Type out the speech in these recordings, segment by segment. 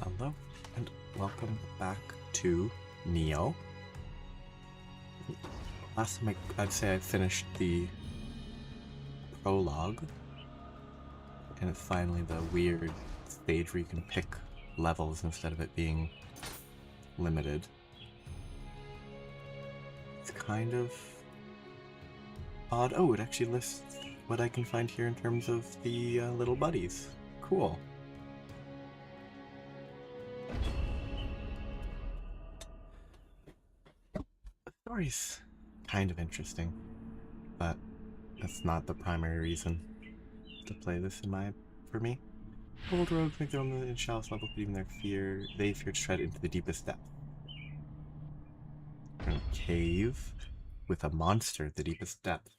Hello, and welcome back to Nioh. Last time I'd say I finished the prologue, and it's finally the weird stage where you can pick levels instead of it being limited. It's kind of odd. Oh, it actually lists what I can find here in terms of the little buddies. Cool. The story's kind of interesting, but that's not the primary reason to play this for me. Old rogues make their own in shallowest level, but even they fear to tread into the deepest depth. In a cave with a monster at the deepest depth.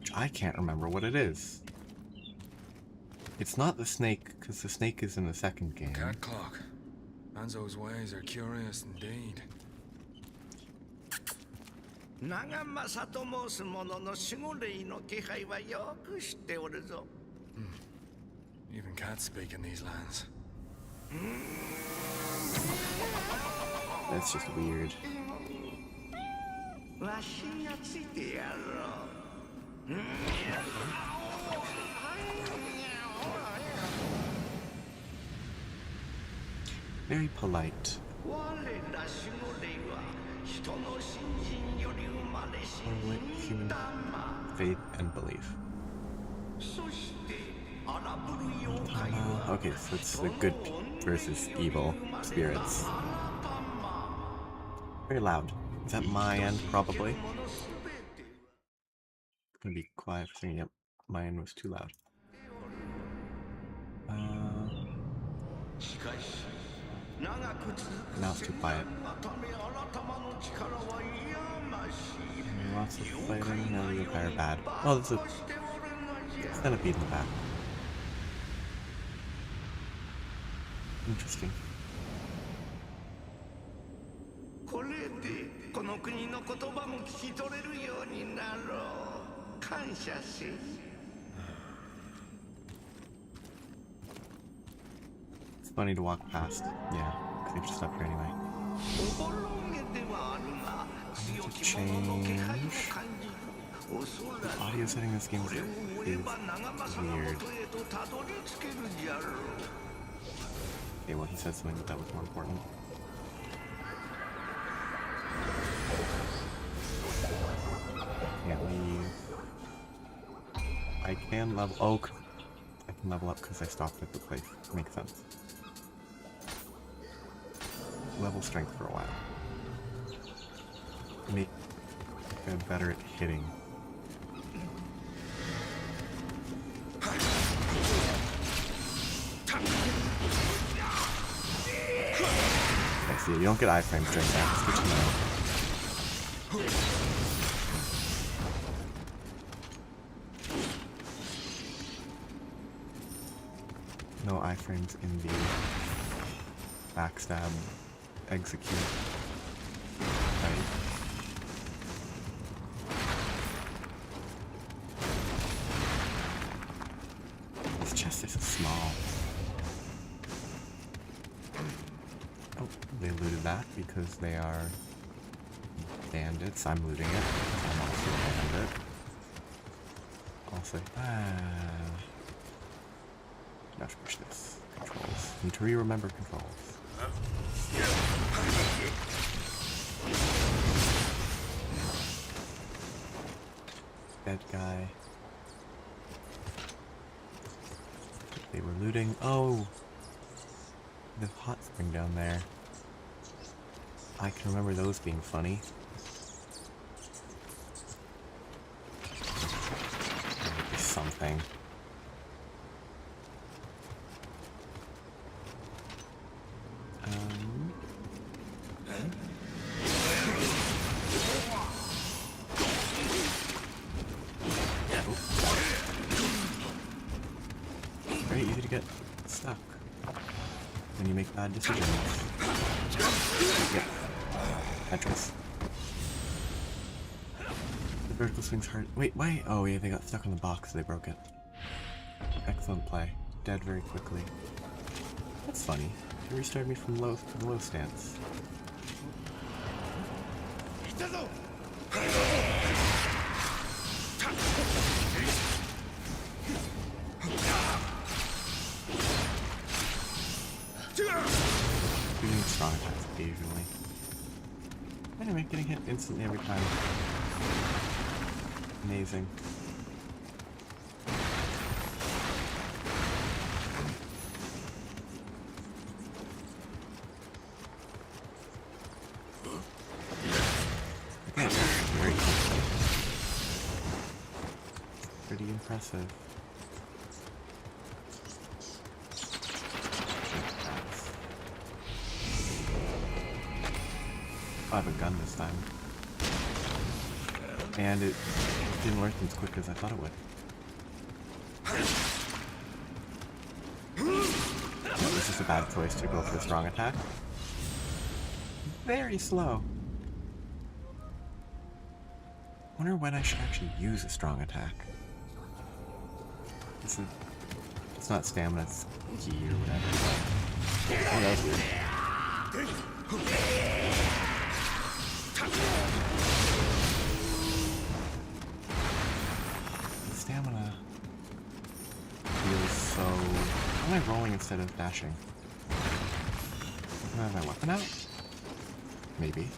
Which I can't remember what it is. It's not the snake, because the snake is in the second game. Cat clock. Anzo's ways are curious indeed. Even cats speak in these lands. That's just weird. Very polite. Human faith and belief. Okay, so it's the good versus evil spirits. Very loud. Is that my end, probably? It's gonna be quiet for a second. Yep, my end was too loud. Now it's too quiet. Lots of fighting, now the fire bad. Oh, there's a centipede in the back. Interesting. It's funny to walk past. Yeah, because they've just up here anyway. I need to change. The audio setting in this game is weird. Okay, well, he said something, but that was more important. Can't leave. I can level. Oh, I can level up because I stopped at the place. Makes sense. Level strength for a while. Make better at hitting. I see. You don't get iframes during that. It's good to know. No iframes in the backstab execute. Right? This chest is small. Oh, they looted that because they are bandits. I'm looting it because I'm also a bandit. Also, gosh, push this. Controls. Need to re-remember controls. Dead guy. They were looting. Oh! The hot spring down there. I can remember those being funny. Something. Very easy to get stuck when you make bad decisions. Yeah. Tetris. The vertical swing's hard. Wait, why? Oh yeah, they got stuck on the box, so they broke it. Excellent play. dead very quickly. That's funny. It restarted me from low stance. Doing strong attacks occasionally. Anyway, getting hit instantly every time. Amazing. Again, very quickly. Pretty impressive. I have a gun this time. And it didn't work as quick as I thought it would. This is a bad choice to go for a strong attack. Very slow. Wonder when I should actually use a strong attack. It's not stamina, it's key or whatever. Oh, that was weird. The stamina feels so... Why am I rolling instead of dashing? Do I have my weapon out? Maybe.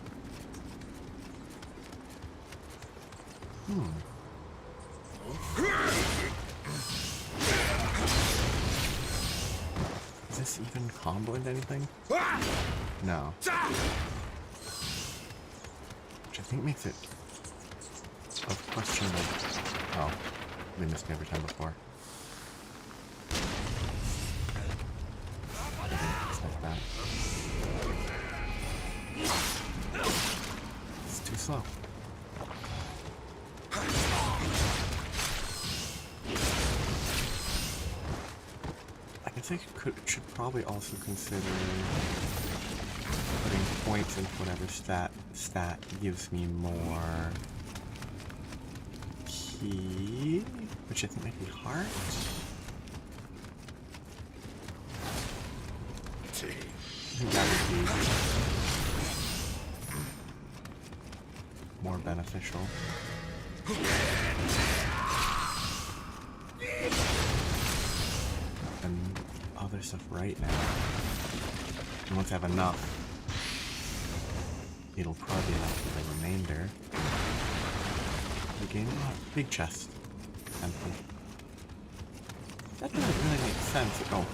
Is this even combo into anything? No. Which I think makes it a question of... Oh, they missed me every time before. It's like that. It's too slow. I guess I should probably also consider putting points into whatever stat gives me more key, which I think might be heart. I think that would be more beneficial. And other stuff right now. And once I have enough, it'll probably be enough for the remainder. Again, big chest. Empty. That doesn't really make sense. Oh.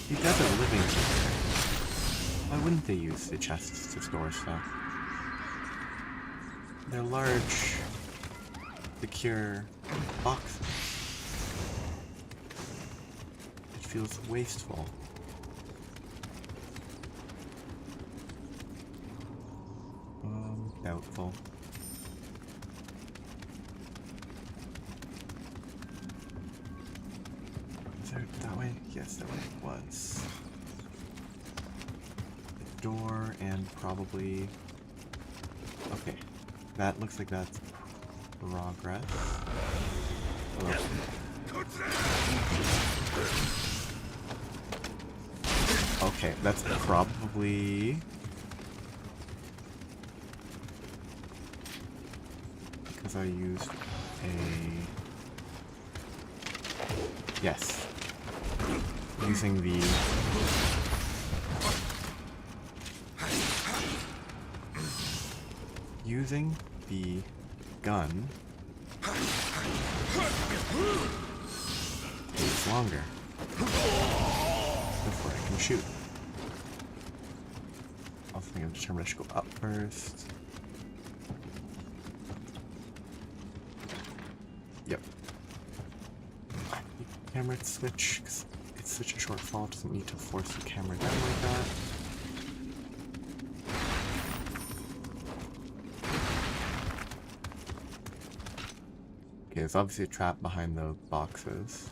You guys are living here. Why wouldn't they use the chests to store stuff? They're large, secure boxes. It feels wasteful. Doubtful. Is there that way? Yes, that way it was. The door and probably... Okay. That looks like that's progress. Hello. Okay, that's probably... because I used a... Yes. Using the... Using the gun takes longer before I can shoot. I think I'm determined I should go up first. Yep. Camera switch, because it's such a short fall, it doesn't need to force the camera down like that. Okay, there's obviously a trap behind the boxes.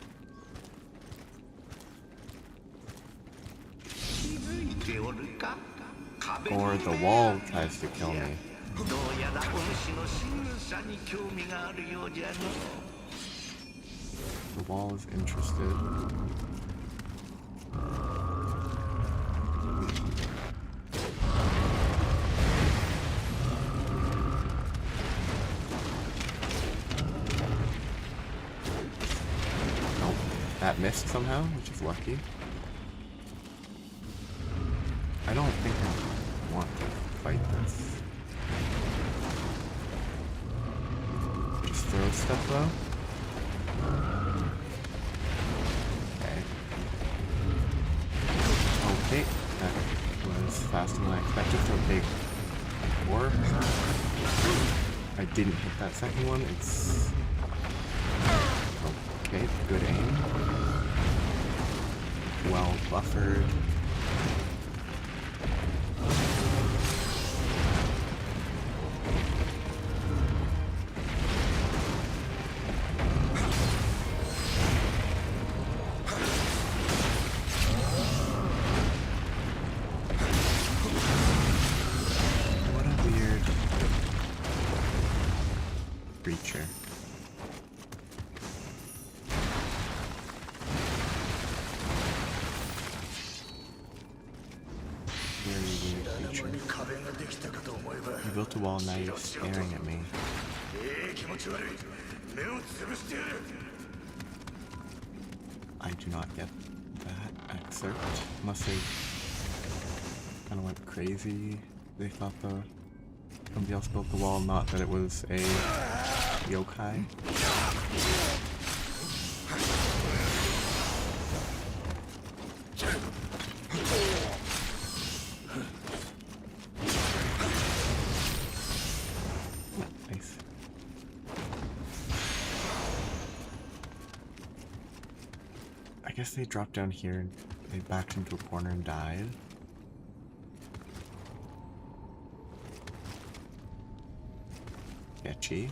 Or the wall tries to kill me. The wall is interested. Nope. That missed somehow, which is lucky. I don't think I want to fight this. Just throw stuff though. Okay. Okay, that was faster than I expected for a big war. I didn't hit that second one. It's okay, good aim. Well buffered. Creature. Very weird creature. You built a wall, now you're staring at me. I do not get that excerpt. Unless they kind of went crazy. They thought somebody else built the wall, not that it was a yokai. Nice. I guess they dropped down here and they backed into a corner and died. Sketchy.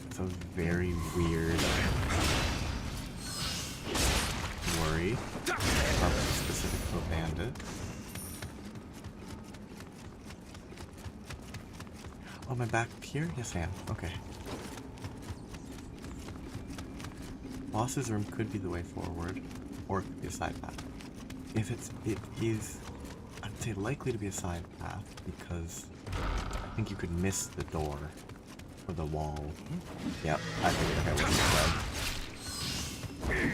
It's a very weird worry. Probably specific to a bandit. Oh, am I back here? Yes, I am. Okay. Boss's room could be the way forward, or it could be a side path. If it is, I'd say likely to be a side path because I think you could miss the door or the wall. Yep, I figured I wasn't dead.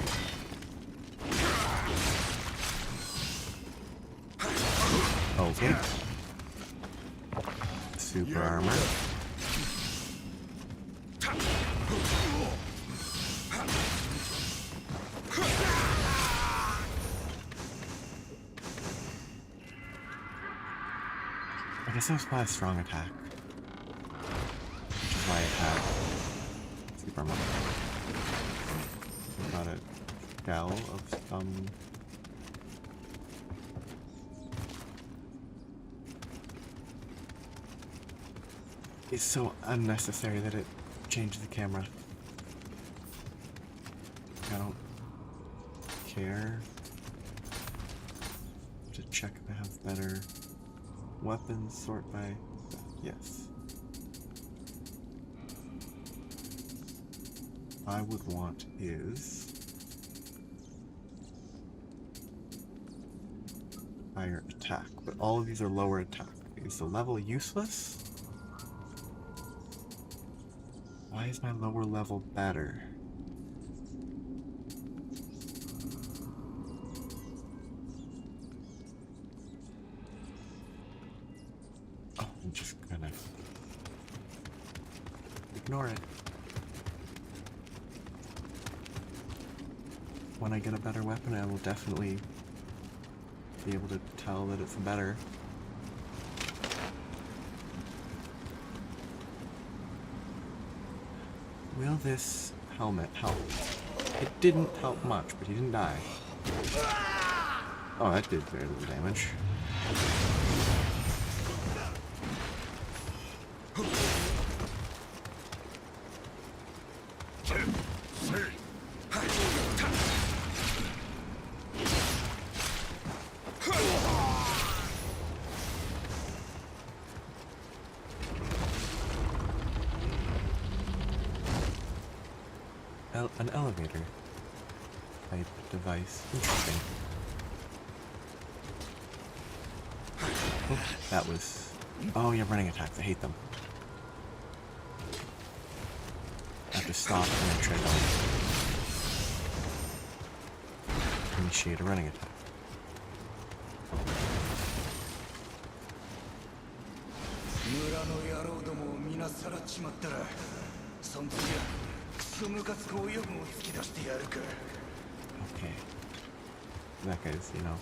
Okay. Super armor. I guess that was probably a strong attack. Which is why it had super armor. Got a shell of some. It's so unnecessary that it changed the camera. I don't care. To check if I have better weapons, sort by. Yes. I would want is higher attack, but all of these are lower attack. Is the level useless? Why is my lower level better? Oh, I'm just gonna ignore it. When I get a better weapon, I will definitely be able to tell that it's better. Will this helmet help? It didn't help much, but he didn't die. Oh, that did very little damage. An elevator type device. Interesting. Oh, that was... Oh yeah, running attacks. I hate them. I have to stop and then trigger. Initiate a running attack. Okay. That guy's, you know,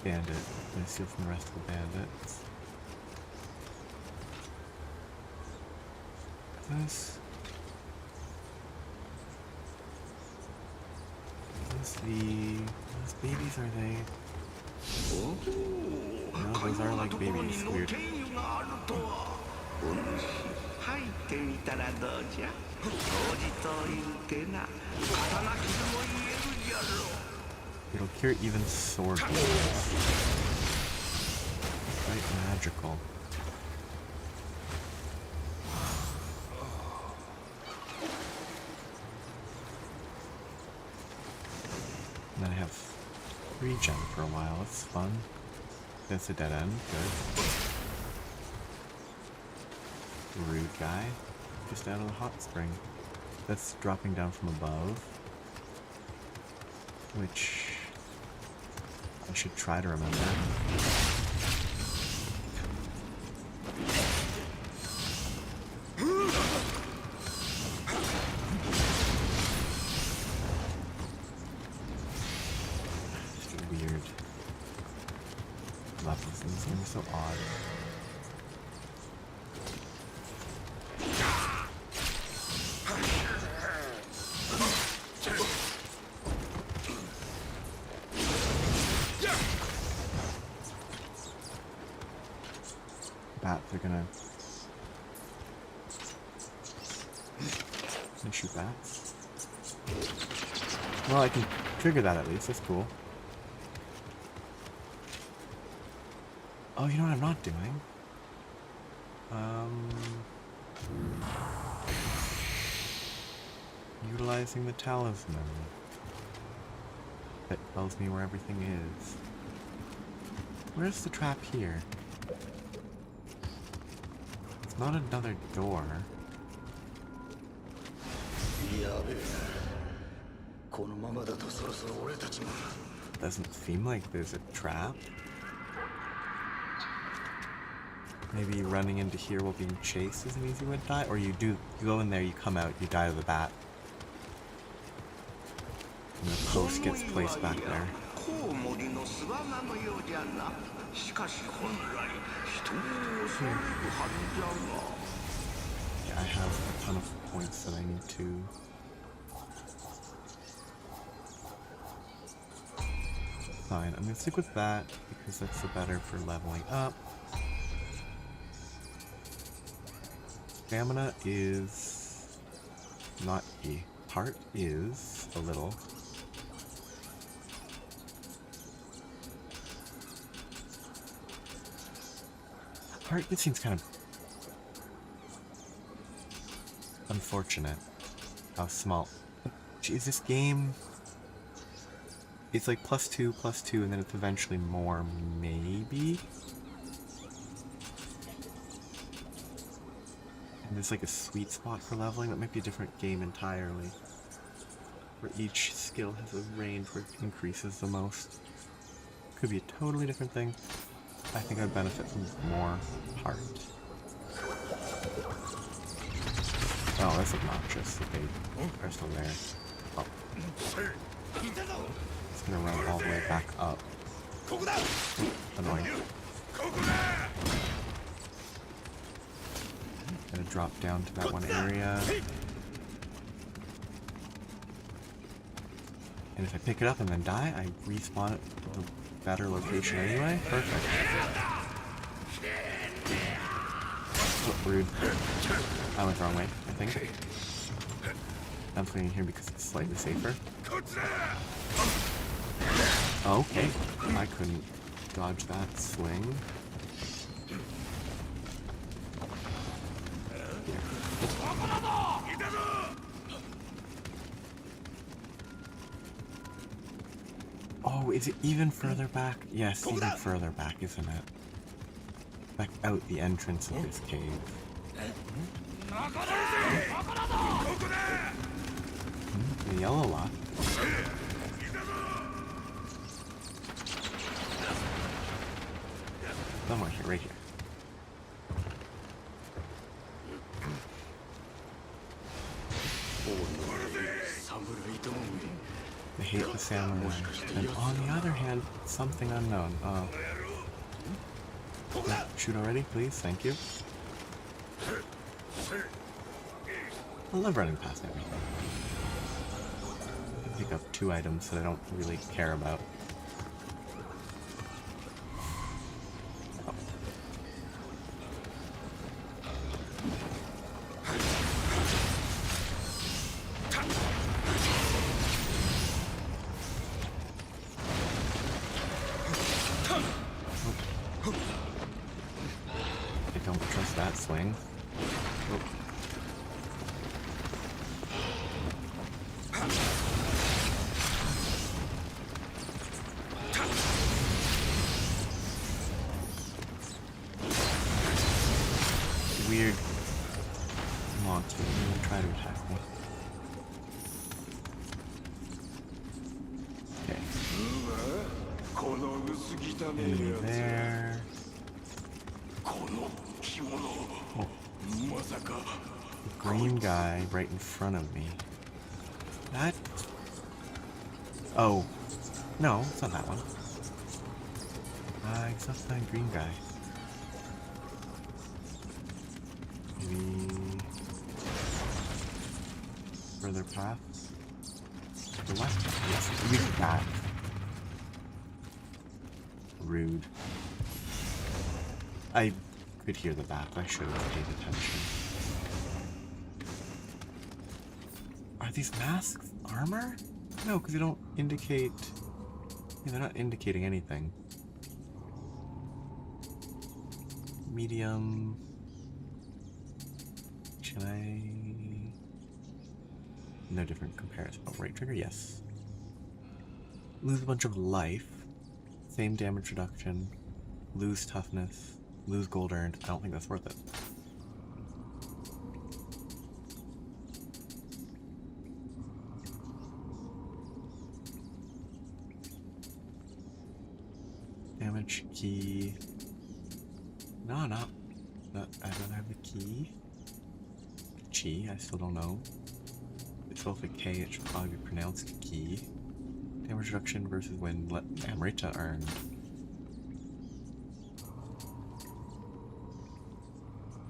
bandit. I'm gonna steal from the rest of the bandits. Those babies, are they? No, those are like babies. Weird. It'll cure even sword wounds. Quite magical. And then I have regen for a while. That's fun. That's a dead end. Good. Rude guy. Just out of the hot spring. That's dropping down from above. Which I should try to remember. Just weird levels in this game are so odd. They're gonna shoot bats. Well, I can trigger that at least. That's cool. Oh, you know what I'm not doing? Utilizing the talisman. That tells me where everything is. Where's the trap here? Not another door. Doesn't seem like there's a trap. Maybe running into here while being chased is an easy way to die, or you go in there, you come out, you die to the bat. And the post gets placed back there. Yeah, I have a ton of points that I need to... Fine, I'm gonna stick with that because that's the better for leveling up. Stamina is not E. Heart is a little. Heart, it seems kind of unfortunate how small. Geez, this game, it's like +2, +2, and then it's eventually more, maybe? And there's like a sweet spot for leveling. That might be a different game entirely, where each skill has a range where it increases the most. Could be a totally different thing. I think I'd benefit from more heart. Oh, that's obnoxious that they are still there. Oh. It's gonna run all the way back up. Annoying. Gonna drop down to that one area. And if I pick it up and then die, I respawn it to a better location anyway? Perfect. Oh, rude. I went the wrong way, I think. I'm playing here because it's slightly safer. Oh, okay. I couldn't dodge that swing. Oh, is it even further back? Yes, even further back, isn't it? Back out the entrance of this cave. The yellow lock. Somewhere here, right here. I hate the samurai. And on the other hand, something unknown. Oh. Shoot already, please. Thank you. I love running past everything. I pick up 2 items that I don't really care about. Oh. I don't trust that swing. Oh. Weird monster. Even try to attack me. Okay. Enemy there. Oh. The green guy right in front of me. That? Oh. No, it's not that one. It's not that green guy. Maybe further path? To the left? Yes, use that. Rude. I could hear the bat. I should have paid attention. Are these masks armor? No, because they don't indicate... Yeah, they're not indicating anything. Medium... Can I... No different comparison. Oh, right trigger? Yes. Lose a bunch of life. Same damage reduction. Lose toughness. Lose gold earned. I don't think that's worth it. Damage key. No, I don't have the key. Chi, I still don't know. It's both a K, it should probably be pronounced key. Damage reduction versus when let Amrita earned.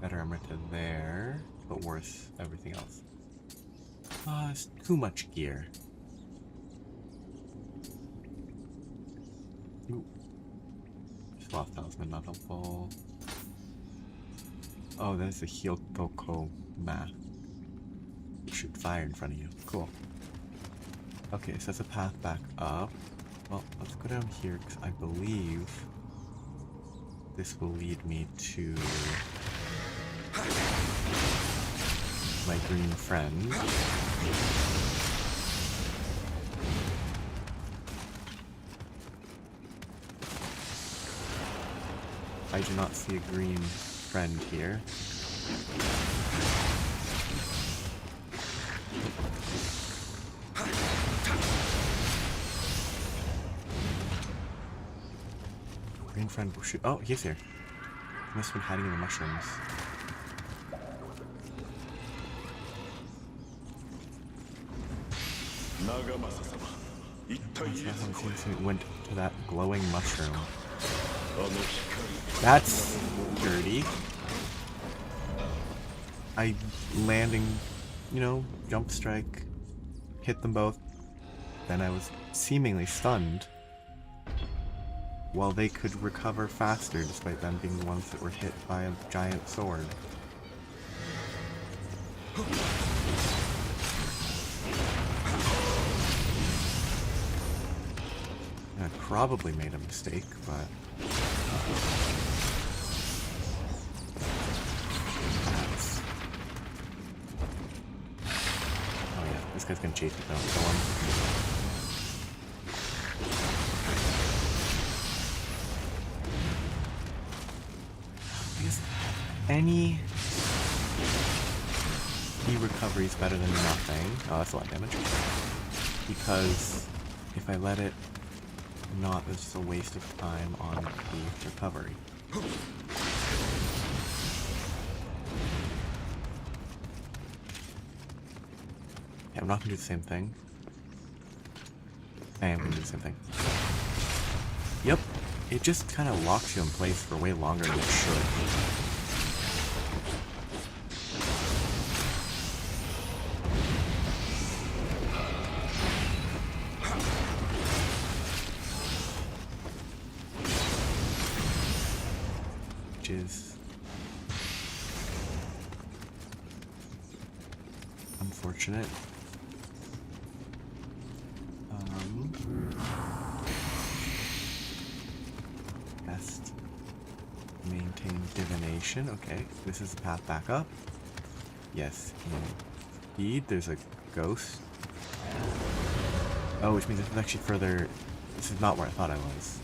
Better Amrita there, but worse everything else. It's too much gear. Ooh. Sloth Talisman, not helpful. Oh, that's a Hyokoko math. Shoot fire in front of you. Cool. Okay, so that's a path back up. Well, let's go down here because I believe this will lead me to my green friend. I do not see a green friend here. Green friend will shoot. Oh, he's here. He must have been hiding in the mushrooms. He went to that glowing mushroom. That's dirty. I landing, you know, jump strike, hit them both. Then I was seemingly stunned, while they could recover faster despite them being the ones that were hit by a giant sword. I probably made a mistake, but... That's... Oh yeah, this guy's gonna chase me down. Kill him. Any recovery is better than nothing. Oh, that's a lot of damage. Because if I let it not, it's just a waste of time on the recovery. Yeah, I'm not gonna do the same thing. I am gonna do the same thing. Yep, it just kind of locks you in place for way longer than it should. Which is unfortunate. Best maintain divination. Okay, this is the path back up. Yes, indeed. There's a ghost. Oh, which means this is actually further. This is not where I thought I was.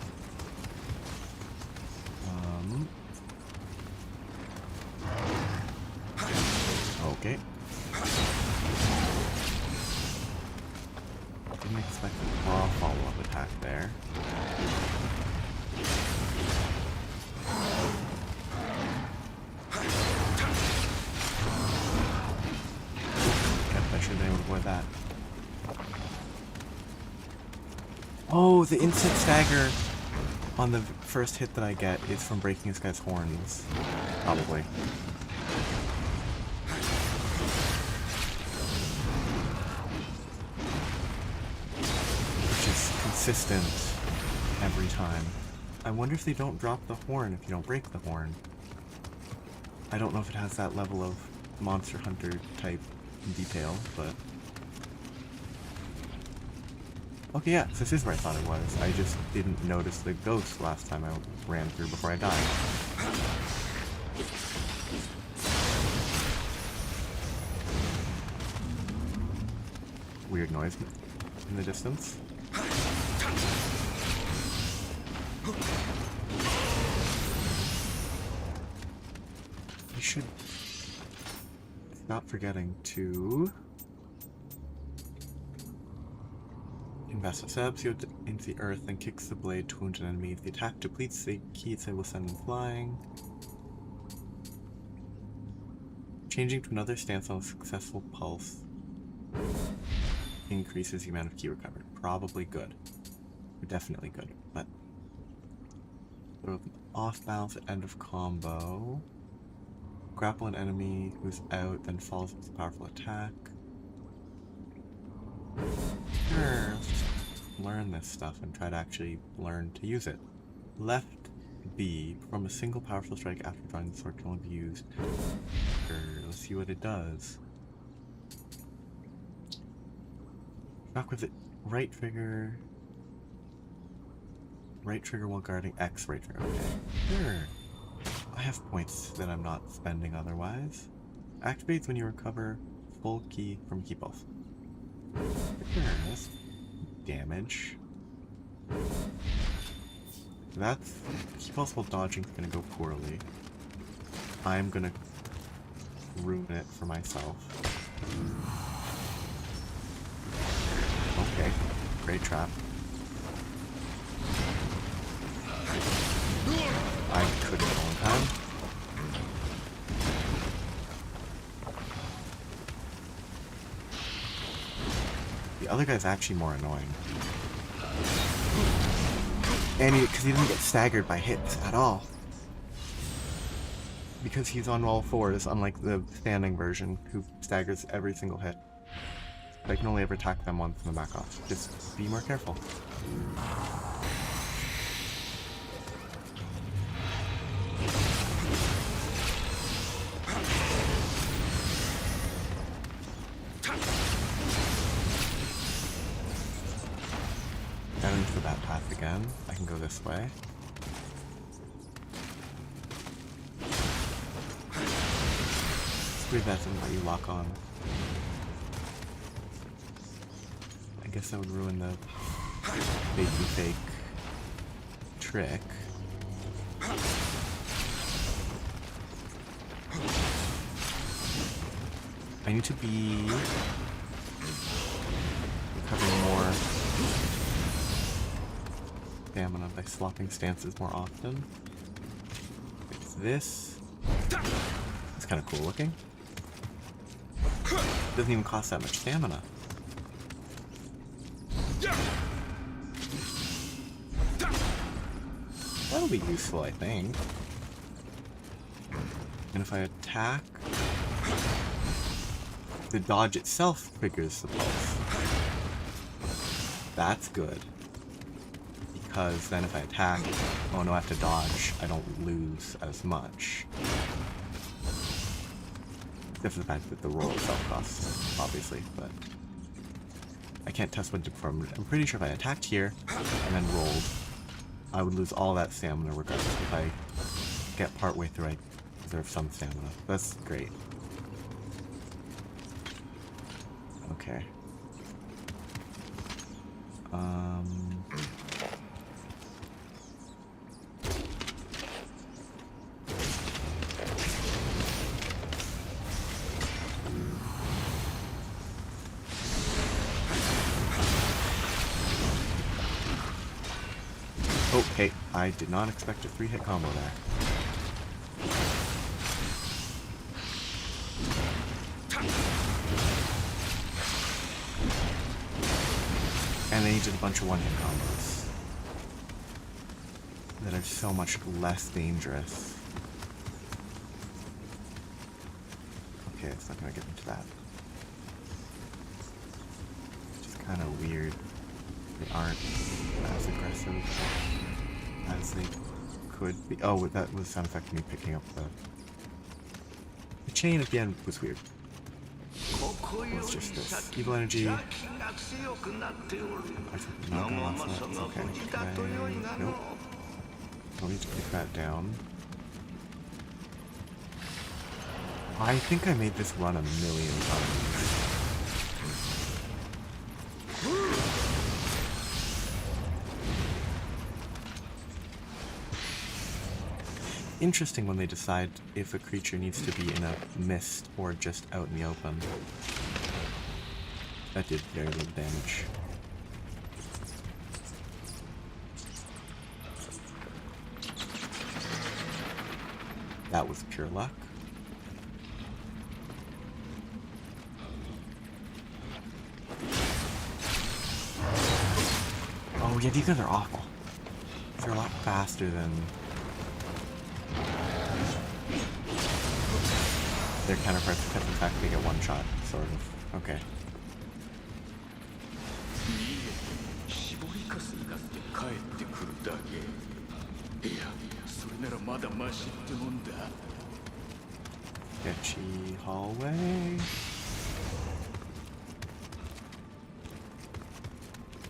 Okay. Didn't expect a raw follow-up attack there. Yep, I should have been able to avoid that. Oh, the instant stagger on the first hit that I get is from breaking this guy's horns. Probably. Consistent every time. I wonder if they don't drop the horn if you don't break the horn. I don't know if it has that level of Monster Hunter type detail, but... Okay, yeah, so this is where I thought it was. I just didn't notice the ghost last time I ran through before I died. Weird noise in the distance. You should stop forgetting to invest a stab into the earth and kicks the blade to wound an enemy. If the attack depletes the keys, it will send them flying. Changing to another stance on a successful pulse increases the amount of key recovered. Probably good. Definitely good, but off balance at end of combo. Grapple an enemy who's out, then follows with a powerful attack. Sure, let's just learn this stuff and try to actually learn to use it. Left B, perform a single powerful strike after drawing the sword can only be used. Sure, let's see what it does. Knock with it. Right trigger. Right trigger while guarding X right trigger. Okay. Sure. I have points that I'm not spending otherwise. Activates when you recover full key from key pulse. Sure, that's damage. That's key pulse while dodging is gonna go poorly. I'm gonna ruin it for myself. Okay, great trap. I could have gone time. The other guy's actually more annoying. And because he didn't get staggered by hits at all. Because he's on all fours, unlike the standing version, who staggers every single hit. I can only ever attack them once and then back off. Just be more careful. Down into that path again. I can go this way. It's weird that doesn't let you lock on. I guess that would ruin the fakey fake trick. I need to be recovering more stamina by swapping stances more often. Fix this. It's kind of cool looking. Doesn't even cost that much stamina. That'll be useful, I think. And if I attack, the dodge itself triggers the pulse. That's good. Because then if I attack, oh no, I have to dodge, I don't lose as much. Except for the fact that the roll itself costs, obviously, but I can't test what to perform. I'm pretty sure if I attacked here and then rolled, I would lose all that stamina regardless. If I get part way through, I reserve some stamina. That's great. Okay. Oh, hey, I did not expect a 3-hit combo there. And then he did a bunch of 1-hit combos that are so much less dangerous. Okay, it's not gonna get into that. Just kind of weird. They aren't as aggressive as they could be. Oh, that was sound effect of me picking up the chain at the end was weird. It's just this. Evil energy. I'm not gonna launch that. It's okay. Can I... Nope. I'll need to pick that down. I think I made this run 1,000,000 times. Interesting when they decide if a creature needs to be in a mist or just out in the open. That did very little damage. That was pure luck. Oh yeah, these guys are awful. They're a lot faster than... their counterparts, because in fact they get one shot, sort of. Okay. Sketchy hallway.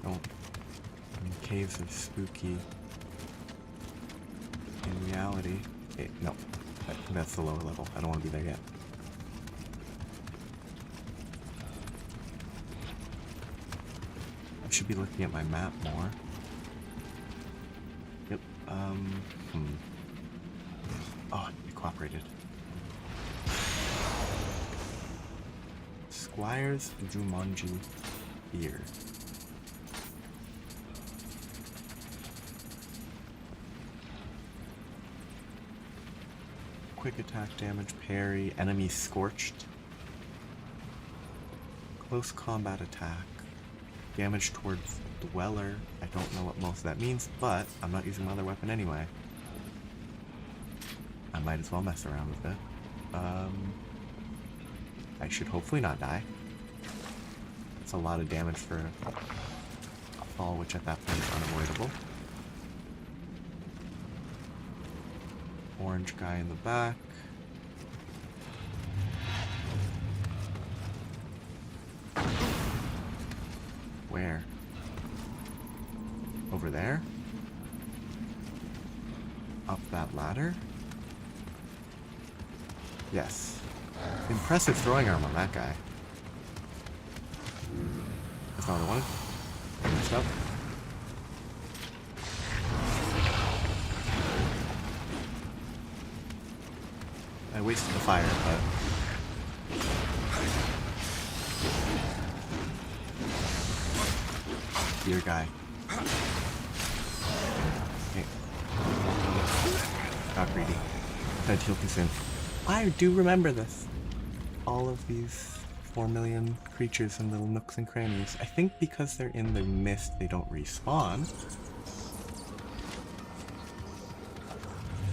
Oh. Caves are spooky. In reality. Okay, no. That's the lower level. I don't want to be there yet. I should be looking at my map more. Yep. Oh, it cooperated. Squire's Jumanji here. Quick attack damage, parry, enemy scorched. Close combat attack. Damage towards Dweller. I don't know what most of that means, but I'm not using my other weapon anyway. I might as well mess around with it. I should hopefully not die. That's a lot of damage for a fall, which at that point is unavoidable. Orange guy in the back. Where? Over there? Up that ladder? Yes. Impressive throwing arm on that guy. That's not what I wanted. Messed up. I wasted the fire, but Dear guy. Okay. Got greedy. Tried to heal too soon. I do remember this. All of these 4 million creatures in little nooks and crannies. I think because they're in the mist, they don't respawn.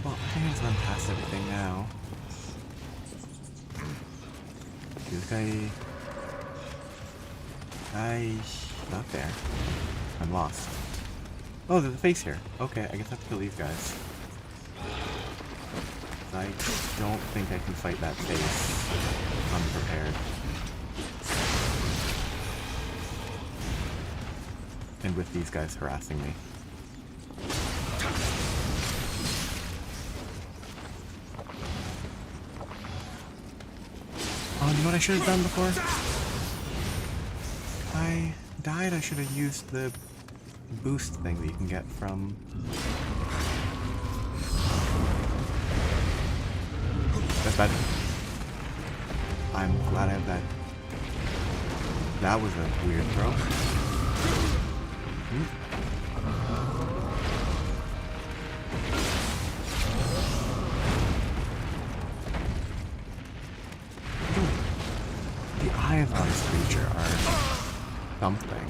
Well, I think I just run past everything now. This guy... not there. I'm lost. Oh, there's a face here. Okay, I guess I have to kill these guys. I don't think I can fight that face unprepared. And with these guys harassing me. Oh, you know what I should have done before? I died. I should have used the boost thing that you can get from... That's bad. I'm glad I have that. That was a weird throw. The eyes on this creature are something.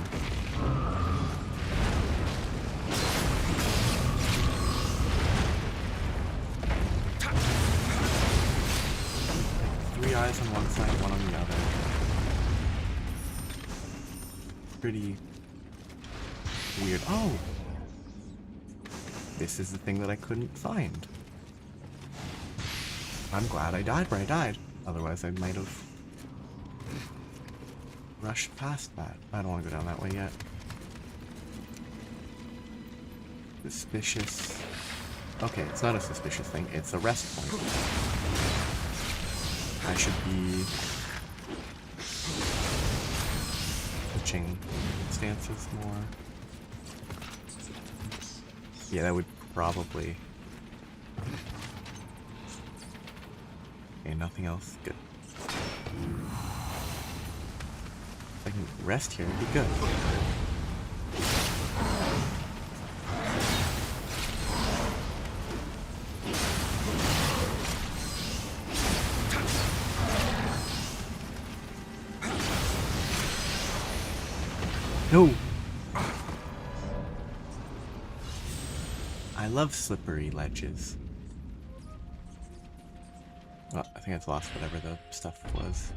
Three eyes on one side, one on the other. Pretty weird. Oh! This is the thing that I couldn't find. I'm glad I died where I died. Otherwise I might have rushed past that. I don't want to go down that way yet. Suspicious. Okay, it's not a suspicious thing. It's a rest point. I should be switching stances more. Yeah, that would probably... Okay, nothing else. Good. If I can rest here, it'd be good. No! I love slippery ledges. Well, I think I've lost whatever the stuff was.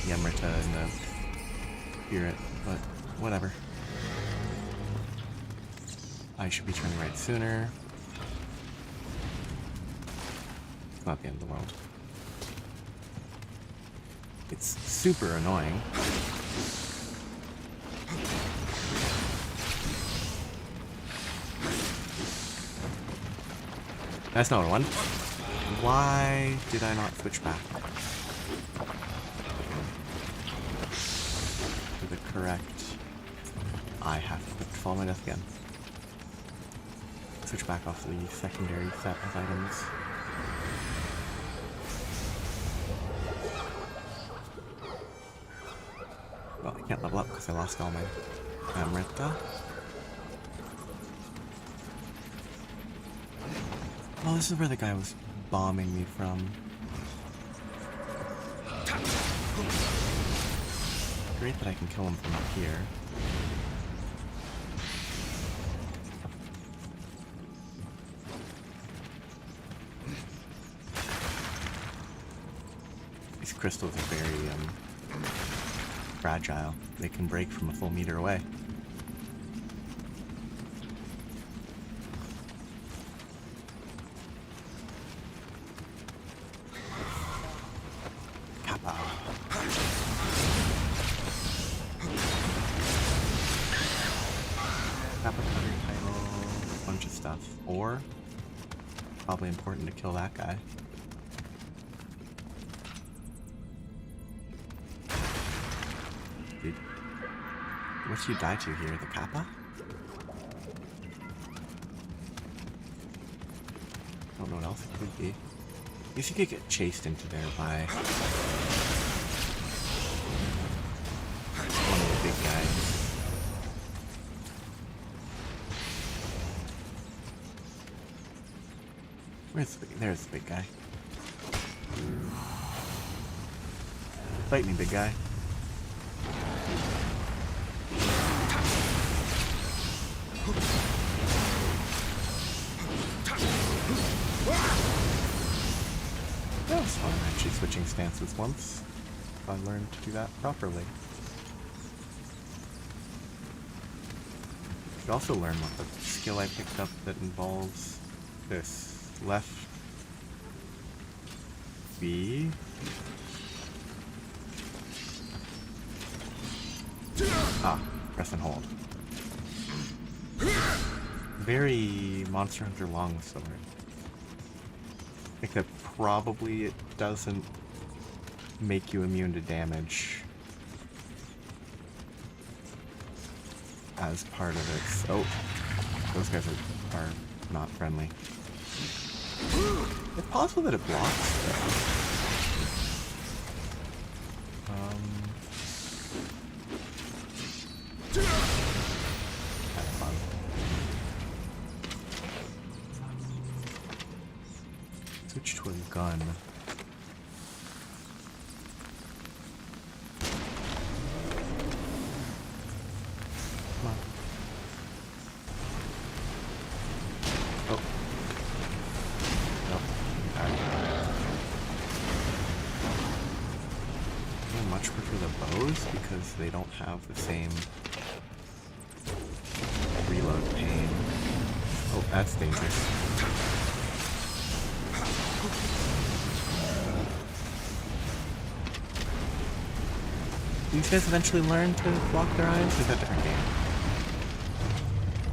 The Emerita and the Spirit, but whatever. I should be turning right sooner. It's not the end of the world. It's super annoying. That's not what I wanted. Why did I not switch back to the correct... I have to fall my death again. Switch back off the secondary set of items. Well, I can't level up because I lost all my Amrita. Oh, this is where the guy was bombing me from. Great that I can kill him from up here. These crystals are very, fragile. They can break from a full meter away. Or, probably important to kill that guy. Dude, what should you die to here? The Kappa? I don't know what else it could be. I guess you could get chased into there by one of the big guys. There's the big guy. Fight me, big guy. That was fun, actually switching stances once. I learned to do that properly. You also learn what the skill I picked up that involves this. Left B. Ah, press and hold. Very Monster Hunter longsword. Except probably it doesn't make you immune to damage as part of it. Oh, those guys are not friendly. It's possible that it blocks, though. That's fun. Switch to a gun. Come on. Oh. Nope. I much prefer the bows because they don't have the same reload pain. Oh, that's dangerous. These guys eventually learn to block their eyes? Is that a different game?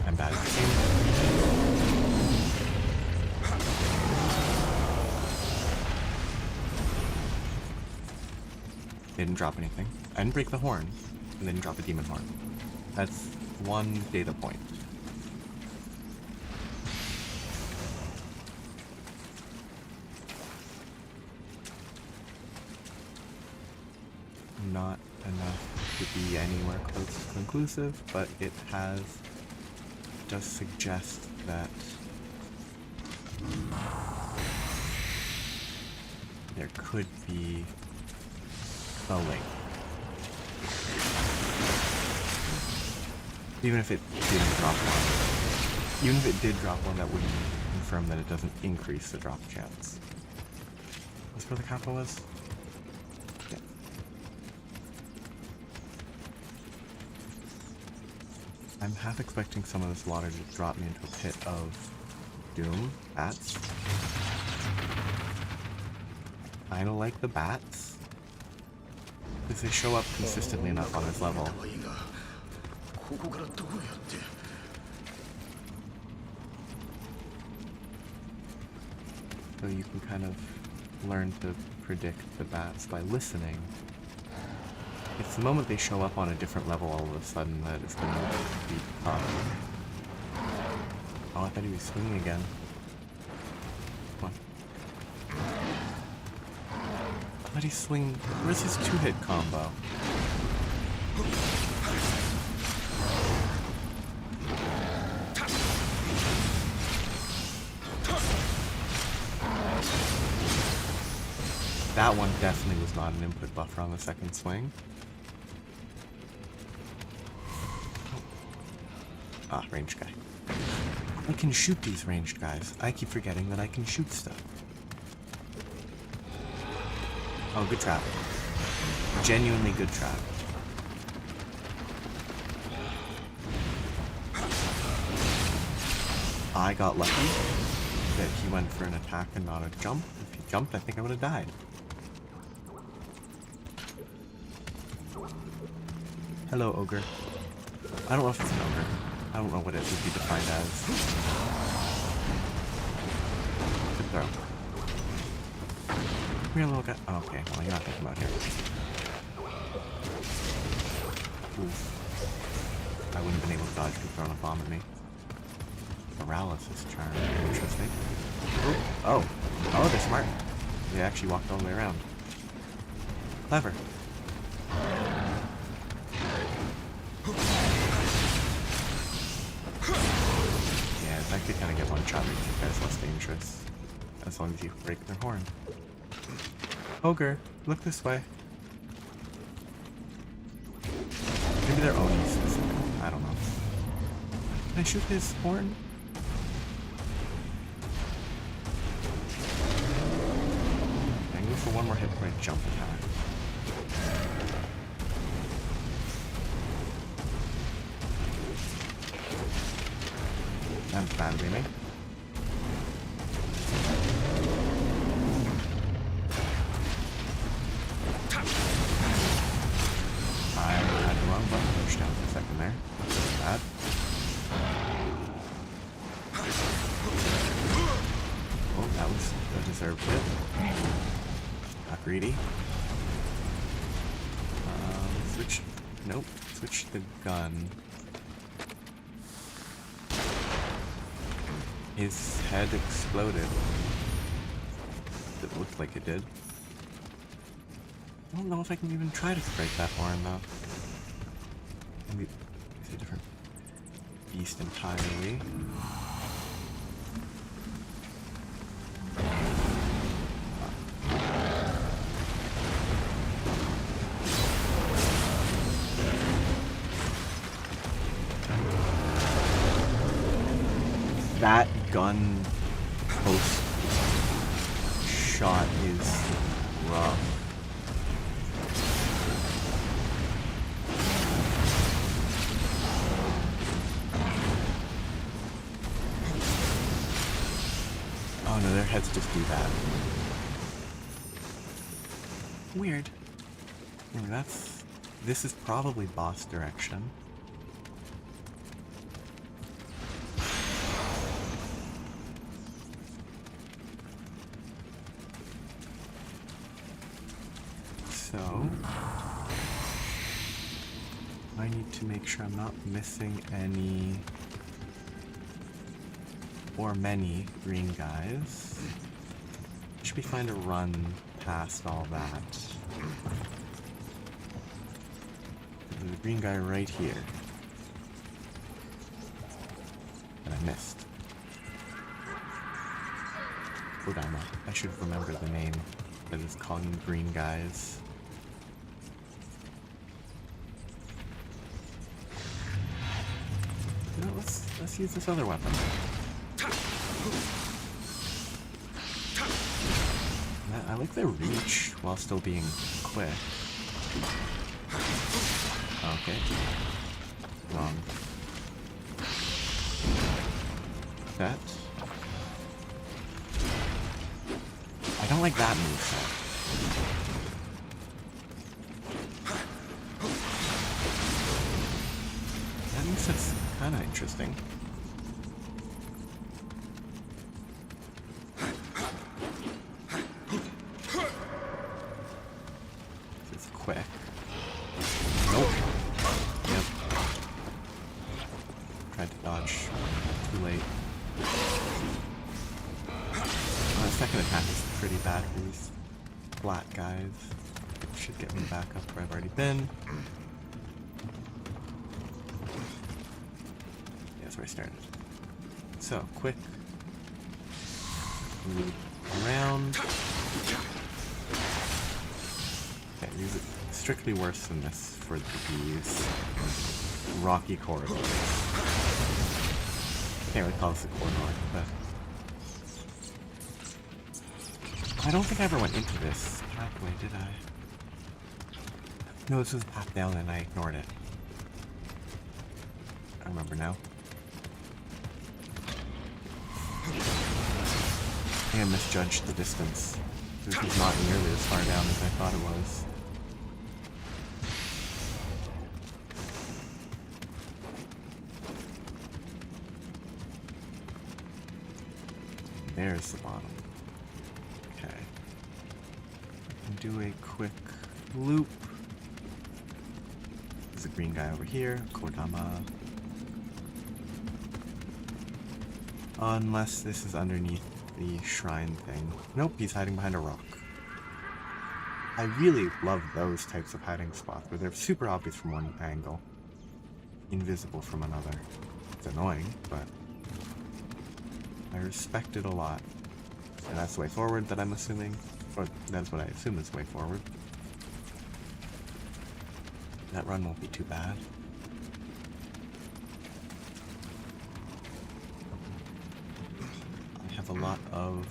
I'm bad at this game. Didn't drop anything. I didn't break the horn, and didn't drop a demon horn. That's one data point. Not enough to be anywhere close to conclusive, but it does suggest that there could be a link. Even if it didn't drop one. Even if it did drop one, that wouldn't confirm that it doesn't increase the drop chance. That's where the kappa was? Yeah. I'm half expecting some of this water to drop me into a pit of doom. Bats. Kinda like the bats. Because they show up consistently enough on this level. So you can kind of learn to predict the bats by listening. It's the moment they show up on a different level all of a sudden that it's going to be tough. Oh, I thought he was swinging again. Come on. I thought he's swinging. Where's his two-hit combo? That one definitely was not an input buffer on the second swing. Ah, ranged guy. I can shoot these ranged guys. I keep forgetting that I can shoot stuff. Oh, good trap. Genuinely good trap. I got lucky that he went for an attack and not a jump. If he jumped, I think I would have died. Hello, ogre. I don't know if it's an ogre. I don't know what it would be defined as. Good throw. Come here, little guy. Oh, okay, well, you're not thinking about here. Oof. I wouldn't have been able to dodge if he'd thrown a bomb at me. Paralysis charm. Interesting. Ooh. Oh. Oh, they're smart. They actually walked all the way around. Clever. Yeah, I could kind of get one shot at you guys less dangerous. as long as you break their horn. Ogre, look this way. Maybe they're Oni specific. I don't know. Can I shoot his horn? I can go for one more hit before I jump attack. I'm bad aiming. I had the wrong button pushed down for a second there. Bad. Oh, that was a deserved hit. Not greedy. Switch. Nope. Switch the gun. His head exploded. It looked like it did. I don't know if I can even try to break that horn though. Maybe it's a different beast entirely. That gun post shot is rough. Oh no, their heads just do that. Weird. Anyway, this is probably boss direction. So, I need to make sure I'm not missing any or many green guys. Should be fine to run past all that. There's a green guy right here that I missed. Kodama. I should remember the name that is calling them green guys. You know, let's use this other weapon. I like the reach while still being quick. Okay. Wrong. That. I don't like that moveset. That moveset's kind of interesting. It's quick. Nope. Yep. Tried to dodge. Too late. Second attack is pretty bad for these flat guys. Should get me back up where I've already been. Yeah, that's where I started. So, quick. Move around. Okay, these are strictly worse than this for these rocky corridors. Can't really call this a corridor, but I don't think I ever went into this pathway, did I? No, this was a path down and I ignored it. I remember now. I think I misjudged the distance. This was not nearly as far down as I thought it was. There's the bottom. Okay. I can do a quick loop. There's a green guy over here, Kodama. Unless this is underneath the shrine thing. Nope, he's hiding behind a rock. I really love those types of hiding spots where they're super obvious from one angle, invisible from another. It's annoying, but I respect it a lot. And that's the way forward that I'm assuming. Or that's what I assume is the way forward. That run won't be too bad. I have a lot of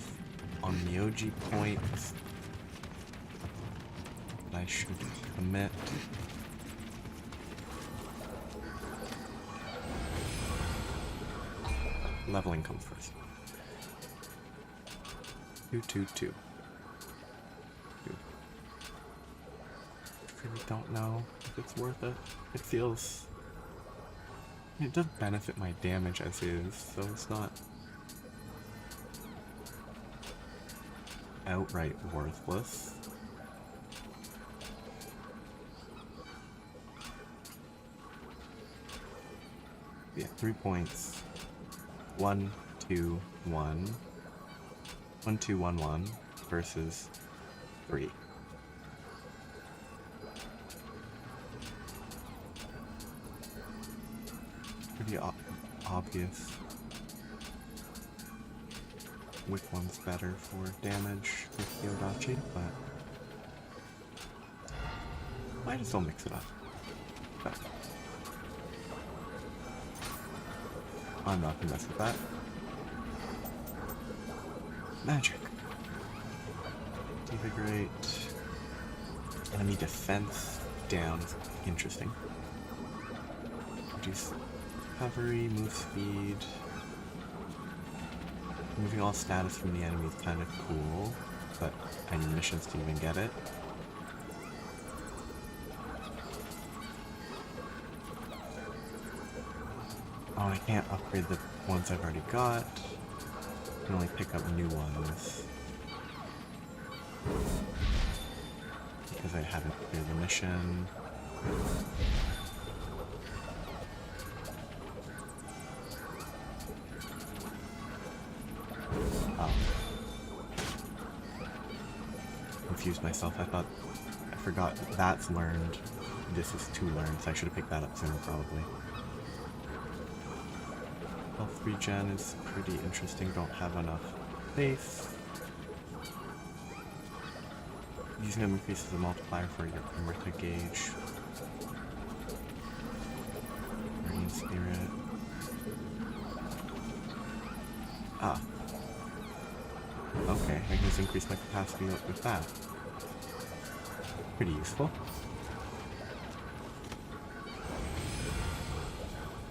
on Nioh points that I should commit. Leveling comes first. 2, 2, 2. I really don't know if it's worth it. It feels... it does benefit my damage as is, so it's not outright worthless. Yeah, 3 points. 1, 2, 1. 1, 2, 1, 1 versus 3. Pretty obvious which one's better for damage with Yodachi, but might as well mix it up. But I'm not gonna mess with that. Magic. Devigorate. Enemy defense down is interesting. Reduce recovery, move speed. Moving all status from the enemy is kind of cool, but I need missions to even get it. Oh, I can't upgrade the ones I've already got. I can only pick up new ones. Because I haven't cleared the mission. Oh. Confused myself. I forgot that's learned. This is to learn, so I should have picked that up sooner probably. Health regen is pretty interesting, don't have enough faith. Using them increases the multiplier for your Emerta gauge. Marine Spirit. Ah. Okay, I can just increase my capacity with that. Pretty useful.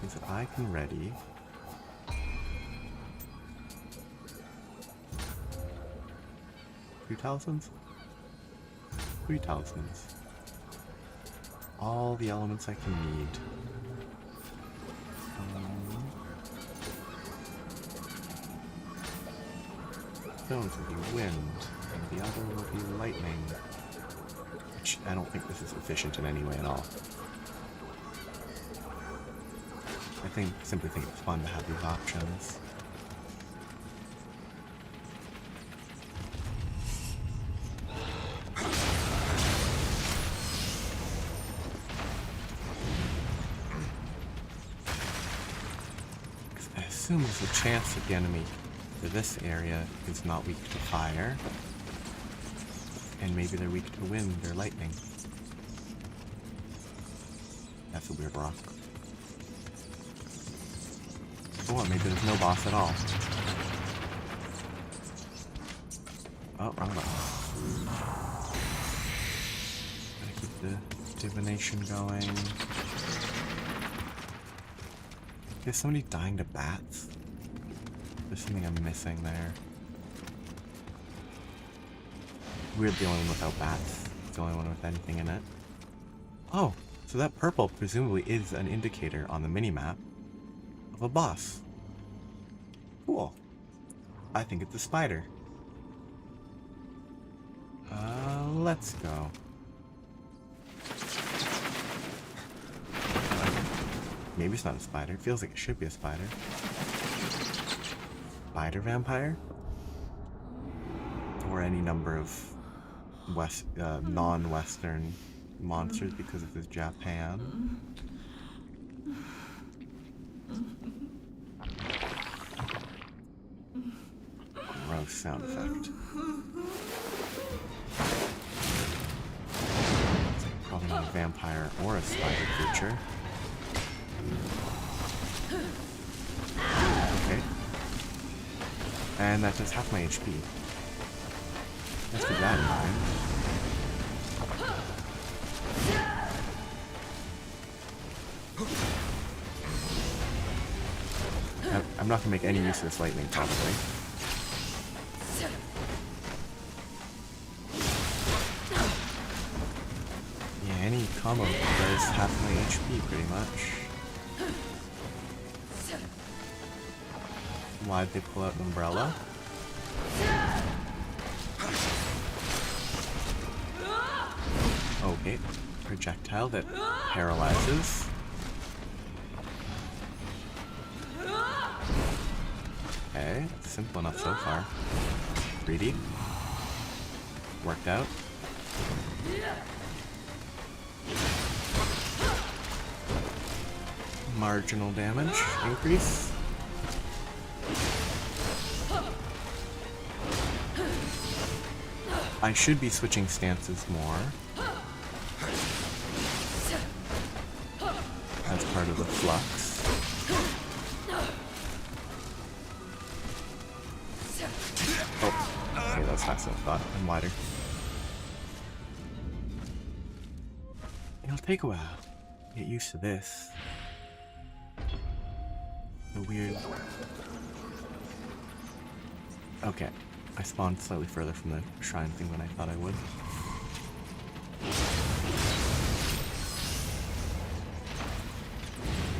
Means that I can ready 3 talismans? 3 talismans. All the elements I can need. Stones will be wind, and the other will be lightning. Which I don't think this is efficient in any way at all. I simply think it's fun to have these options. I assume there's a chance that the enemy to this area is not weak to fire. And maybe they're weak to wind or lightning. That's a weird rock. Or maybe there's no boss at all. Oh, wrong button. Gotta keep the divination going. Is somebody dying to bats? There's something I'm missing there. We're the only one without bats. It's the only one with anything in it. Oh, so that purple presumably is an indicator on the minimap of a boss. Cool. I think it's a spider. Let's go. Maybe it's not a spider. It feels like it should be a spider. Spider vampire? Or any number of non-Western monsters because of this Japan. gross sound effect. It's like probably not a vampire or a spider creature. Okay. And that does half my HP. Let's keep that in mind. I'm not gonna make any use of this lightning, probably. Yeah, any combo does half my HP, pretty much. Why'd they pull out an umbrella? Okay, projectile that paralyzes. Okay, simple enough so far. 3D. Worked out. Marginal damage increase. I should be switching stances more. As part of the flux. Oh, okay, that's faster than I thought, and wider. It'll take a while to get used to this. The weird... Okay, I spawned slightly further from the shrine thing than I thought I would.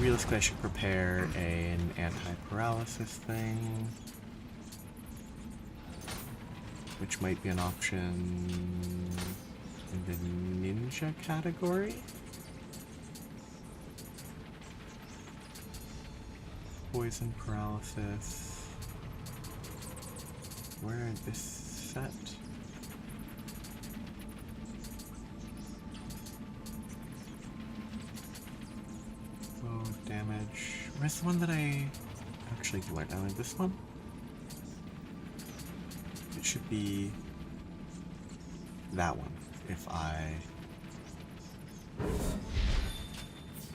Realistically, I should prepare an anti-paralysis thing, which might be an option in the ninja category. Poison paralysis. Where is this set? Oh, damage. Where's the one that I actually do right now? This one? It should be that one. If I...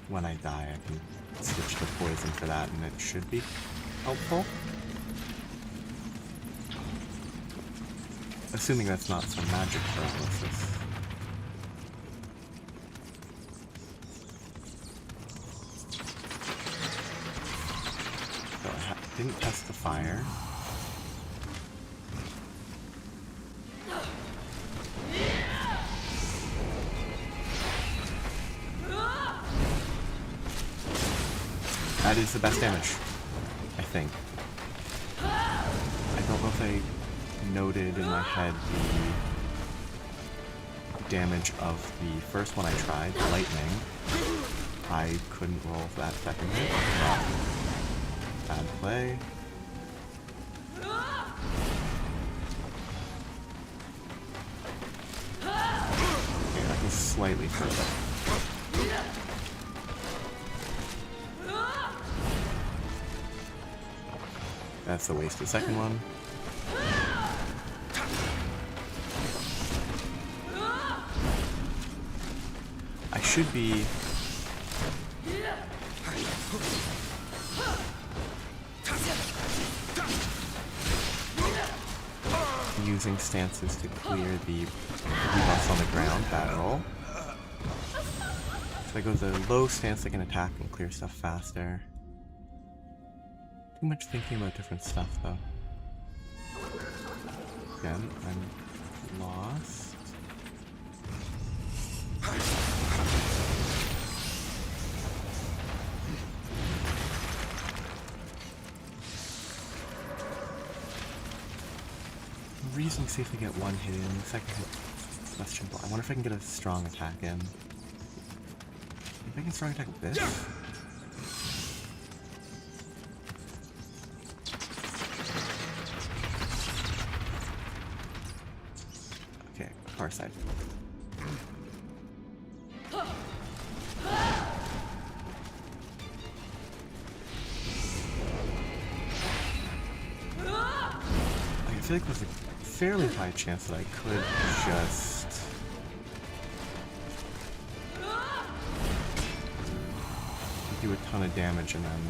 When I die, I can switch to poison for that, and it should be helpful. Assuming that's not some magic paralysis. So I didn't test the fire. That is the best damage, I think. I don't know if I noted in my head the damage of the first one I tried, lightning. I couldn't roll that second hit. Bad play. Okay, that was slightly further. That's a waste of the second one. I should be... using stances to clear the debuffs on the ground. Bad roll. If I go the low stance, I can attack and clear stuff faster. Too much thinking about different stuff, though. Again, I'm lost. Reasonably see if I get one hit in. The second hit, questionable. I wonder if I can get a strong attack in. If I can strong attack with this? Far side. I have feel like there's a fairly high chance that I could just do a ton of damage and then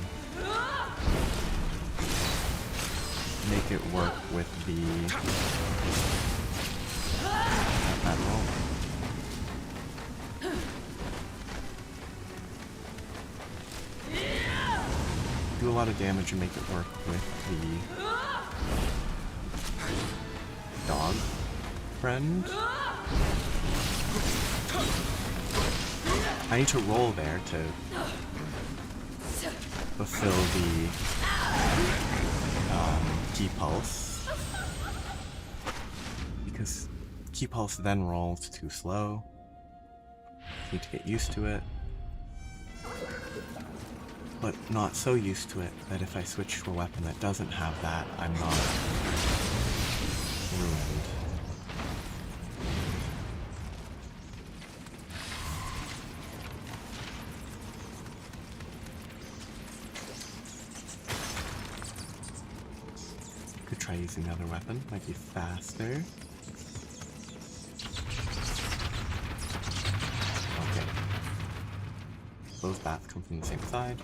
make it work with that roll. Do a lot of damage and make it work with the dog friend. I need to roll there to fulfill the key pulse, because key pulse then rolls too slow. Need to get used to it, but not so used to it that if I switch to a weapon that doesn't have that, I'm not ruined. Could try using another weapon, might be faster. Okay. Both bats come from the same side.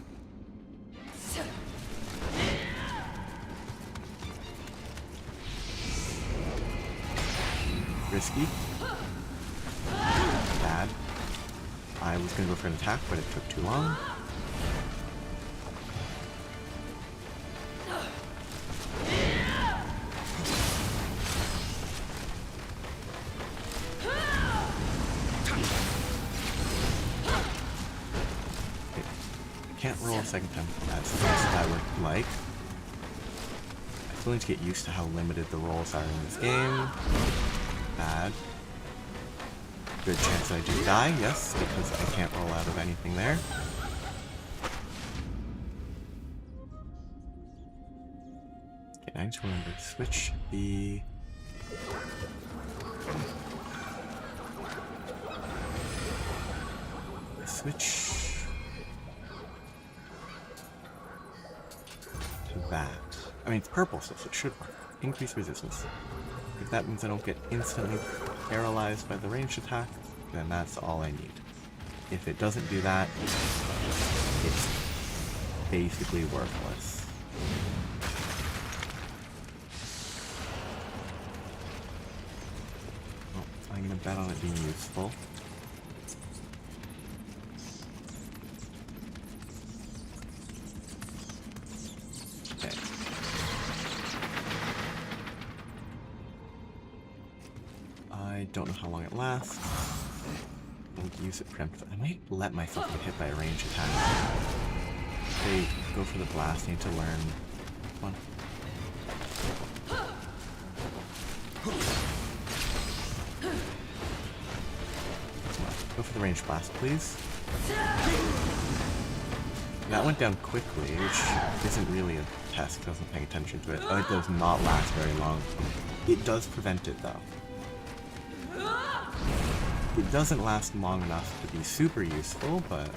Risky. Bad. I was gonna go for an attack, but it took too long. Can't roll a second time as fast as I would like. I still need to get used to how limited the rolls are in this game. Bad. Good chance I do die, yes, because I can't roll out of anything there. Okay, I need to remember to switch the... Switch... that. I mean, it's purple, so it should work. Increase resistance. If that means I don't get instantly paralyzed by the ranged attack, then that's all I need. If it doesn't do that, it's basically worthless. Well, I'm gonna bet on it being useful. I don't know how long it lasts. I'll use it preemptively. I might let myself get hit by a ranged attack. If they go for the blast, I need to learn. Come on. Go for the ranged blast, please. That went down quickly, which isn't really a test because I wasn't paying attention to it. Oh, it does not last very long. It does prevent it, though. It doesn't last long enough to be super useful, but...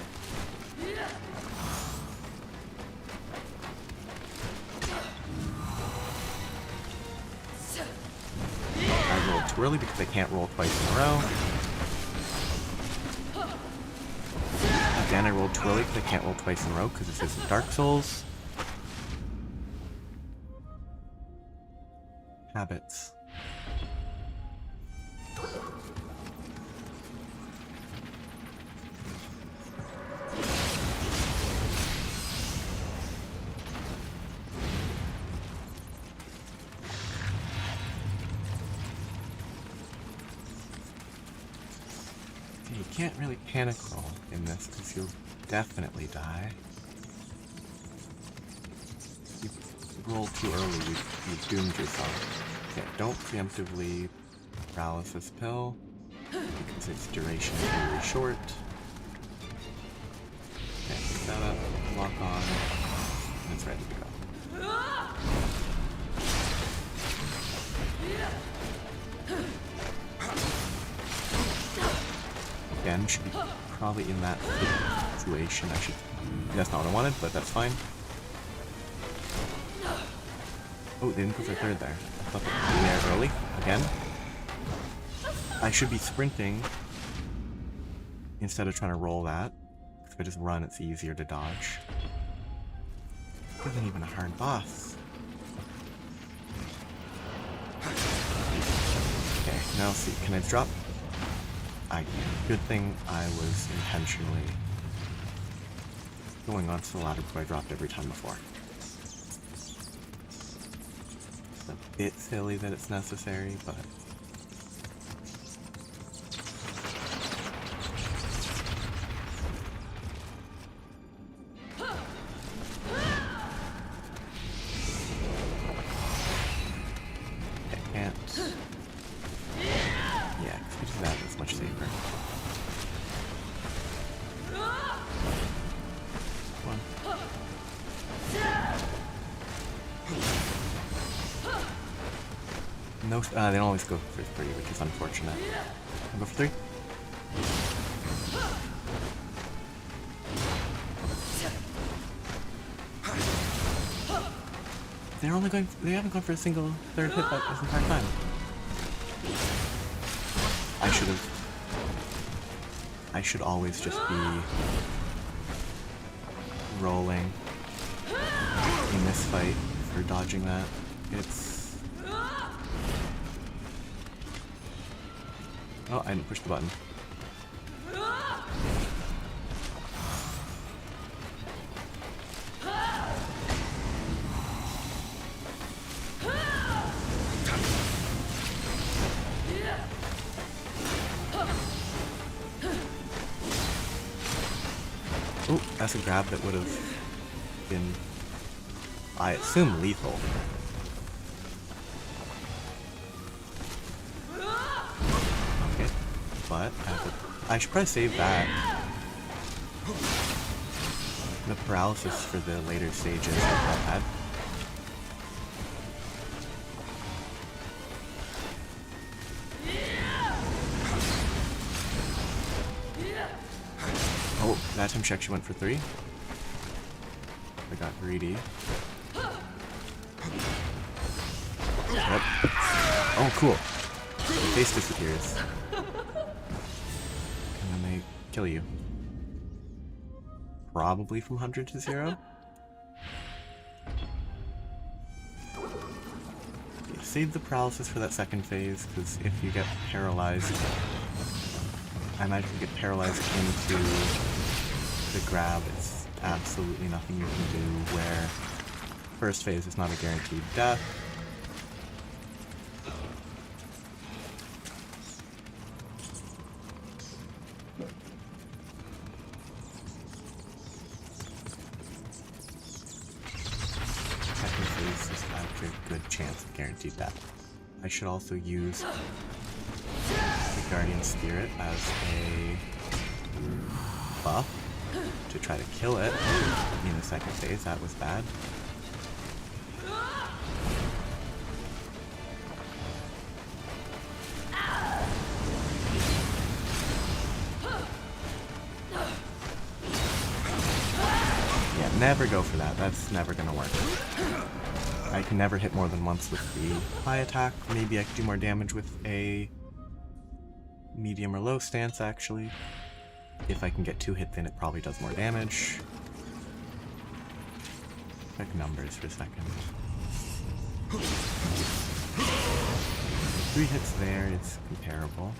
I rolled too early because I can't roll twice in a row. Again, I rolled too early because I can't roll twice in a row because this isn't Dark Souls. Habits. You can't really panic roll in this because you'll definitely die. You roll too early, you've doomed yourself. Okay, don't preemptively paralysis pill because its duration is really short. Okay, pick that up, lock on, and it's ready to go. Again, should be probably in that situation. That's not what I wanted, but that's fine. Oh, they didn't go for third there. I thought they would be there early. Again. I should be sprinting instead of trying to roll that. If I just run, it's easier to dodge. It isn't even a hard boss. Okay, now see, can I drop? Good thing I was intentionally going onto the ladder before I dropped every time before. It's a bit silly that it's necessary, but... I can't... Yeah, because that is much safer. One. No, they don't always go for 3, which is unfortunate. I'll go for 3. They haven't gone for a single third hit that this entire time. I should always just be rolling in this fight for dodging that. It's... Oh, I didn't push the button. Oh, that's a grab that would have been, I assume, lethal. Okay, but I should probably save that. The paralysis for the later stages is not bad. Oh, that time she actually went for 3. I got greedy. Yep. Oh, cool. The face disappears. And then they kill you. Probably from 100 to 0. Yeah, save the paralysis for that second phase, because if you get paralyzed, I imagine you get paralyzed into the grab, it's absolutely nothing you can do, where first phase is not a guaranteed death. Second phase is actually a good chance of guaranteed death. I should also use the Guardian Spirit as a buff to try to kill it in the second phase. That was bad. Yeah, never go for that. That's never gonna work. I can never hit more than once with the high attack. Maybe I could do more damage with a medium or low stance, actually. If I can get 2 hits in, it probably does more damage. Check numbers for a second. 3 hits there, it's comparable.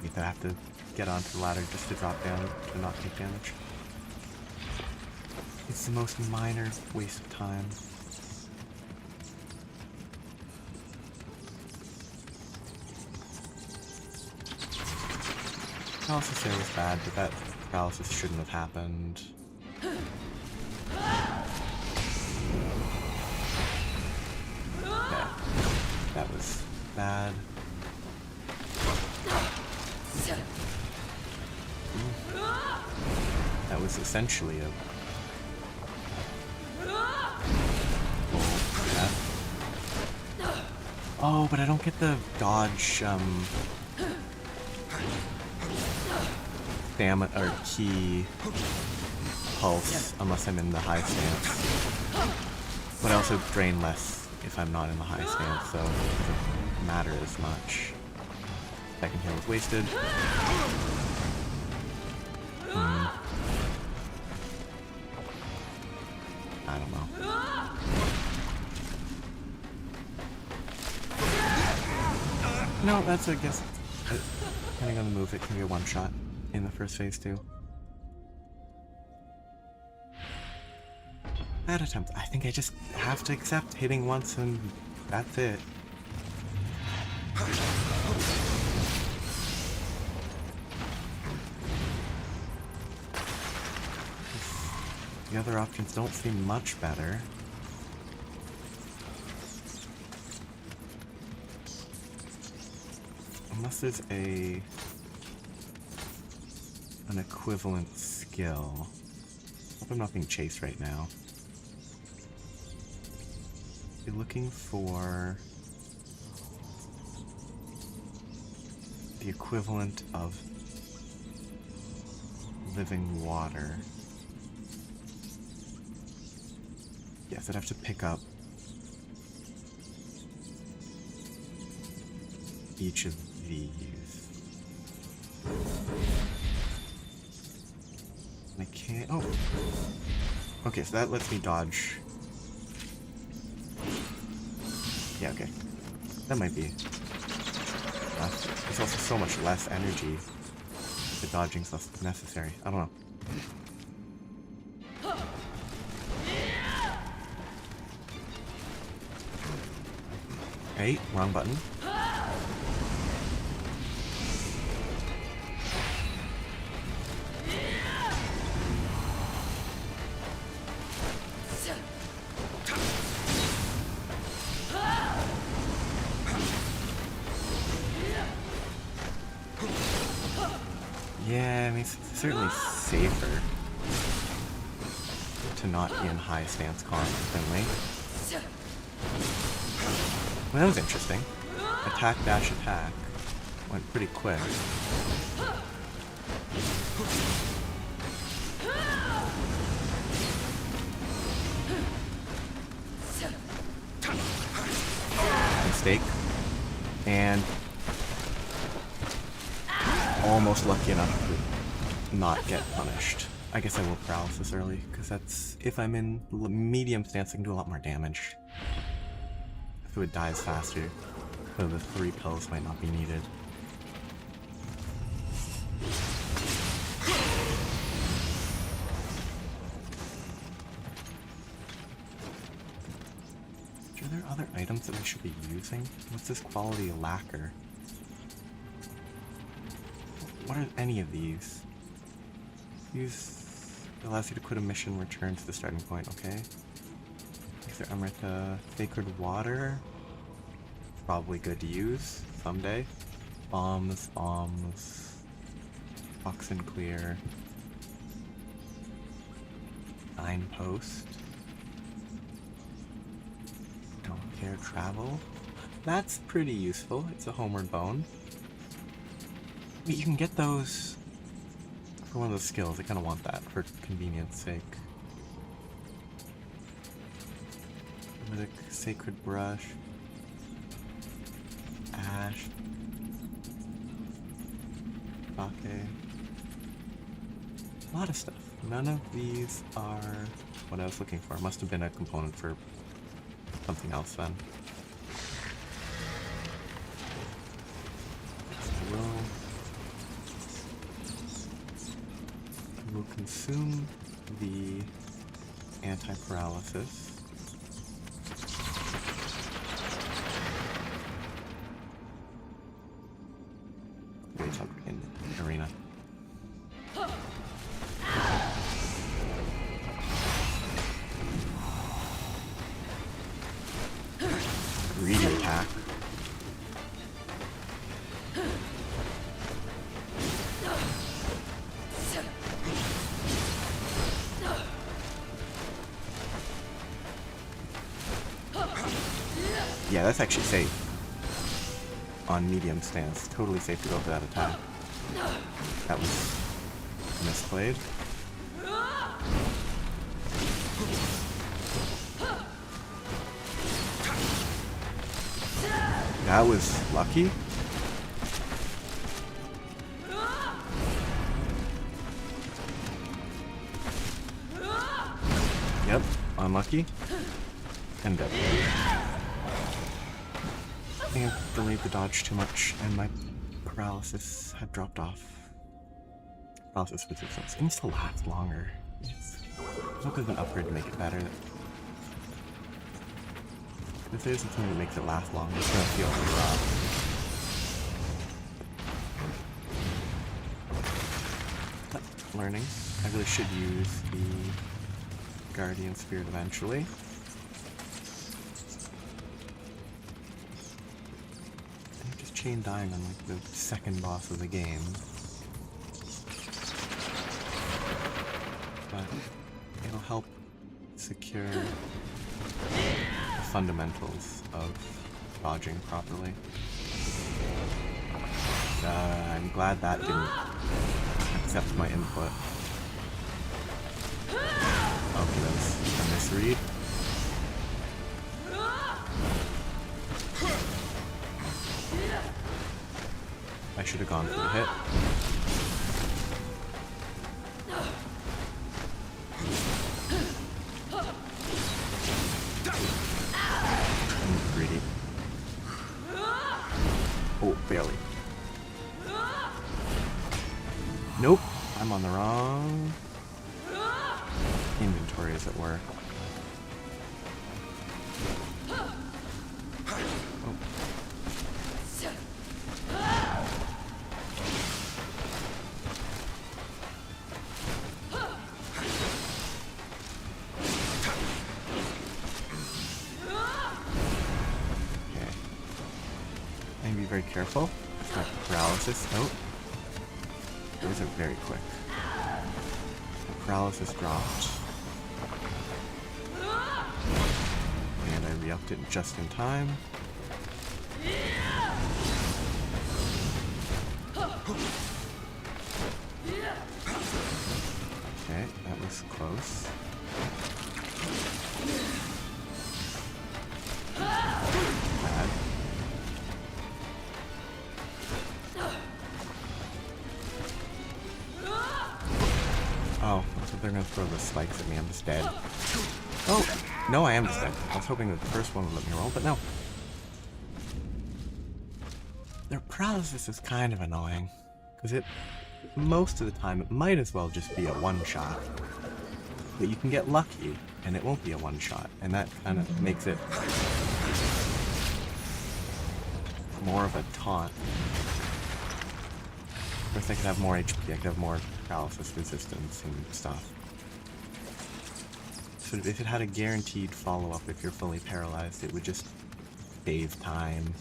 You have to get onto the ladder just to drop down to not take damage. It's the most minor waste of time. Paralysis there was bad, but that paralysis shouldn't have happened. Yeah, that was bad. That was essentially a full death. Oh, but I don't get the dodge, stamina or key pulse unless I'm in the high stance. But I also drain less if I'm not in the high stance, so it doesn't matter as much. Second heal is wasted. I don't know. No, that's, I guess, depending on the move, it can be a one-shot in the first phase too. Bad attempt. I think I just have to accept hitting once and that's it. The other options don't seem much better. Unless there's an equivalent skill. Hope I'm not being chased right now. Be looking for the equivalent of living water. Yes, I'd have to pick up each of these. And I can't. Oh! Okay, so that lets me dodge. Yeah, okay. That might be. There's also so much less energy. The dodging's less necessary. I don't know. Hey, wrong button. Yeah, I mean, it's certainly safer to not be in high stance constantly. Well, that was interesting. Attack, dash, attack. Went pretty quick. Mistake. And almost lucky enough to not get punished. I guess I will paralysis early, because that's, if I'm in medium stance, I can do a lot more damage. If it would die faster, so the 3 pills might not be needed. Are there other items that I should be using? What's this quality lacquer? What are any of these? Allows you to quit a mission, return to the starting point, okay. Either Amrita, Sacred Water. Probably good to use someday. Bombs. Oxen Clear. Signpost. Don't care travel. That's pretty useful. It's a homeward bone. You can get those for one of those skills. I kind of want that for convenience sake. Sacred Brush. Ash. Sake. A lot of stuff. None of these are what I was looking for. Must have been a component for something else then. We'll consume the anti-paralysis. Wait up in the arena. Greedy attack. Yeah, that's actually safe. On medium stance. Totally safe to go for that attack. That was misplayed. That was lucky. Yep, unlucky. And dead. I think I've delayed the dodge too much, and my paralysis had dropped off. Paralysis resistance. It needs to last longer. There's no good of an upgrade to make it better. If there's something that makes it last longer, it's gonna feel rough. But learning. I really should use the Guardian Spirit eventually. I'm just chain dying on like the second boss of the game. But it'll help secure the fundamentals of dodging properly. I'm glad that didn't accept my input. Okay, that's a misread. I should have gone for the hit. I'm greedy. Oh, barely. Nope, I'm on the wrong inventory, as it were. Oh. Okay. I need to be very careful. It's not paralysis. Nope. Those are very quick. The paralysis dropped. And I re-upped it just in time. Okay, that was close. Bad. Oh, so they're gonna throw the spikes at me. I'm just dead. Oh, no, I am just dead. I was hoping that the first one would let me roll, but no. Their paralysis is kind of annoying, because most of the time, it might as well just be a one-shot. But you can get lucky, and it won't be a one-shot, and that kind of makes it more of a taunt. Of course, I could have more HP, I could have more paralysis resistance and stuff. So if it had a guaranteed follow-up if you're fully paralyzed, it would just save time.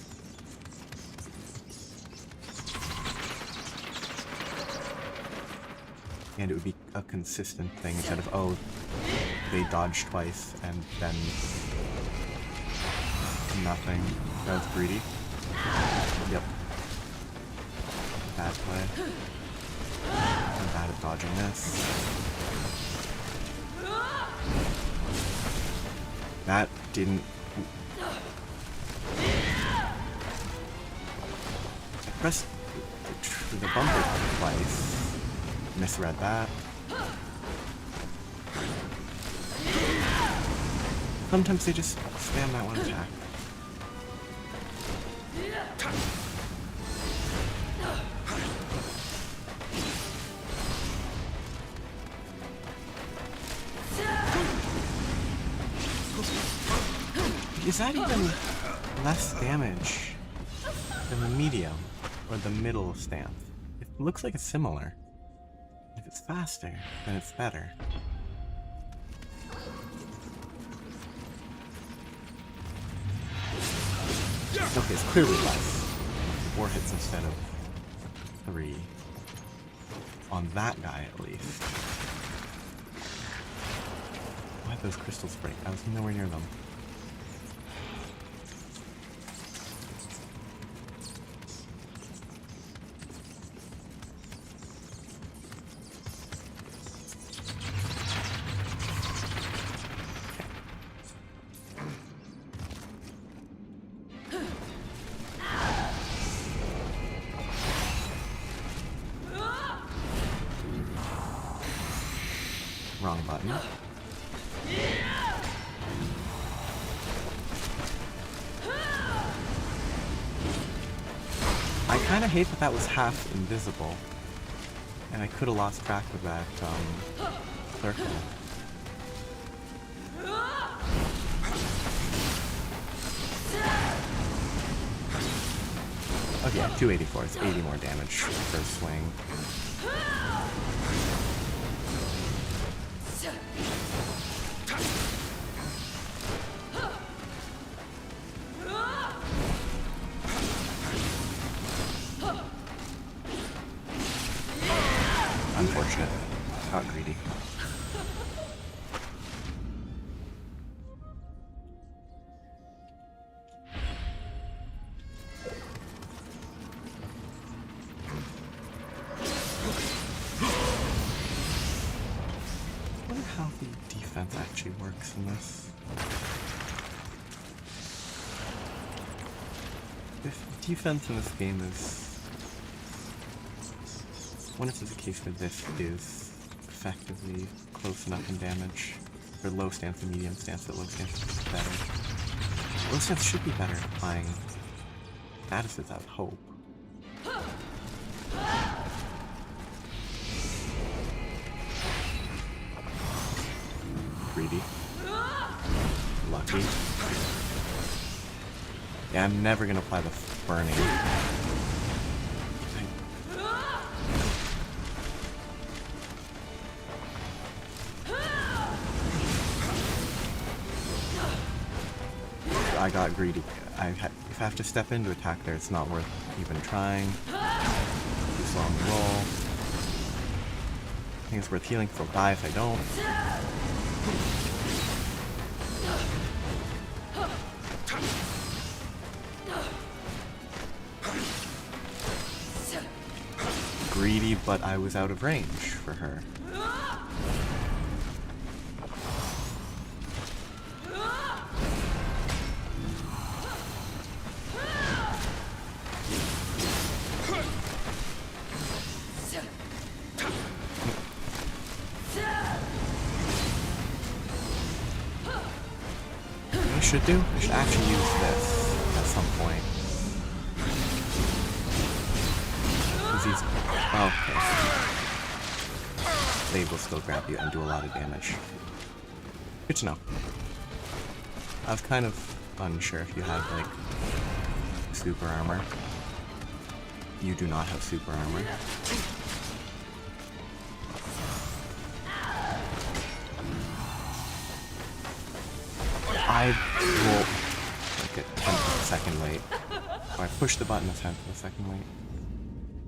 And it would be a consistent thing instead of, oh, they dodged twice and then nothing. That was greedy. Yep. Bad play. I'm bad at dodging this. That didn't... I pressed the bumper twice. Misread that. Sometimes they just spam that one attack. Is that even less damage than the medium or the middle stance? It looks like it's similar. If it's faster, then it's better. Okay, it's clearly less. 4 hits instead of 3. On that guy, at least. Why'd those crystals break? I was nowhere near them. Wrong button. I kind of hate that that was half invisible. And I could have lost track of that circle. Okay, 284. It's 80 more damage per swing. Unfortunate. Got greedy. I wonder how the defense actually works in this. If defense in this game is... I wonder if there's a case where this is effectively close enough in damage. For low stance and medium stance, that low stance is better. Low stance should be better at applying statuses, I would hope. Greedy. Lucky. Yeah, I'm never gonna apply the burning. I got greedy. If I have to step into attack there, it's not worth even trying. Too slow on the roll. I think it's worth healing, because I'll die if I don't. Greedy, but I was out of range for her. I should actually use this at some point. Because these... okay. They will still grab you and do a lot of damage. Good to know. I was kind of unsure if you had, like, super armor. You do not have super armor. I will like a tenth of a second late. Or I push the button a tenth of a second late.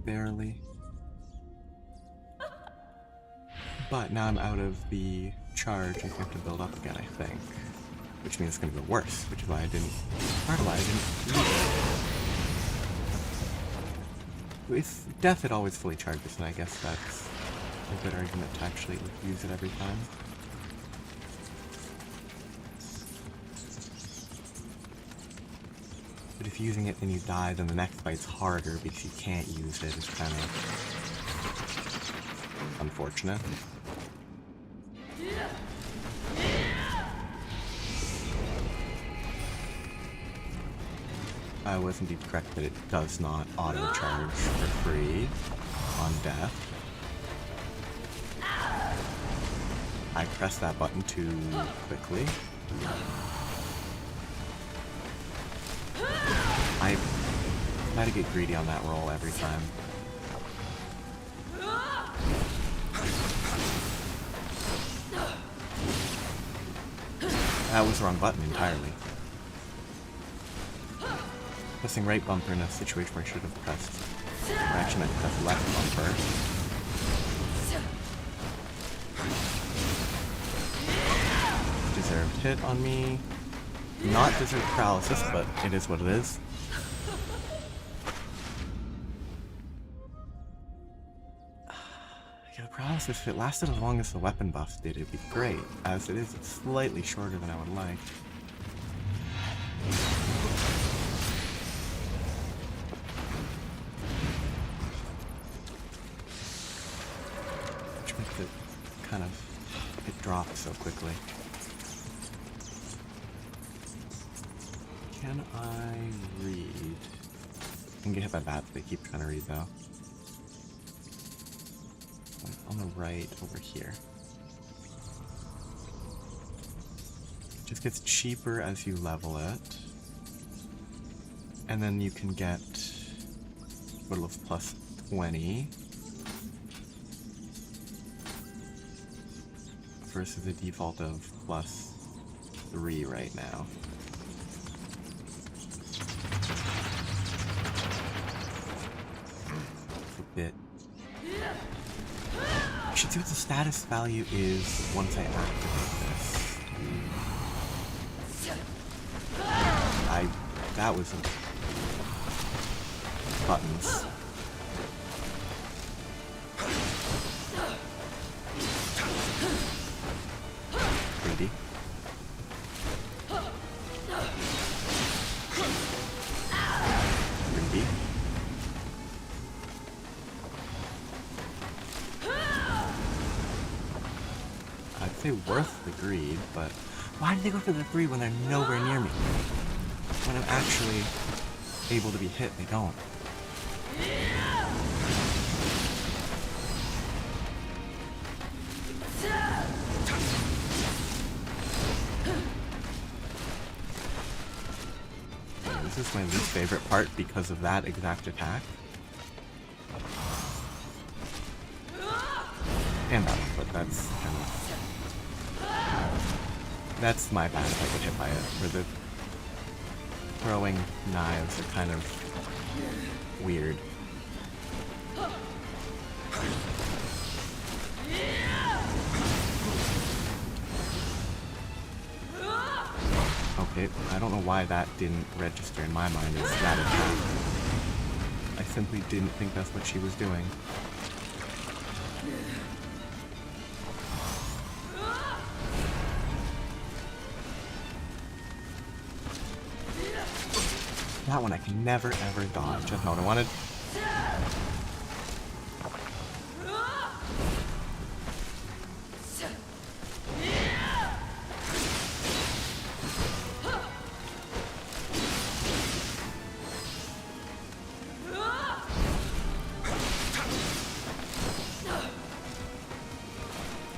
Barely. But now I'm out of the charge and I have to build up again, I think. Which means it's gonna go worse, which is why I didn't... part of why I didn't use it. With death it always fully charges, and I guess that's a good argument to actually use it every time. But if using it and you die, then the next fight's harder because you can't use it. It's kind of unfortunate. I was indeed correct that it does not auto-charge for free on death. I pressed that button too quickly. I try to get greedy on that roll every time. That was the wrong button entirely. Pressing right bumper in a situation where I should have pressed... or actually meant to press left bumper. Deserved hit on me. Not deserved paralysis, but it is what it is. Yeah, paralysis, if it lasted as long as the weapon buffs did, it'd be great. As it is, it's slightly shorter than I would like. Which makes it kind of... it drop so quickly. Can I read? I can get hit by bats, they keep trying to read though. On the right over here. It just gets cheaper as you level it. And then you can get a total of plus 20 versus a default of plus 3 right now. It's a bit. I should see what the status value is once I activate this. That was buttons. Greedy. Greedy. I'd say worth the greed, but why did they go for the 3 when they're nowhere near me? When I'm actually able to be hit, they don't. This is my least favorite part because of that exact attack. And that one, but that's kind of... That's my bad if I get hit by it, where the throwing knives are kind of weird. Okay, I don't know why that didn't register in my mind as that attack. I simply didn't think that's what she was doing. That one I can never ever dodge. That's not what I wanted.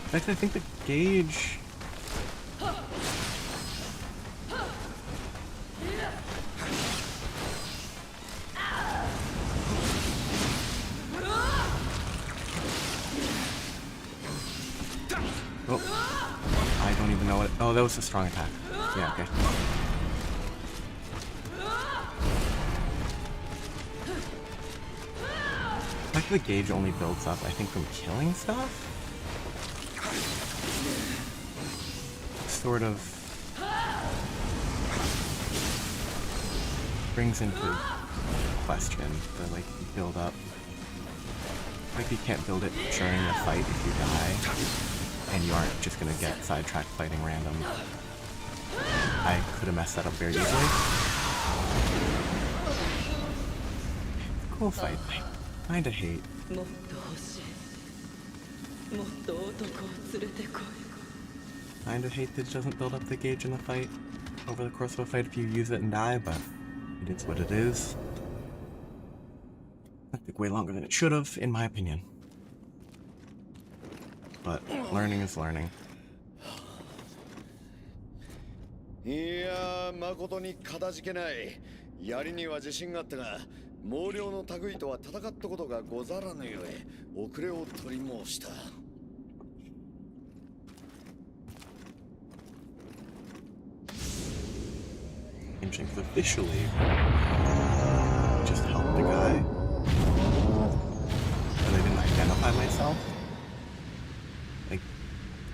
In fact, I think the gauge... Oh, I don't even know what... Oh, that was a strong attack. Yeah, okay. The fact that the gauge only builds up, I think, from killing stuff? Sort of brings into question the like build up. Like you can't build it during the fight if you die, and you aren't just gonna get sidetracked fighting random. I could have messed that up very easily. Cool fight. I kinda hate. Kinda hate that it doesn't build up the gauge in the fight over the course of a fight if you use it and die, but it is what it is. That took way longer than it should have, in my opinion. But learning is learning. いやー、誠にかたじけない。やりには自信があったが、毛量の類とは戦ったことがござらぬゆえ、遅れを取り申した。Interesting, because officially, just help the guy. And I didn't identify myself. Like,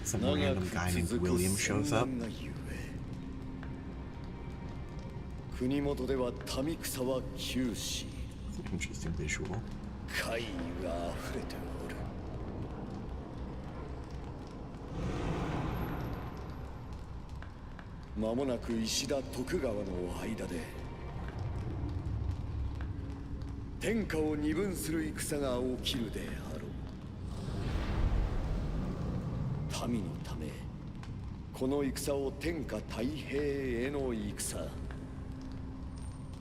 some random guy named William shows up. 国元では民草は休止。 It's an interesting visual. 怪異が溢れておる。間もなく石田徳川の間で天下を二分する戦が起きるであろう。民のためこの戦を天下太平への戦、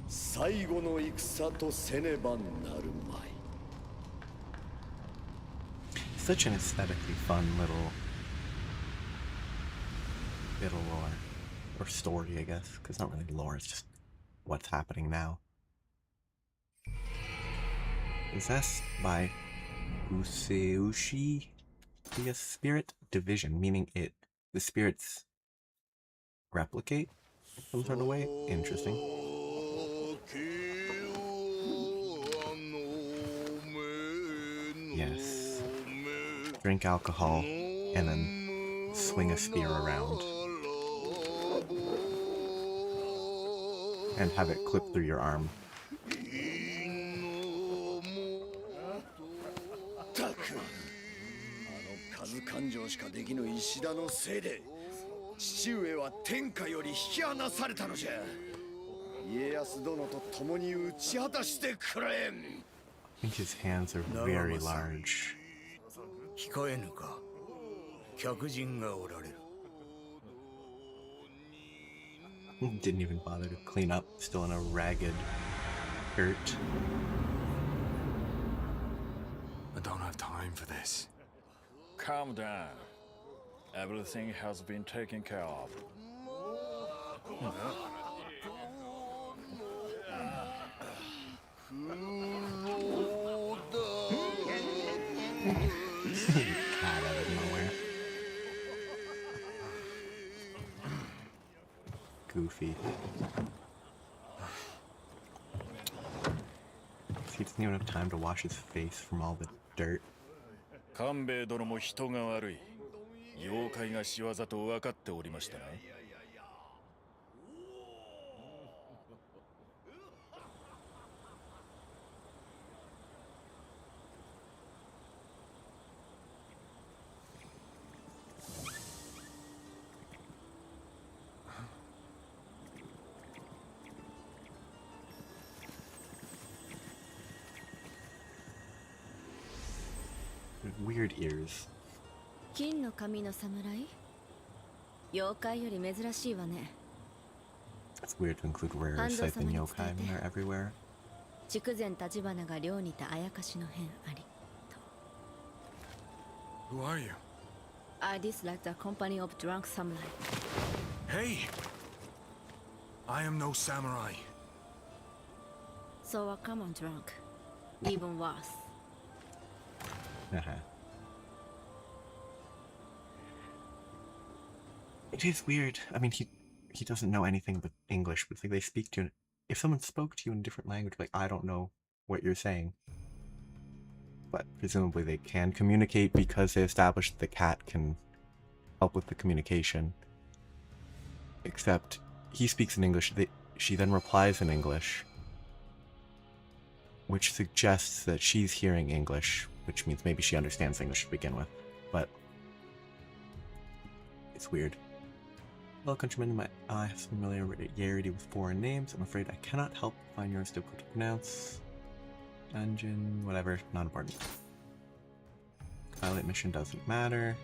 最後の戦とせねばなるまい。 Such an aesthetically fun little lore. Or story, I guess, because not really lore, it's just what's happening now. Possessed by Useushi, I guess, spirit division, meaning the spirits replicate in some sort of way. Interesting. Yes. Drink alcohol and then swing a spear around. And have it clip through your arm. たく、数勘定しかできぬ石田のせいで父上は天下より引き離されたのじゃ。家康殿と共に打ち果たしてくれ。 I think his hands are very large. 控えぬか、客人がおられる。 Didn't even bother to clean up, still in a ragged shirt. I don't have time for this. Calm down. Everything has been taken care of. Cat out of nowhere. Goofy. He doesn't even have time to wash his face from all the dirt. 官兵衛殿も人が悪い。妖怪が仕業と分かっておりましたな。Weird ears. 金の髪の侍？妖怪より珍しいわね。 It's weird to include rare sight than yokai when they're everywhere. 筑前立花が寮にたあやかしの変あり。 Who are you? I dislike the company of drunk samurai. Hey! I am no samurai. So a common drunk. Even worse. It is weird. I mean, he doesn't know anything but English, but it's like they speak to you. If someone spoke to you in a different language, like, I don't know what you're saying. But presumably they can communicate because they established the cat can help with the communication. Except he speaks in English, she then replies in English, which suggests that she's hearing English, which means maybe she understands English to begin with. But it's weird. Hello, countrymen. I have some familiarity with foreign names. I'm afraid I cannot help find yours difficult to pronounce. Dungeon, whatever, not important. Pilot mission doesn't matter.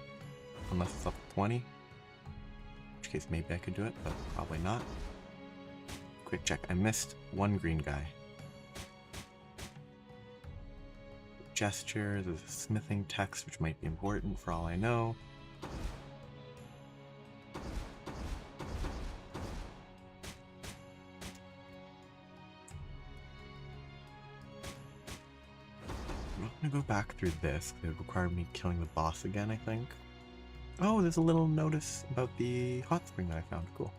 Unless it's level 20. In which case, maybe I could do it, but probably not. Quick check. I missed one green guy. Gesture, there's a smithing text, which might be important for all I know. I'm not gonna go back through this. It would require me killing the boss again, I think. Oh, there's a little notice about the hot spring that I found. Cool.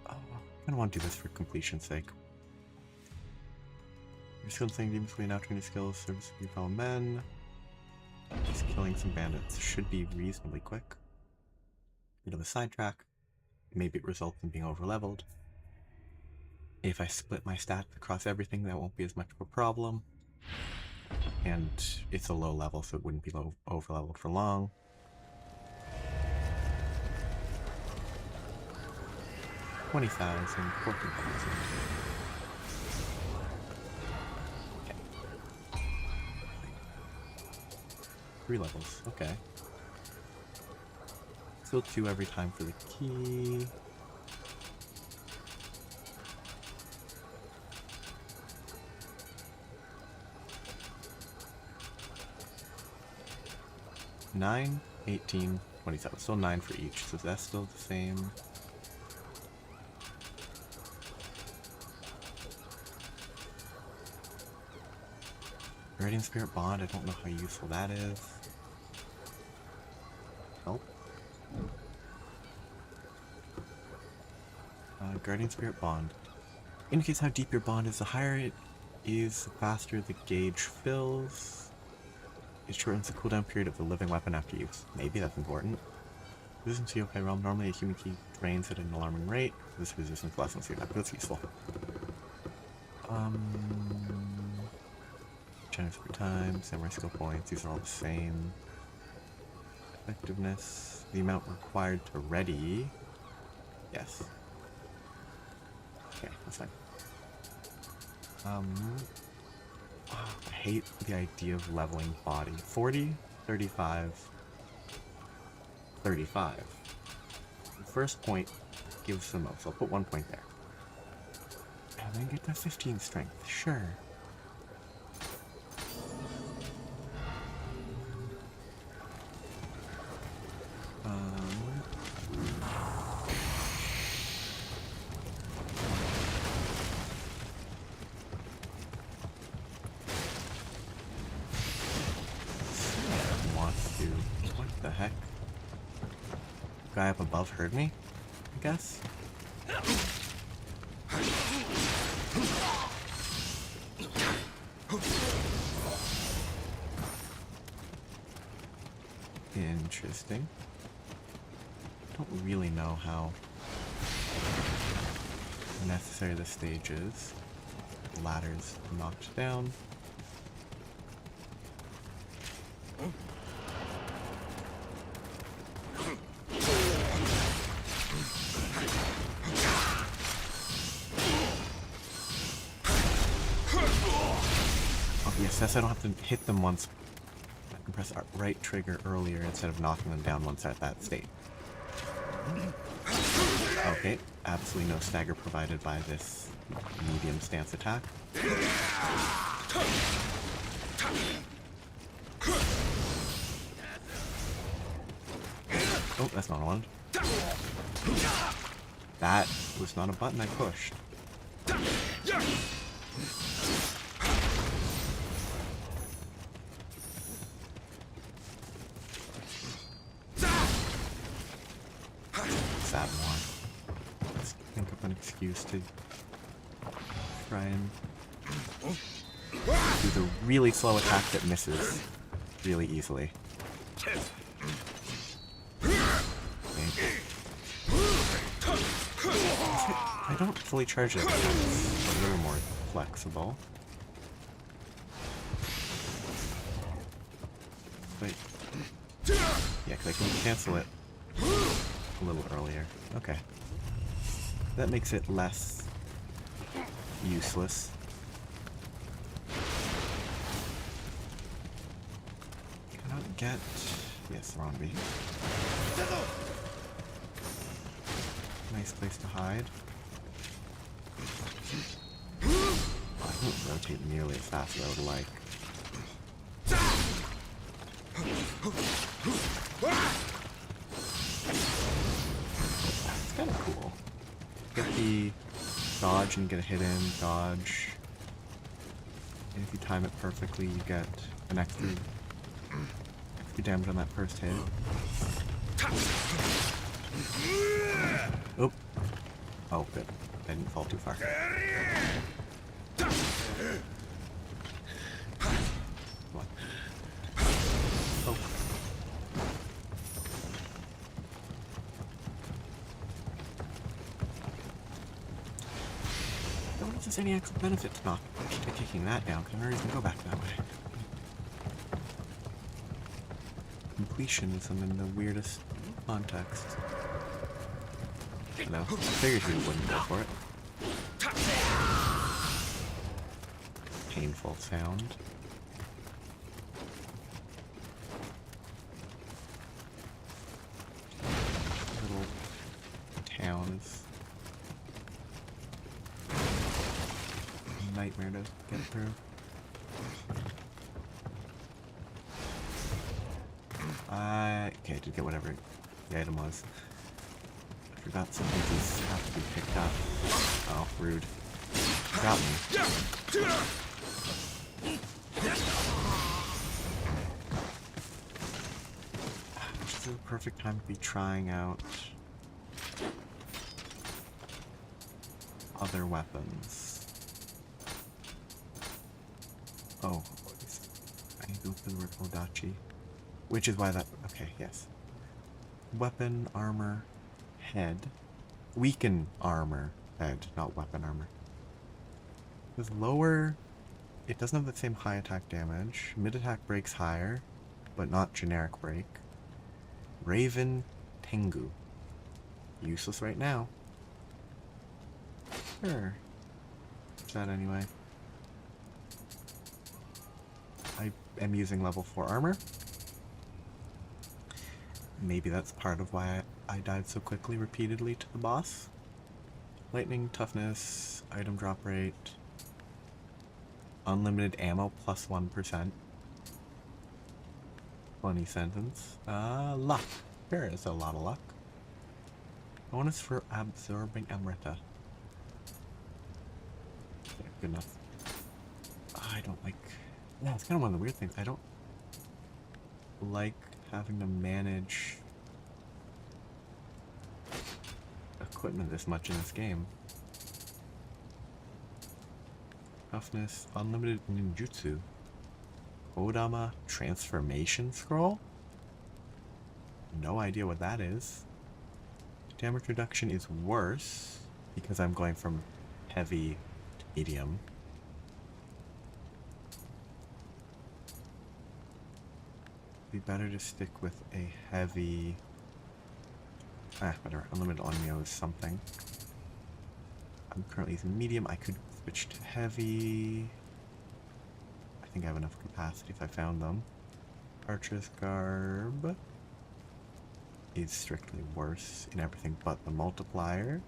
Oh, I don't want to do this for completion's sake. Your skill in slaying demons will now turn your skills, service of your fellow men. Just killing some bandits should be reasonably quick. Bit of a sidetrack. Maybe it results in being over-leveled. If I split my stats across everything, that won't be as much of a problem. And it's a low level, so it wouldn't be over-leveled for long. $20,000, $14,000. 3 levels, okay. Still 2 every time for the key. $9, $18, $27. Still 9 for each, so that's still the same. Guardian Spirit Bond, I don't know how useful that is. Help. Guardian Spirit Bond. Indicates how deep your bond is. The higher it is, the faster the gauge fills. It shortens the cooldown period of the living weapon after use. Maybe that's important. Resistance to Yokai Realm. Normally a human key drains at an alarming rate. This resistance lessens your weapon. That's useful. Channels per time, samurai skill points, these are all the same. Effectiveness, the amount required to ready. Yes. Okay, that's fine. I hate the idea of leveling body. 40, 35, 35. The first point gives the most. I'll put 1 point there. And then get to 15 strength, sure. What the heck? Guy up above heard me, I guess? Interesting. Don't really know how necessary this stage is. The ladder's knocked down. Oh yes, I don't have to hit them once. I can press right trigger earlier instead of knocking them down once at that state. Okay, absolutely no stagger provided by this medium stance attack. Oh, that's not one. That was not a button I pushed. Sad one. Let's think of an excuse to try and do the really slow attack that misses really easily. I don't fully charge it. It's a little more flexible. Wait. Yeah, because I can cancel it a little earlier. Okay. That makes it less useless. Cannot get... Yes, wrong B. Nice place to hide. I don't rotate nearly as fast as I would like. It's kind of cool. Get the dodge and get a hit in, dodge. And if you time it perfectly, you get an extra damage on that first hit. Oop. Oh, good. I didn't fall too far. What? Oh. I don't know if there's any extra benefit to taking that down, because I'm reason to go back that way. Completionism in the weirdest context. I know. I figured he wouldn't go for it. Painful sound. is a nightmare to get through. Okay, I did get whatever the item was. I forgot some things have to be picked up. Oh, rude. Got me. This is the perfect time to be trying out other weapons. Oh, I need to look for the word Odachi. Which is why that... Okay, yes. Weapon, armor, head. Weaken armor, head, not weapon armor. With lower... It doesn't have the same high attack damage. Mid attack breaks higher, but not generic break. Raven Tengu. Useless right now. Sure. What's that anyway? I am using level 4 armor. Maybe that's part of why I died so quickly repeatedly to the boss. Lightning, toughness, item drop rate, unlimited ammo plus 1%. Funny sentence. Luck. There is a lot of luck. Bonus for absorbing Amrita. Yeah, good enough. I don't like... Yeah, it's kind of one of the weird things. I don't like having to manage equipment this much in this game. Toughness, unlimited ninjutsu. Kodama transformation scroll? No idea what that is. Damage reduction is worse because I'm going from heavy to medium. Be better to stick with a heavy... whatever. Unlimited on Nioh is something. I'm currently using medium. I could switch to heavy. I think I have enough capacity if I found them. Archer's Garb is strictly worse in everything but the multiplier.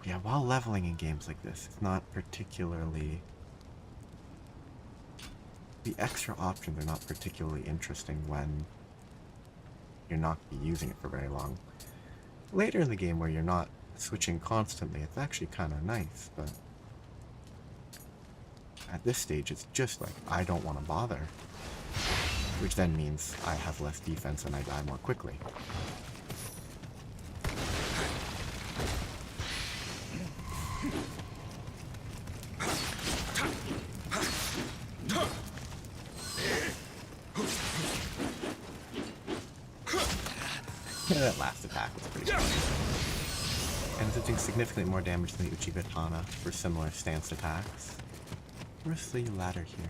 Yeah, while leveling in games like this, it's not particularly... The extra options are not particularly interesting when you're not using it for very long. Later in the game where you're not switching constantly, it's actually kind of nice, but at this stage it's just like, I don't want to bother. Which then means I have less defense and I die more quickly. Yeah, that last attack was pretty funny. And it's doing significantly more damage than the Uchiha Katana for similar stance attacks. Where's the ladder here?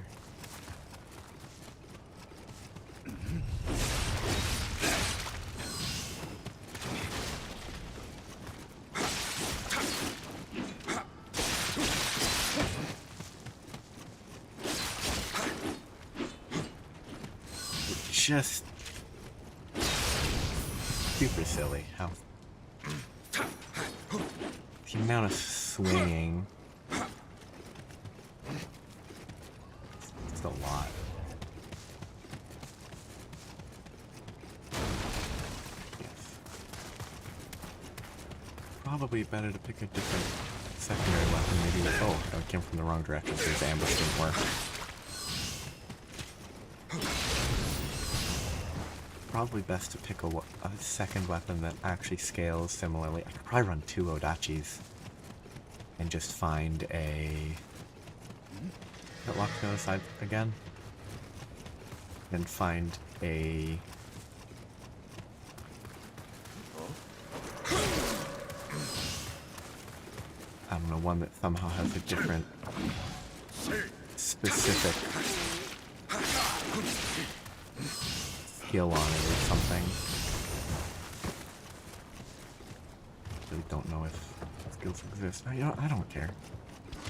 Just super silly how the amount of swinging. It's a lot. Yes. Probably better to pick a different secondary weapon. Maybe. Oh, I came from the wrong direction, so his ambush didn't work. Probably best to pick a second weapon that actually scales similarly. I could probably run 2 Odachis and just find a... Get locked to the other side again. Then find a... I don't know, one that somehow has a different specific skill on it or something. Really don't know if skills exist. You know, I don't care.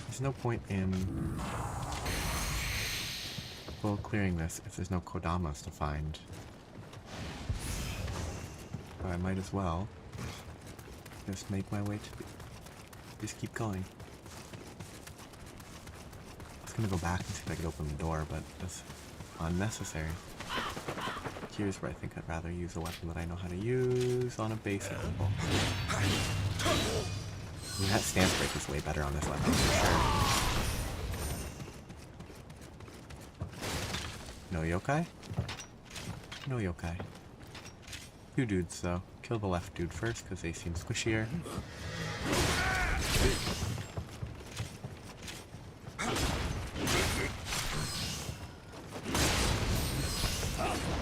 There's no point in full clearing this if there's no Kodamas to find. But I might as well just make my way to just keep going. I was gonna go back and see if I could open the door, but that's unnecessary. Here's where I think I'd rather use a weapon that I know how to use on a basic level. I mean, that stance break is way better on this weapon for sure. No yokai? No yokai. Two dudes though. Kill the left dude first because they seem squishier.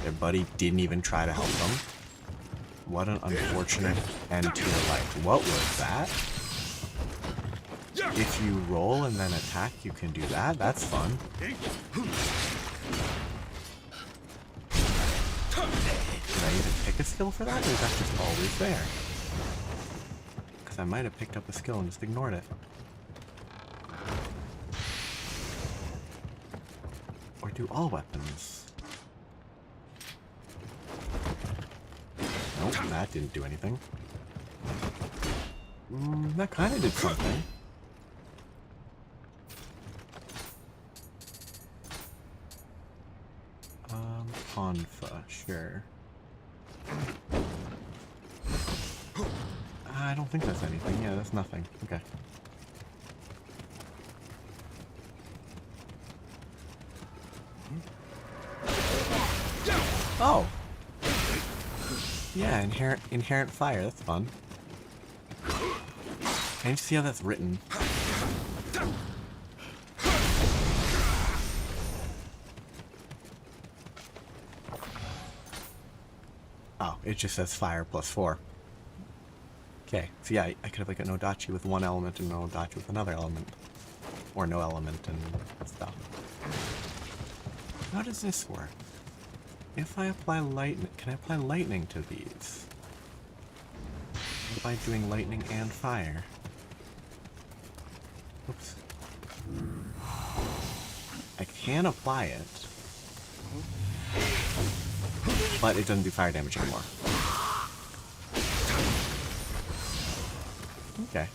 Their buddy didn't even try to help them. What an unfortunate end to your life. What was that? If you roll and then attack, you can do that. That's fun. Did I even pick a skill for that, or is that just always there? Because I might have picked up a skill and just ignored it. Or do all weapons? Nope, that didn't do anything. That kind of did something. Confa, sure. I don't think that's anything. Yeah, that's nothing. Okay. Oh! Yeah, inherent fire. That's fun. I need to see how that's written. Oh, it just says fire +4. Okay, so yeah, I could have like an Odachi with one element and an Odachi with another element. Or no element and stuff. How does this work? If I apply lightning, can I apply lightning to these? By doing lightning and fire. Oops. I can apply it. But it doesn't do fire damage anymore. Okay.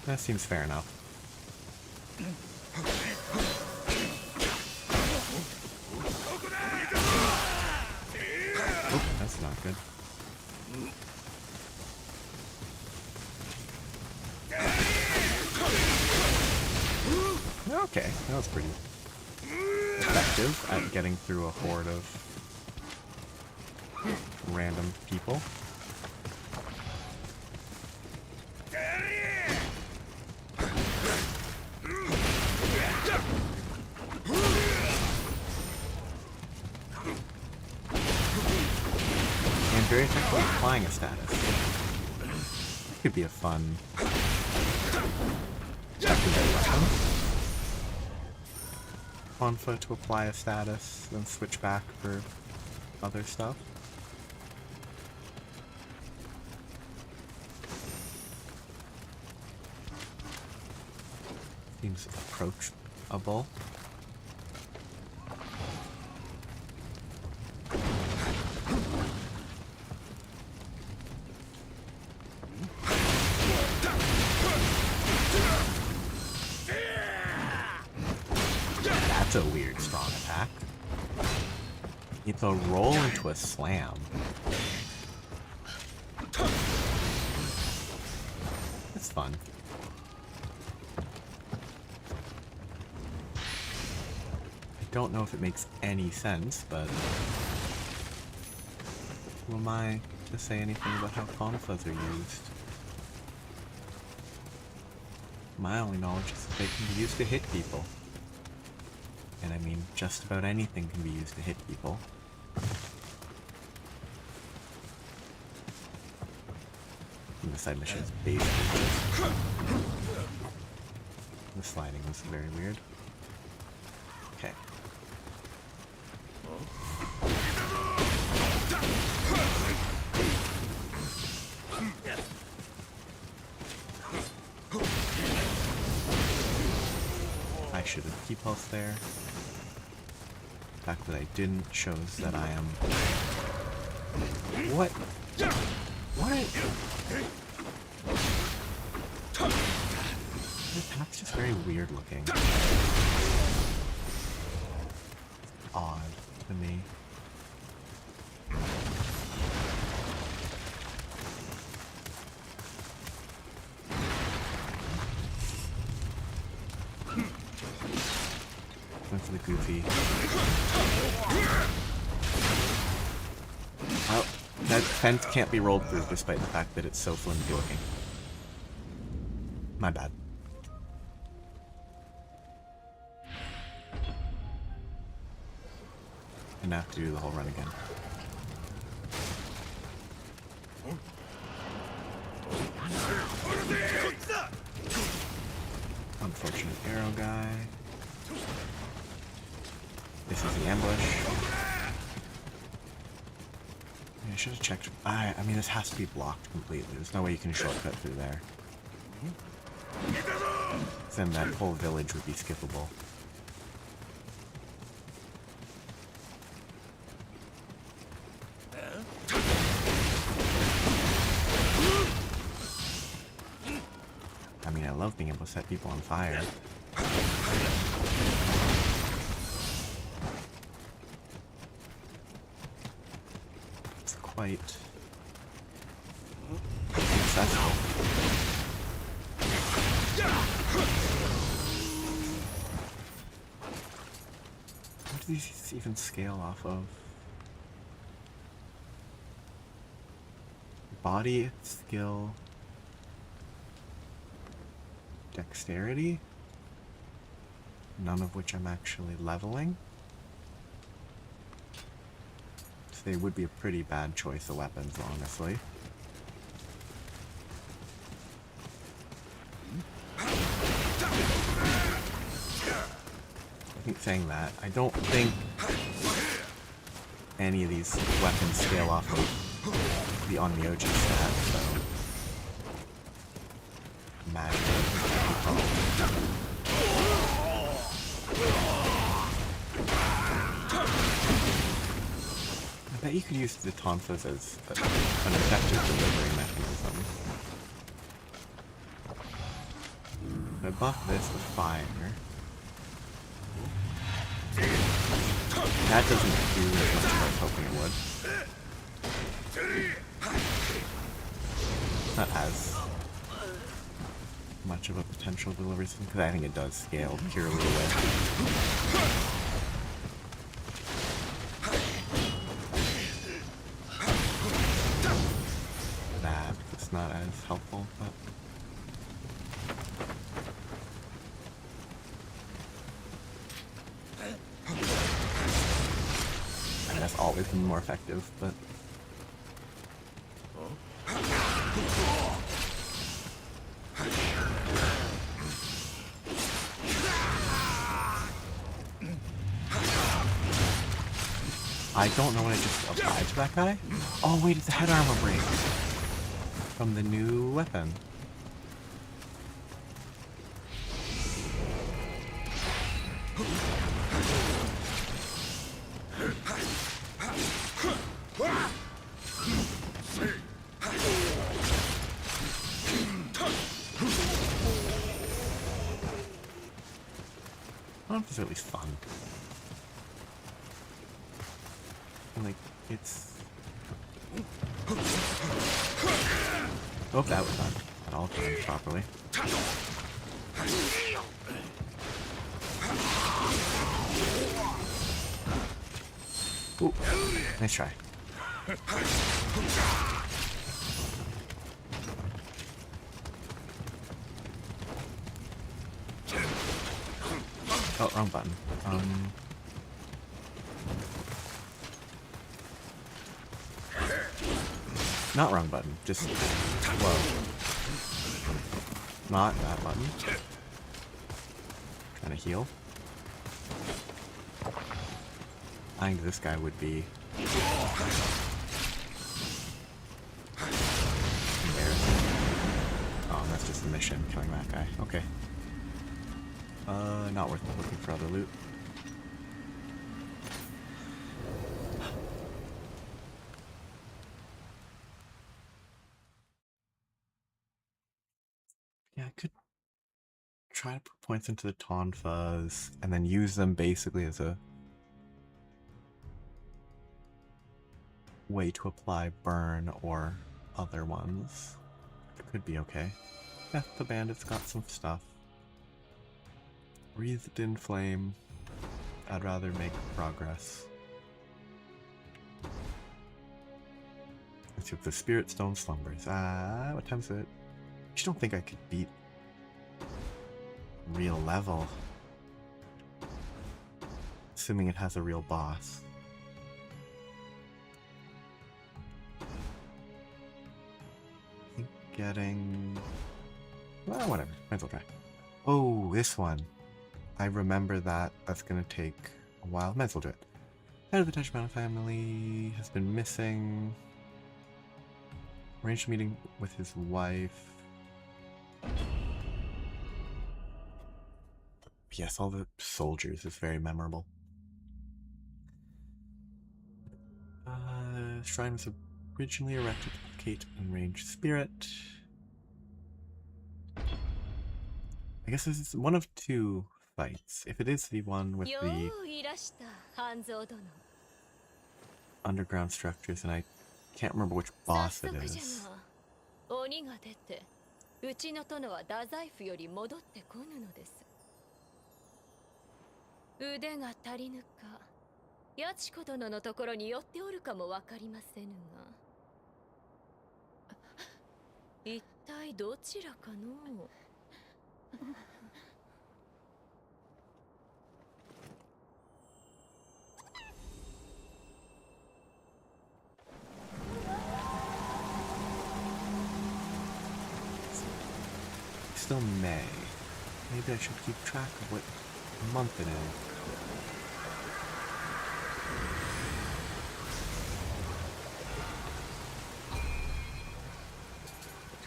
That seems fair enough. Oh, that's not good. Okay, that was pretty effective at getting through a horde of random people. And very effectively applying a status. That could be a fun secondary weapon. On foot to apply a status, then switch back for other stuff. Seems approachable. That's a weird strong attack. It's a roll into a slam. That's fun. I don't know if it makes any sense, but who am I to say anything about how confas are used? My only knowledge is that they can be used to hit people. And I mean, just about anything can be used to hit people. And the side mission is basically just... The sliding was very weird. Okay. I should have key pulse there. The fact that I didn't shows that I am What? What? The attack's just very weird looking. Odd to me. Went for the goofy. Oh, that fence can't be rolled through despite the fact that it's so flimsy looking. My bad. And I have to do the whole run again. Unfortunate arrow guy. This is the ambush. I should have checked. I mean, this has to be blocked completely. There's no way you can shortcut through there. Then that whole village would be skippable. I mean, I love being able to set people on fire. It's quite successful. What do these even scale off of? Body, skill, dexterity, none of which I'm actually leveling. So they would be a pretty bad choice of weapons, honestly. I think saying that, I don't think any of these weapons scale off of the Onmyoji stat, so magic. I bet you could use the tonsas as an effective delivery mechanism. If I buff this with fire, that doesn't do as much as I was hoping it would. Not as much of a potential delivery system, because I think it does scale purely with that. It's not as helpful, but I mean, that's always been more effective, but I don't know what I just applied to that guy. Oh wait, it's a head armor break from the new weapon. I don't know if it's at least fun. Like, it's... Hope that was not at all timed properly. Ooh, nice try. Oh, wrong button. Not wrong button, just whoa. Not that button. Trying to heal. I think this guy would be embarrassing. Oh, that's just a mission, killing that guy. Okay. Not worth looking for other loot. I could try to put points into the Tonfas and then use them basically as a way to apply burn or other ones. It could be okay. Yeah, the bandit's got some stuff. Wreathed in flame. I'd rather make progress. Let's see if the Spirit Stone slumbers. What time is it? I just don't think I could beat real level. Assuming it has a real boss. I think getting... well, whatever. Might as well try. Oh, this one. I remember that. That's gonna take a while. Might as well do it. Head of the Tachibana family has been missing. Arranged a meeting with his wife. Yes, all the soldiers is very memorable. Shrine was originally erected to placate enraged spirit. I guess this is one of two fights. If it is the one with the underground structures, and I can't remember which boss it is. 鬼が出て、うちの殿は太宰府より戻ってこぬのです。腕が足りぬか、八千子殿のところに寄っておるかもわかりませぬが、一体どちらかの。Still May. Maybe I should keep track of what month it is.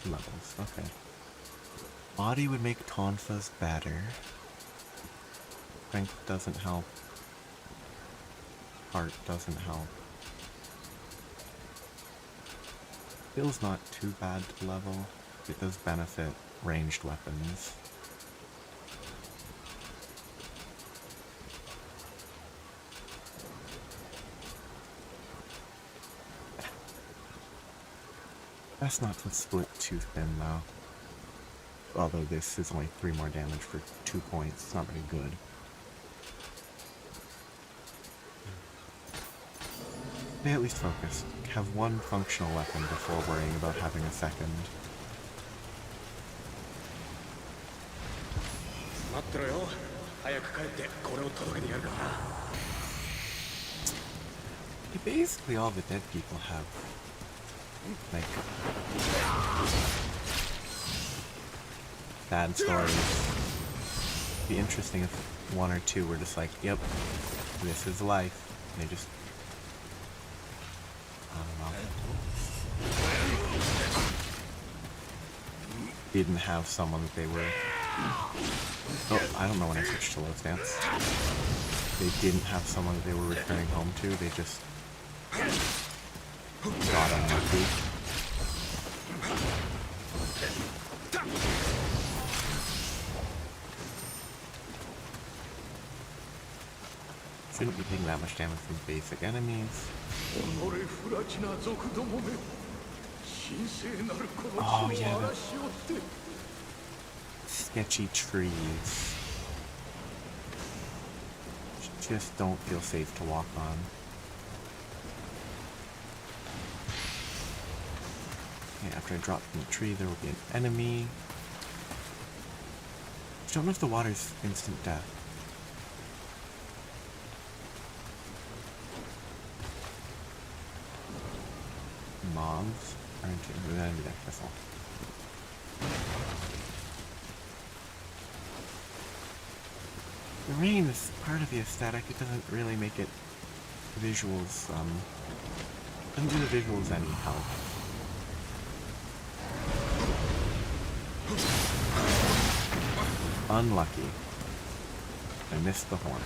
Two levels, okay. Body would make Tonfas better. Strength doesn't help. Heart doesn't help. Skill's not too bad to level. It does benefit ranged weapons. That's not to split too thin though. Although this is only 3 more damage for 2 points, it's not very good. Stay at least focused. Have one functional weapon before worrying about having a second. Basically all the dead people have like bad stories. It'd be interesting if 1 or 2 were just like, yep, this is life. And they just, I don't know, didn't have someone that they were, oh, I don't know when I switched to low stance. They didn't have someone that they were returning home to, they just got unlucky. Shouldn't be taking that much damage from basic enemies. Oh yeah, the sketchy trees just don't feel safe to walk on. Okay, after I drop from the tree there will be an enemy. I don't know if the water's instant death. Mobs aren't in the enemy deck, that's all. The rain is part of the aesthetic, it doesn't really make it visuals, doesn't do the visuals any help. Unlucky. I missed the horn.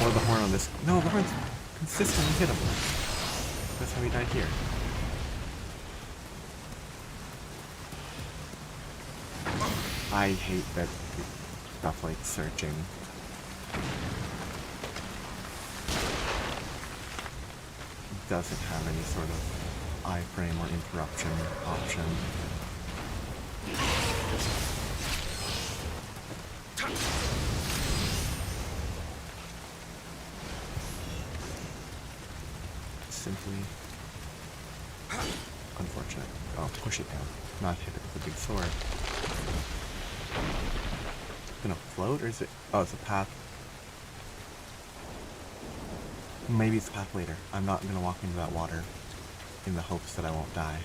Or the horn on this. No, the horn's consistently hittable. That's how he died here. I hate that stuff like searching. Doesn't have any sort of iframe or interruption option. Simply unfortunate. Oh, push it down. Not hit it with a big sword. Gonna float, or is it? Oh, it's a path. Maybe it's a path later. I'm not gonna walk into that water in the hopes that I won't die.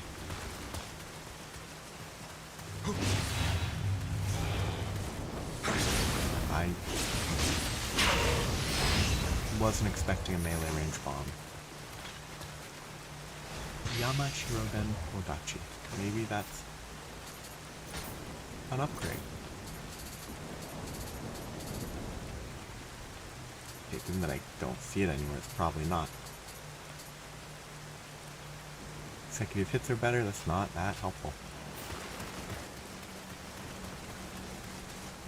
I wasn't expecting a melee range bomb. Yamashiroden Odachi. Maybe that's an upgrade. Okay, given that I don't see it anywhere, it's probably not. Consecutive hits are better, that's not that helpful.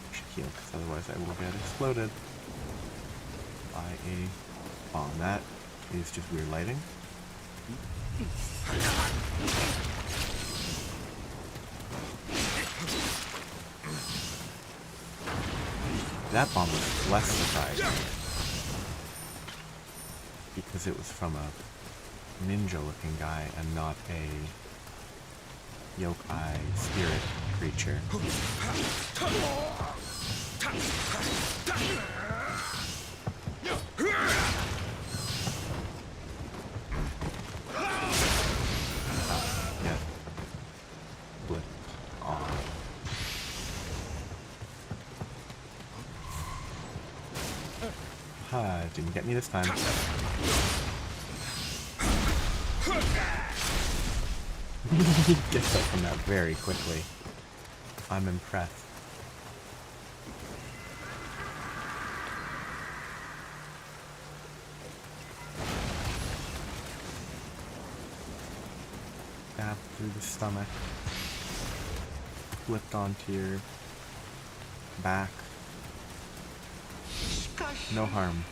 I should heal, because otherwise I will get exploded by a bomb. That is just weird lighting. That bomb was less surprising because it was from a ninja looking guy and not a yokai spirit creature. Didn't get me this time. He gets up from that very quickly. I'm impressed. Stab through the stomach. Flipped onto your back. No harm.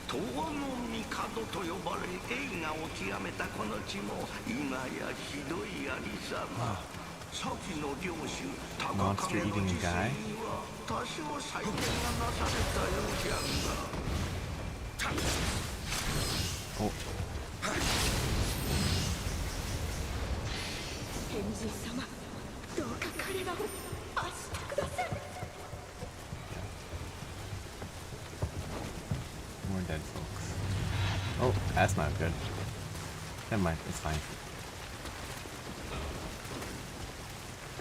Monster eating guy. Oh. More dead folks. Oh, that's not good. Never mind, it's fine.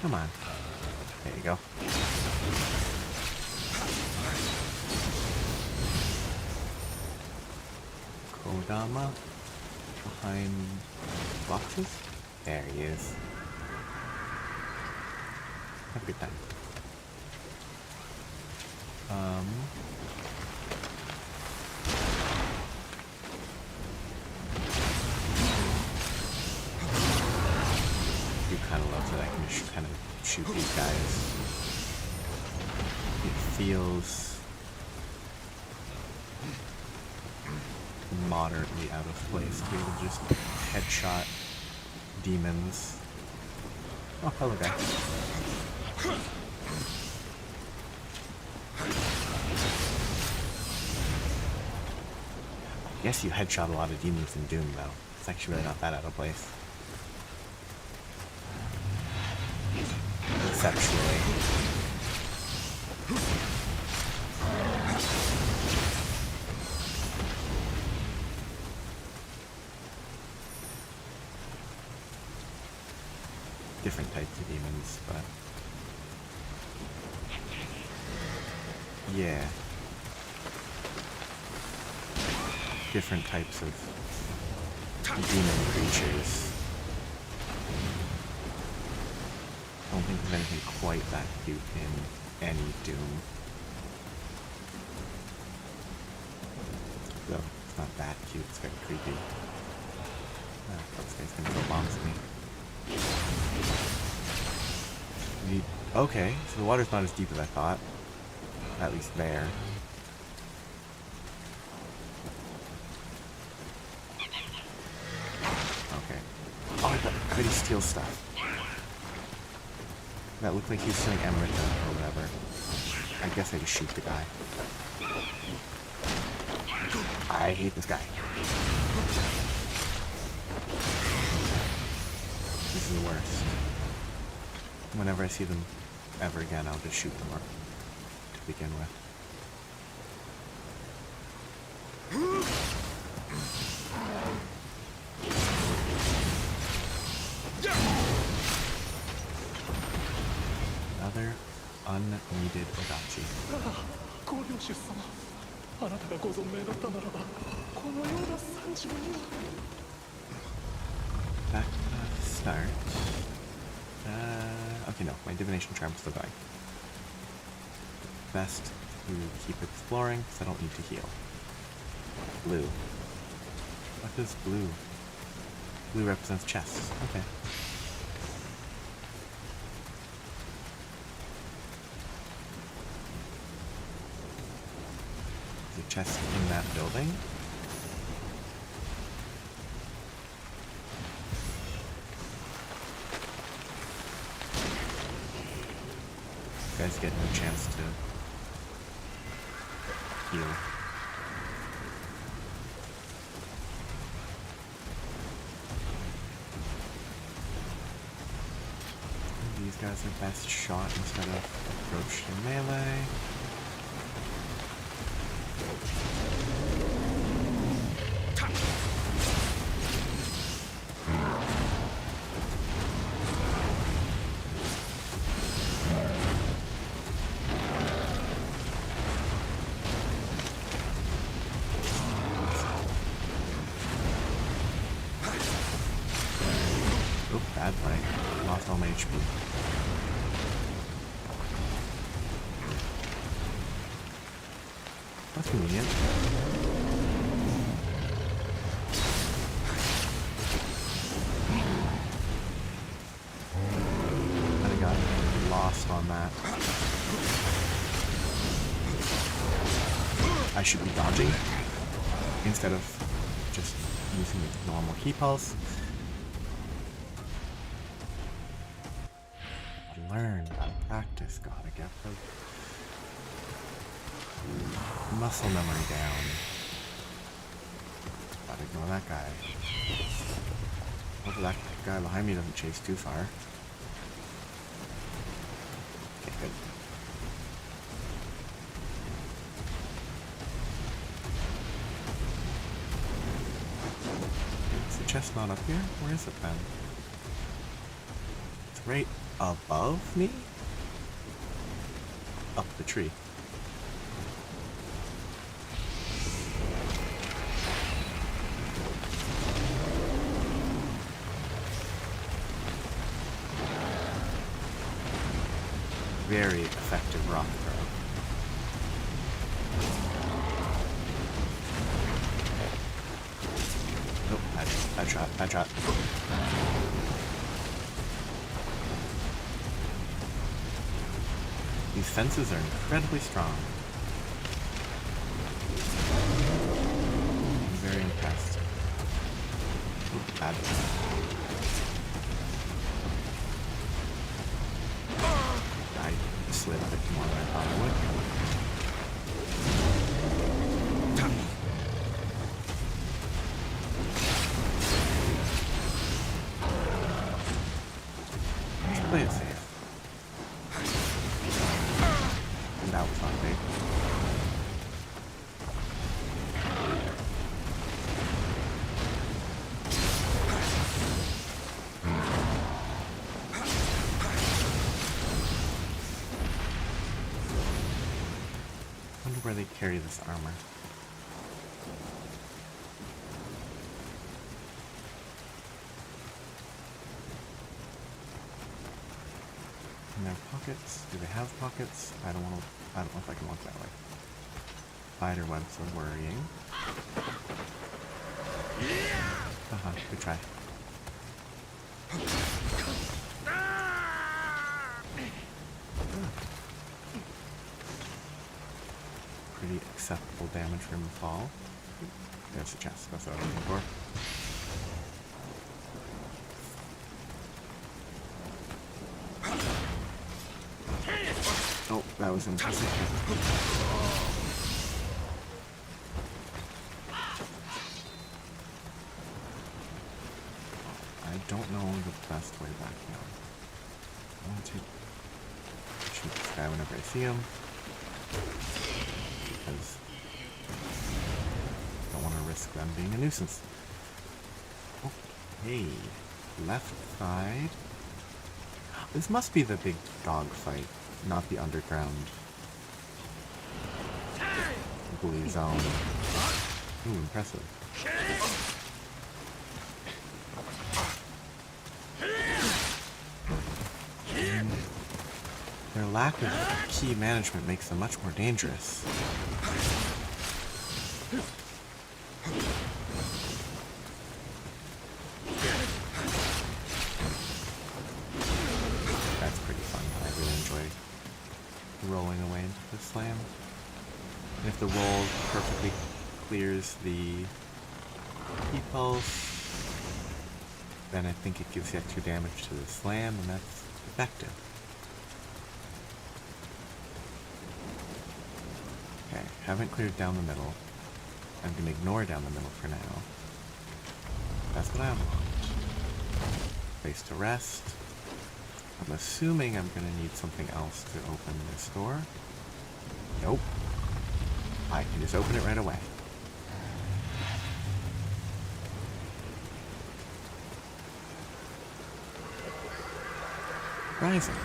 Come on. There you go. Kodama behind boxes? There he is. Have a good time. Kind of love that I can kind of shoot these guys. It feels moderately out of place to be able to just headshot demons. Oh, hello guy. Yes, you headshot a lot of demons in Doom though. It's actually really not that out of place. Conceptually. Different types of demons, but yeah. Different types of demon creatures. I don't think there's anything quite that cute in any Doom. Though, it's not that cute, it's very creepy. Ah, this guy's gonna throw bombs at me. Okay, so the water's not as deep as I thought. At least there. Okay. Oh, I thought he steals stuff. That looked like he was stealing Emerita or whatever. I guess I just shoot the guy. I hate this guy. This is the worst. Whenever I see them ever again, I'll just shoot them up to begin with. Another unneeded Odachi. ご領主様、あなたがご存命だったならば、このような惨状には。Back to start. Okay, no, my divination charm's still going. Best to keep exploring, because I don't need to heal. Blue. What is blue? Blue represents chests. Okay. Is a chest in that building? You guys get a chance to heal. These guys are best shot instead of approached in melee. Oh, bad fight. Lost all my HP. That's convenient. I got lost on that. I should be dodging instead of just using the normal key pulse. Learn, gotta practice, gotta get the muscle memory down. Gotta ignore that guy. Hopefully that guy behind me doesn't chase too far. Okay, good. Is the chest not up here? Where is it then? It's right above me? Up the tree. Very effective rock throw. Oh, bad shot. These fences are incredibly strong. I'm very impressed. Oh, bad. I slid a bit more than I thought I would. Let's play it safe. And that was not big. Wonder where they carry this armor. In their pockets? Do they have pockets? I don't know if I can walk that way. Spider webs are worrying. Good try. acceptable damage from the fall. There's a chest, that's what I was looking for. Oh, that was impressive. I don't know the best way back now. I want to shoot this guy whenever I see him. Because I don't want to risk them being a nuisance. Oh, hey. Left side. This must be the big dog fight, not the underground blue zone. Ooh, impressive. And their lack of key management makes them much more dangerous. That's pretty fun. I really enjoy rolling away into the slam. And if the roll perfectly clears the key pulse, then I think it gives the extra damage to the slam, and that's effective. Okay, haven't cleared down the middle. I'm gonna ignore down the middle for now. That's what I want. Place to rest. I'm assuming I'm gonna need something else to open this door. Nope. I can just open it right away. Rising.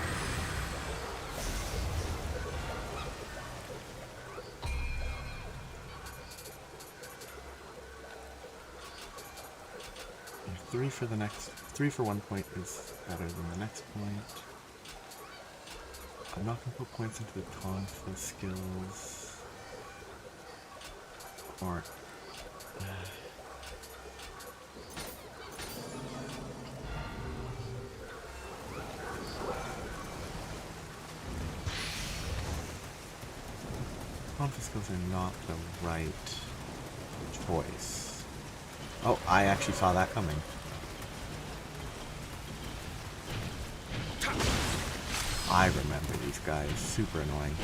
And 3 for 1 point is better than the next point. I'm not gonna put points into the conflict skills. Or conflict skills are not the right choice. Oh, I actually saw that coming. I remember these guys, super annoying,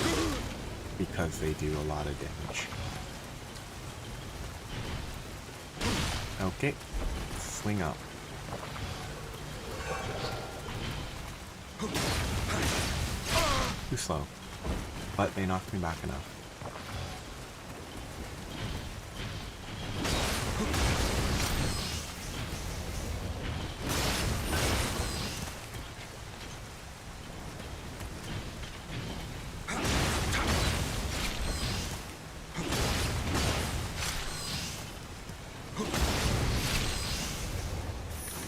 because they do a lot of damage. Okay, swing up. Too slow, but they knocked me back enough.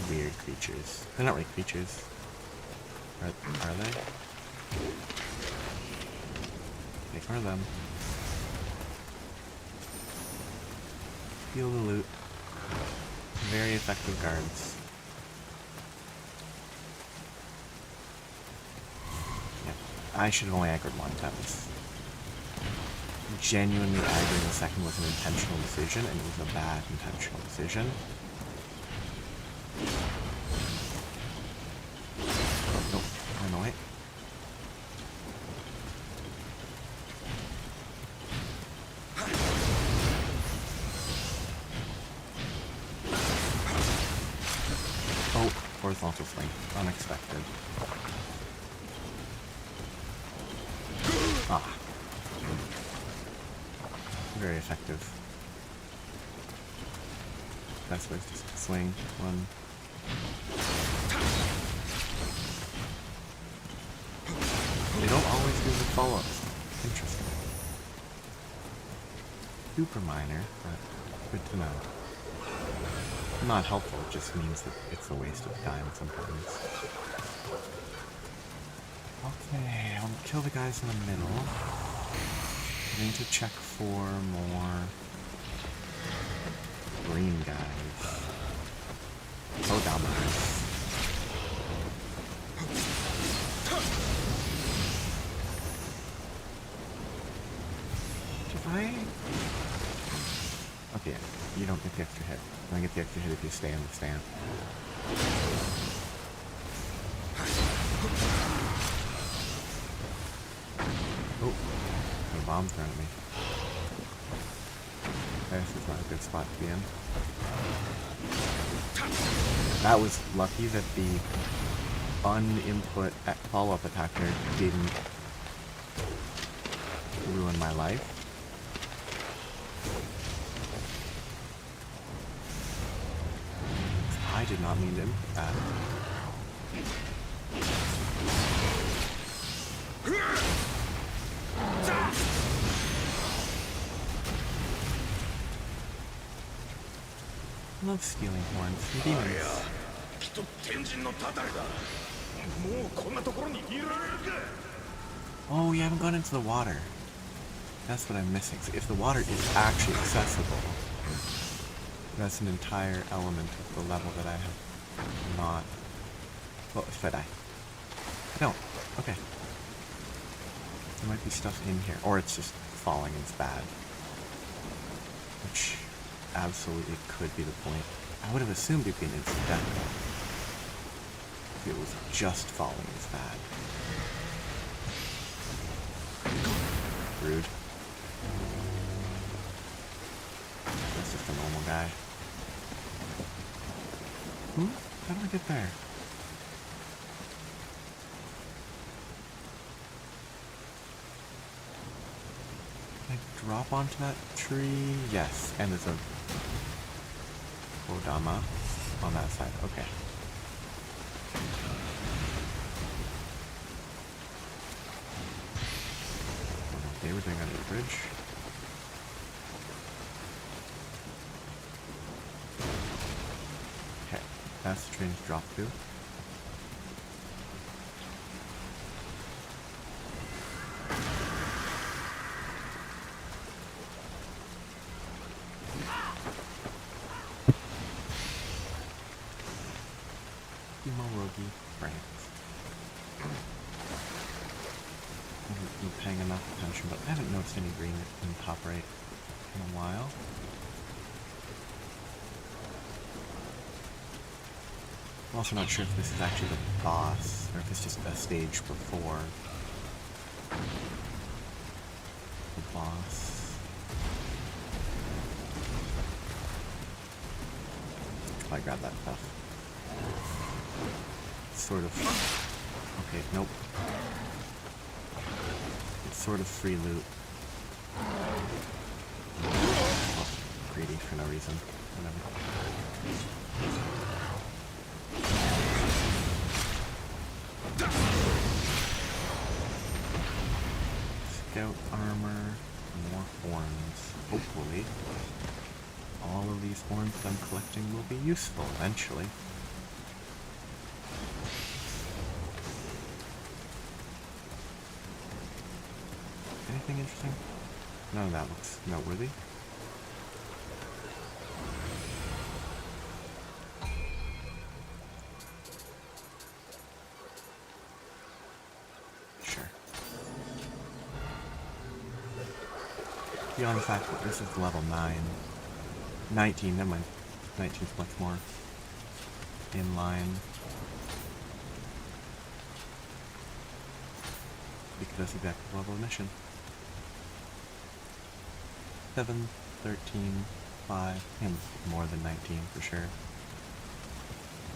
Weird creatures. They're not really creatures. Are they? They are them. Steal the loot. Very effective guards. Yep. I should have only aggroed one time. Genuinely aggroing the second was an intentional decision, and it was a bad intentional decision. Nope, run away. Oh, horizontal swing. Unexpected. Ah. Very effective. Best way to swing one. They don't always do the follow-ups. Interesting. Super minor, but good to know. Not helpful, it just means that it's a waste of time sometimes. Okay, I'll kill the guys in the middle. I need to check for more green guys. Oh, dominers. Did I get the extra hit. I get the extra hit if you stay in the stand. Oh, a bomb thrown at me. Okay, this is not a good spot to be in. That was lucky that the un-input follow-up attack there didn't ruin my life. I did not mean to input that. I love stealing horns from demons. Oh, you haven't gone into the water. That's what I'm missing. So if the water is actually accessible, that's an entire element of the level that I have not... Well, if I die. No. Okay. There might be stuff in here. Or it's just falling and it's bad. Which absolutely could be the point. I would have assumed it'd be an instant death. If it was just falling is bad. Rude. That's just a normal guy. How do I get there? Can I drop onto that tree? Yes, and there's a Kodama on that side. Okay. They were doing under the bridge. Okay, that's the train to drop to. Imorogi, France. I haven't been paying enough attention, but I haven't noticed any green in the top right in a while. I'm also not sure if this is actually the boss, or if it's just a stage before the boss. I grab that stuff. Sort of. Okay, nope. It's sort of free loot. Oh, greedy for no reason. Whatever. Scout armor, more horns. Hopefully, all of these horns that I'm collecting will be useful eventually. Anything interesting? None of that looks noteworthy. Sure. Beyond the fact that this is level 9. 19, never mind. 19 is much more in line. Because that's exactly the level of mission. 7, 13, 5, and more than 19 for sure.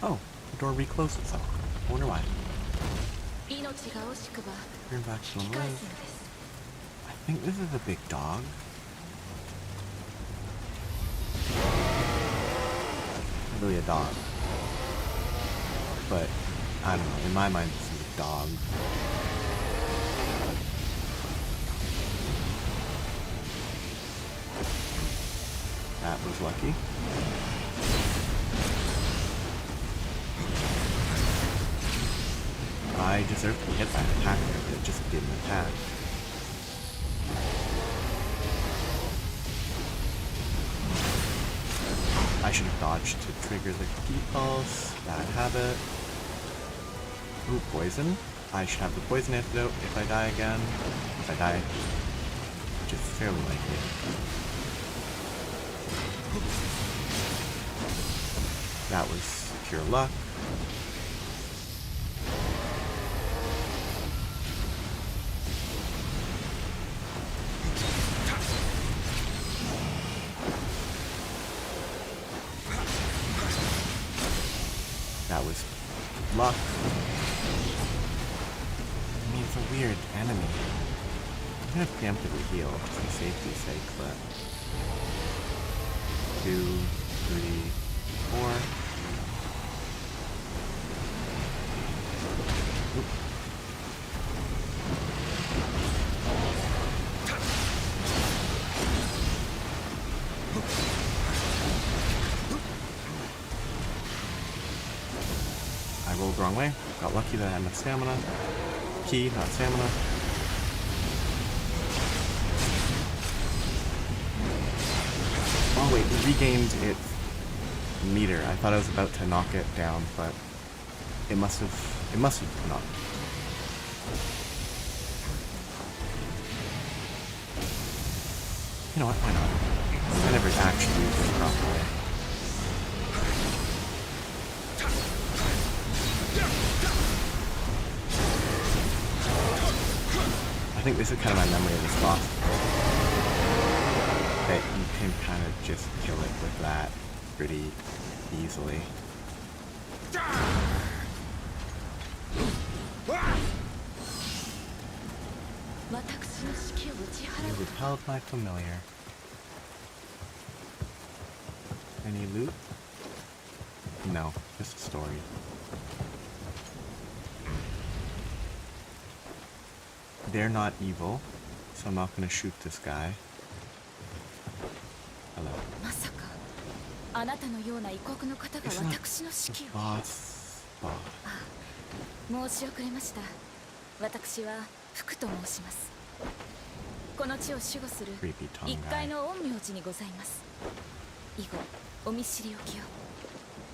Oh, the door reclosed itself. I wonder why. Turn back to one way. I think this is a big dog. Not really a dog. But, I don't know, in my mind this is a dog. That was lucky. I deserved to be hit by an attack there, but it just didn't attack. I should have dodged to trigger the key pulse. Bad habit. Ooh, poison. I should have the poison antidote if I die again. If I die, which is fairly likely. That was pure luck. That was luck. I mean, it's a weird enemy. I'm gonna preemptively heal for safety's sake, but 2, 3, 4. Oop. I rolled the wrong way. Got lucky that I had enough stamina. Key, not stamina. Oh wait, it regained its meter. I thought I was about to knock it down, but it must have not. You know what, why not? I never actually used it properly. I think this is kind of my memory of this boss. That you can kind of just kill it with that pretty easily. You repelled my familiar. Any loot? No, just a story. They're not evil, so I'm not gonna shoot this guy. Hello. It's not the boss. Boss. 申し遅れました。私は福と申します。この地を守護する Creepy tongue 一階 guy. の陰陽師にございます。以後お見知りおきを。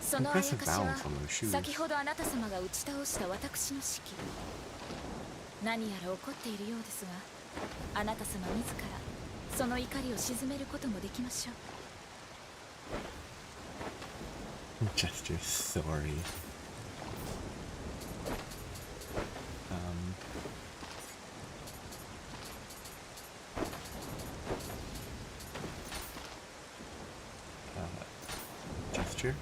そのあやかし Impressive は balance on those shoes. 先ほどあなた様が打ち倒した私の式。何やら怒っているようですが、あなた様自らその怒りを鎮めることもできましょう。Gesture sorry. Gesture.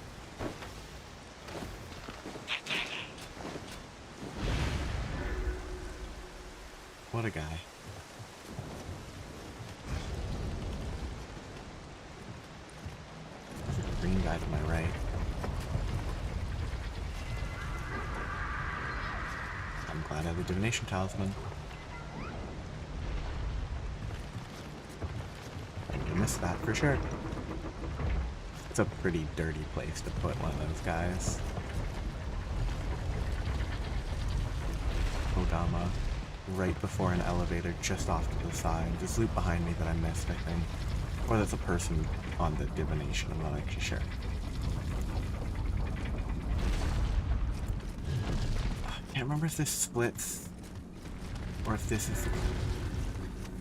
What a guy. There's a green guy to my right. I'm glad I have the divination talisman. I'm gonna miss that for sure. It's a pretty dirty place to put one of those guys. Odama. Right before an elevator, just off to the side. There's loot behind me that I missed, I think. Or that's a person on the divination, I'm not actually sure. I can't remember if this splits, or if this is...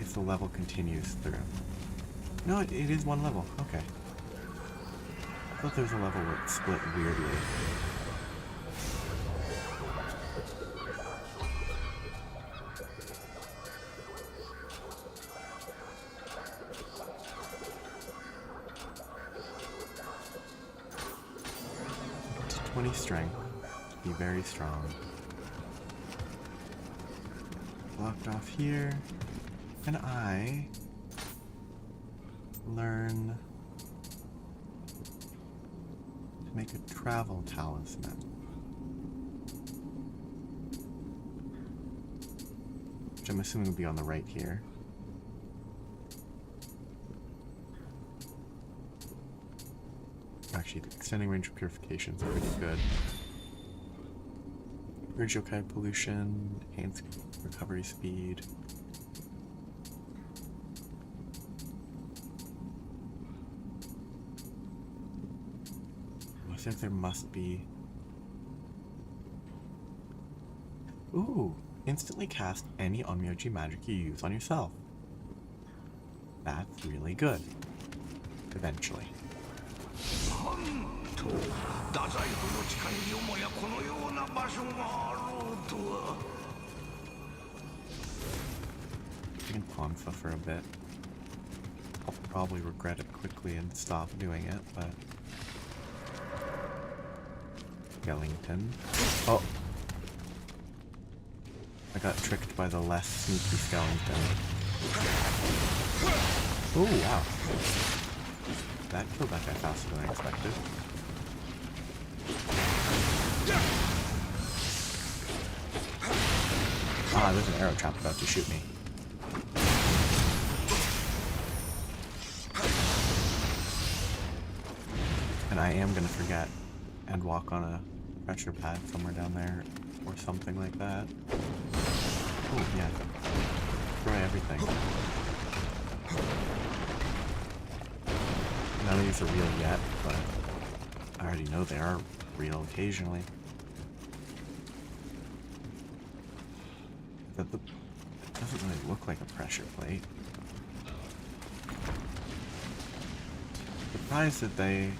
if the level continues through. No, it is one level, okay. I thought there was a level where it split weirdly. Strength. Be very strong. Blocked off here. And I learn to make a travel talisman. Which I'm assuming will be on the right here. Actually, the extending range of purification is pretty good. Urge yokai pollution, enhance recovery speed. I think there must be... Ooh! Instantly cast any onmyoji magic you use on yourself. That's really good. Eventually. 脱地下によもやこのような場所があろうとは。 I can Ponfa for a bit. I'll probably regret it quickly and stop doing it, but... Skellington. Oh! I got tricked by the less sneaky Skellington. Oh, wow. That killed that guy faster than I expected. Ah, there's an arrow trap about to shoot me. And I am gonna forget and walk on a pressure pad somewhere down there or something like that. Oh, yeah. Destroy everything. None of these are real yet, but I already know they are real occasionally. But it doesn't really look like a pressure plate. Surprised that they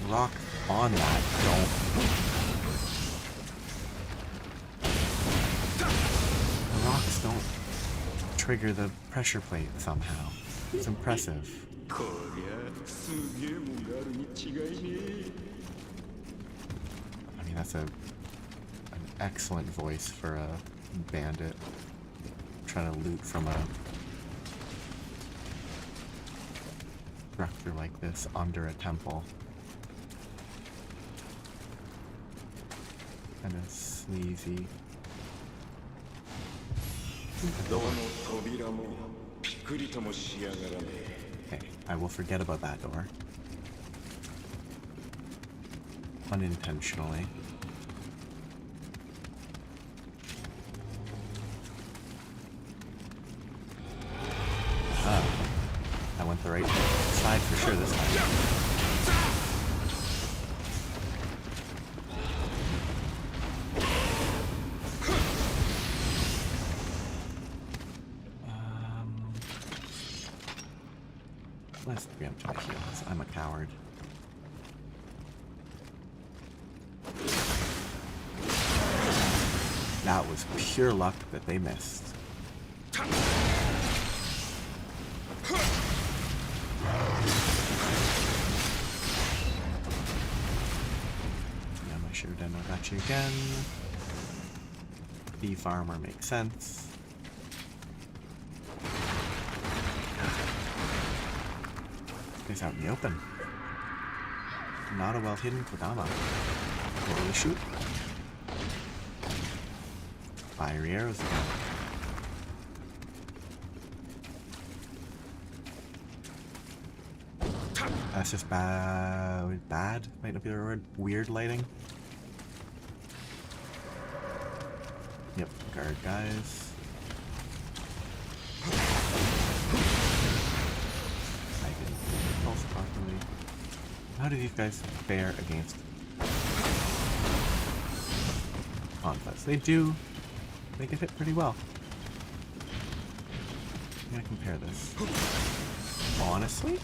rock on that don't. The rocks don't trigger the pressure plate somehow. It's impressive. I mean, that's an excellent voice for a bandit trying to loot from a structure like this under a temple. Kind of sleazy. Okay, I will forget about that door. Unintentionally. I went the right side for sure this time. Let's preempt my heals. I'm a coward. That was pure luck that they missed. I got you again. Beef armor makes sense. He's out in the open. Not a well-hidden Kodama. What will he shoot? Fiery arrows again. That's just bad? Might not be the word. Weird lighting. Yep, guard guys. I didn't pulse properly. How do these guys fare against Ponfas? They get hit pretty well. I'm gonna compare this. Honestly?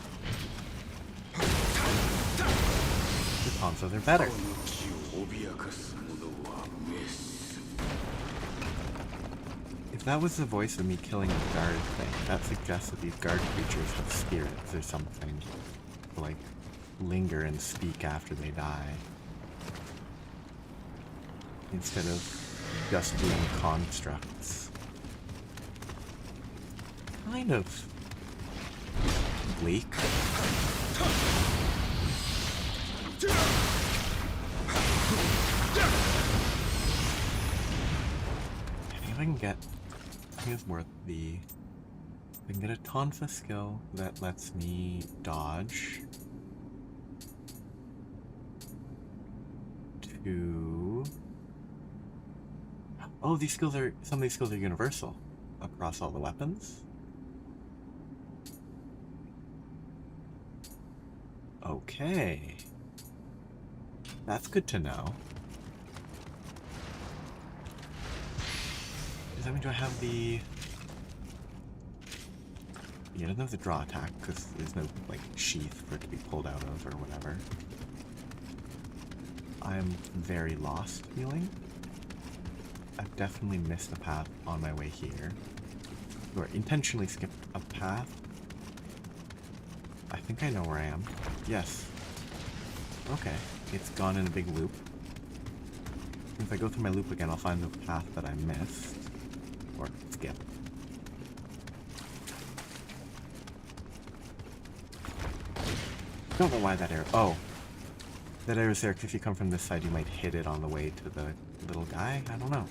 The Ponfas are better. If that was the voice of me killing the guard thing, that suggests that these guard creatures have spirits or something to, like, linger and speak after they die. Instead of just being constructs. Kind of bleak. If I can get... I think it's worth the... I can get a Tonfa skill that lets me dodge to... Oh, these skills are... Some of these skills are universal across all the weapons. Okay. That's good to know. Does that mean do I have the... Yeah, it doesn't have the draw attack, because there's no, like, sheath for it to be pulled out of or whatever. I'm very lost feeling. I've definitely missed a path on my way here. Or intentionally skipped a path. I think I know where I am. Yes. Okay. It's gone in a big loop. If I go through my loop again, I'll find the path that I missed. Or skip. Don't know why that arrow... Oh. That arrow's there because if you come from this side, you might hit it on the way to the little guy? I don't know.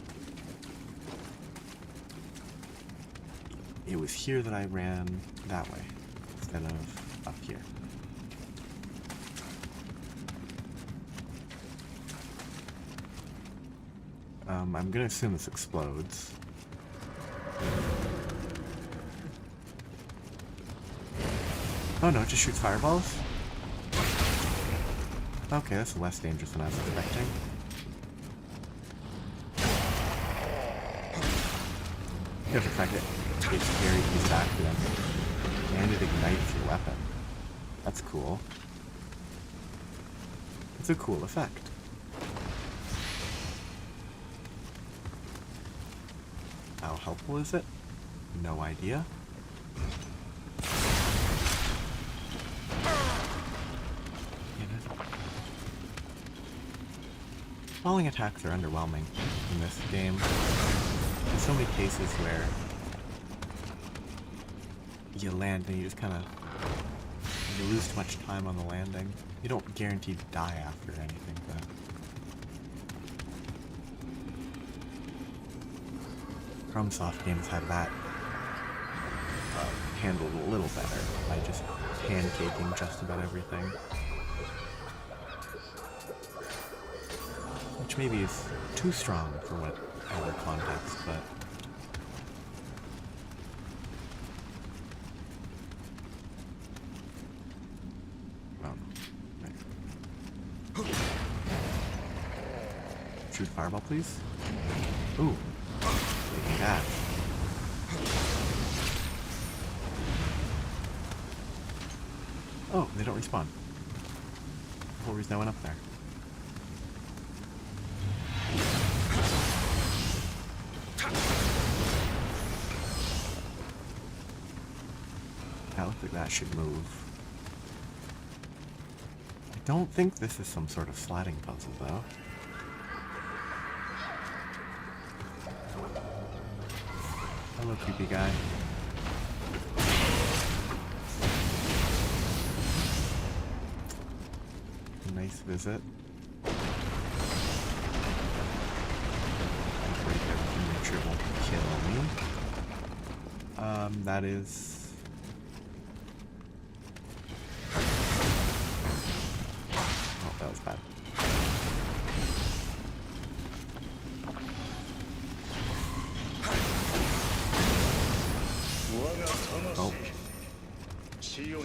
It was here that I ran that way, instead of up here. I'm gonna assume this explodes. Oh no, it just shoots fireballs? Okay, that's less dangerous than I was expecting. Because the fact that it's very easy to accident. And it ignites your weapon. That's cool. It's a cool effect. How helpful is it? No idea. Falling attacks are underwhelming in this game. There's so many cases where you land and you just kind of you lose too much time on the landing. You don't guarantee to die after anything, but FromSoft games have that handled a little better by just pancaking just about everything. Which maybe is too strong for whatever context, but shoot fireball, please. Ooh, taking that. Oh, they don't respawn. The whole reason I went up there. That looks like that should move. I don't think this is some sort of sliding puzzle, though. Hello, creepy guy. Nice visit. I'll break everything, make sure it won't kill me. That is... Oh, that was bad. Oh.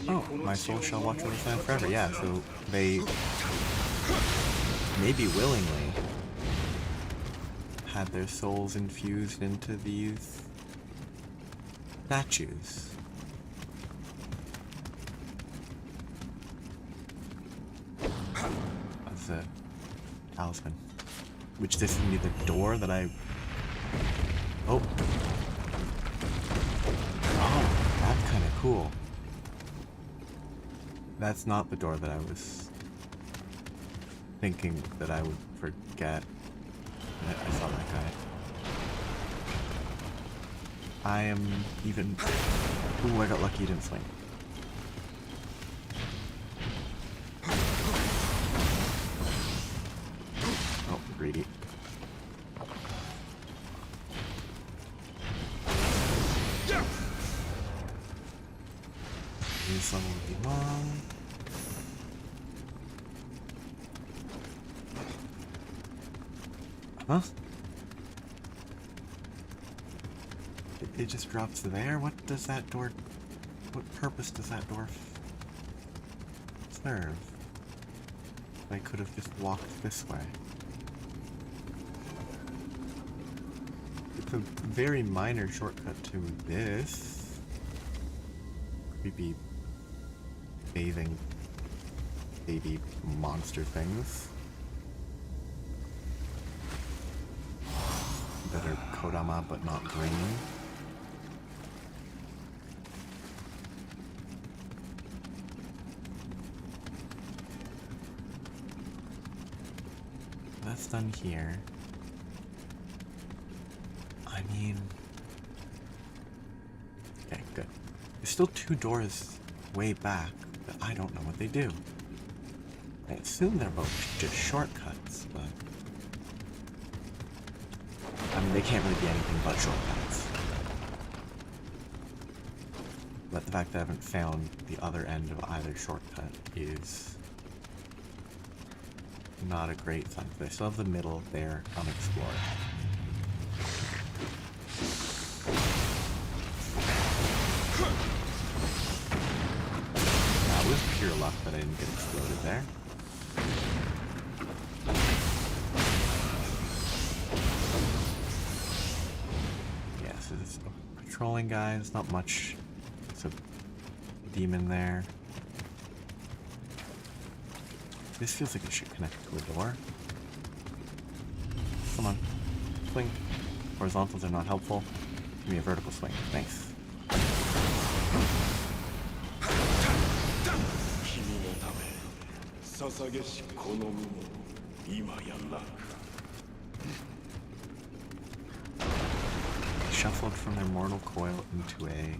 Oh, my soul shall watch over this land forever. Yeah, so they maybe willingly had their souls infused into these statues. Of the talisman. Which this would be the door that I... Oh. Oh, that's kind of cool. That's not the door that I was thinking that I would forget. I saw that guy. I am even... Ooh, I got lucky he didn't swing. Oh, greedy. This level would be long. Huh? It just drops there? What does that door... What purpose does that door serve? I could have just walked this way. It's a very minor shortcut to this. Creepy bathing baby monster things. Kodama, but not green. That's done here. I mean... Okay, good. There's still 2 doors way back, but I don't know what they do. I assume they're both just shortcuts, but... I mean, they can't really be anything but shortcuts. But the fact that I haven't found the other end of either shortcut is not a great sign. But I still have the middle there unexplored. That was pure luck that I didn't get exploded there. Yes, it's patrolling guys, not much. It's a demon there. This feels like it should connect to a door. Come on. Swing. Horizontals are not helpful. Give me a vertical swing. Thanks. 君のため捧げしこの身も今やなく Shuffled from their mortal coil into a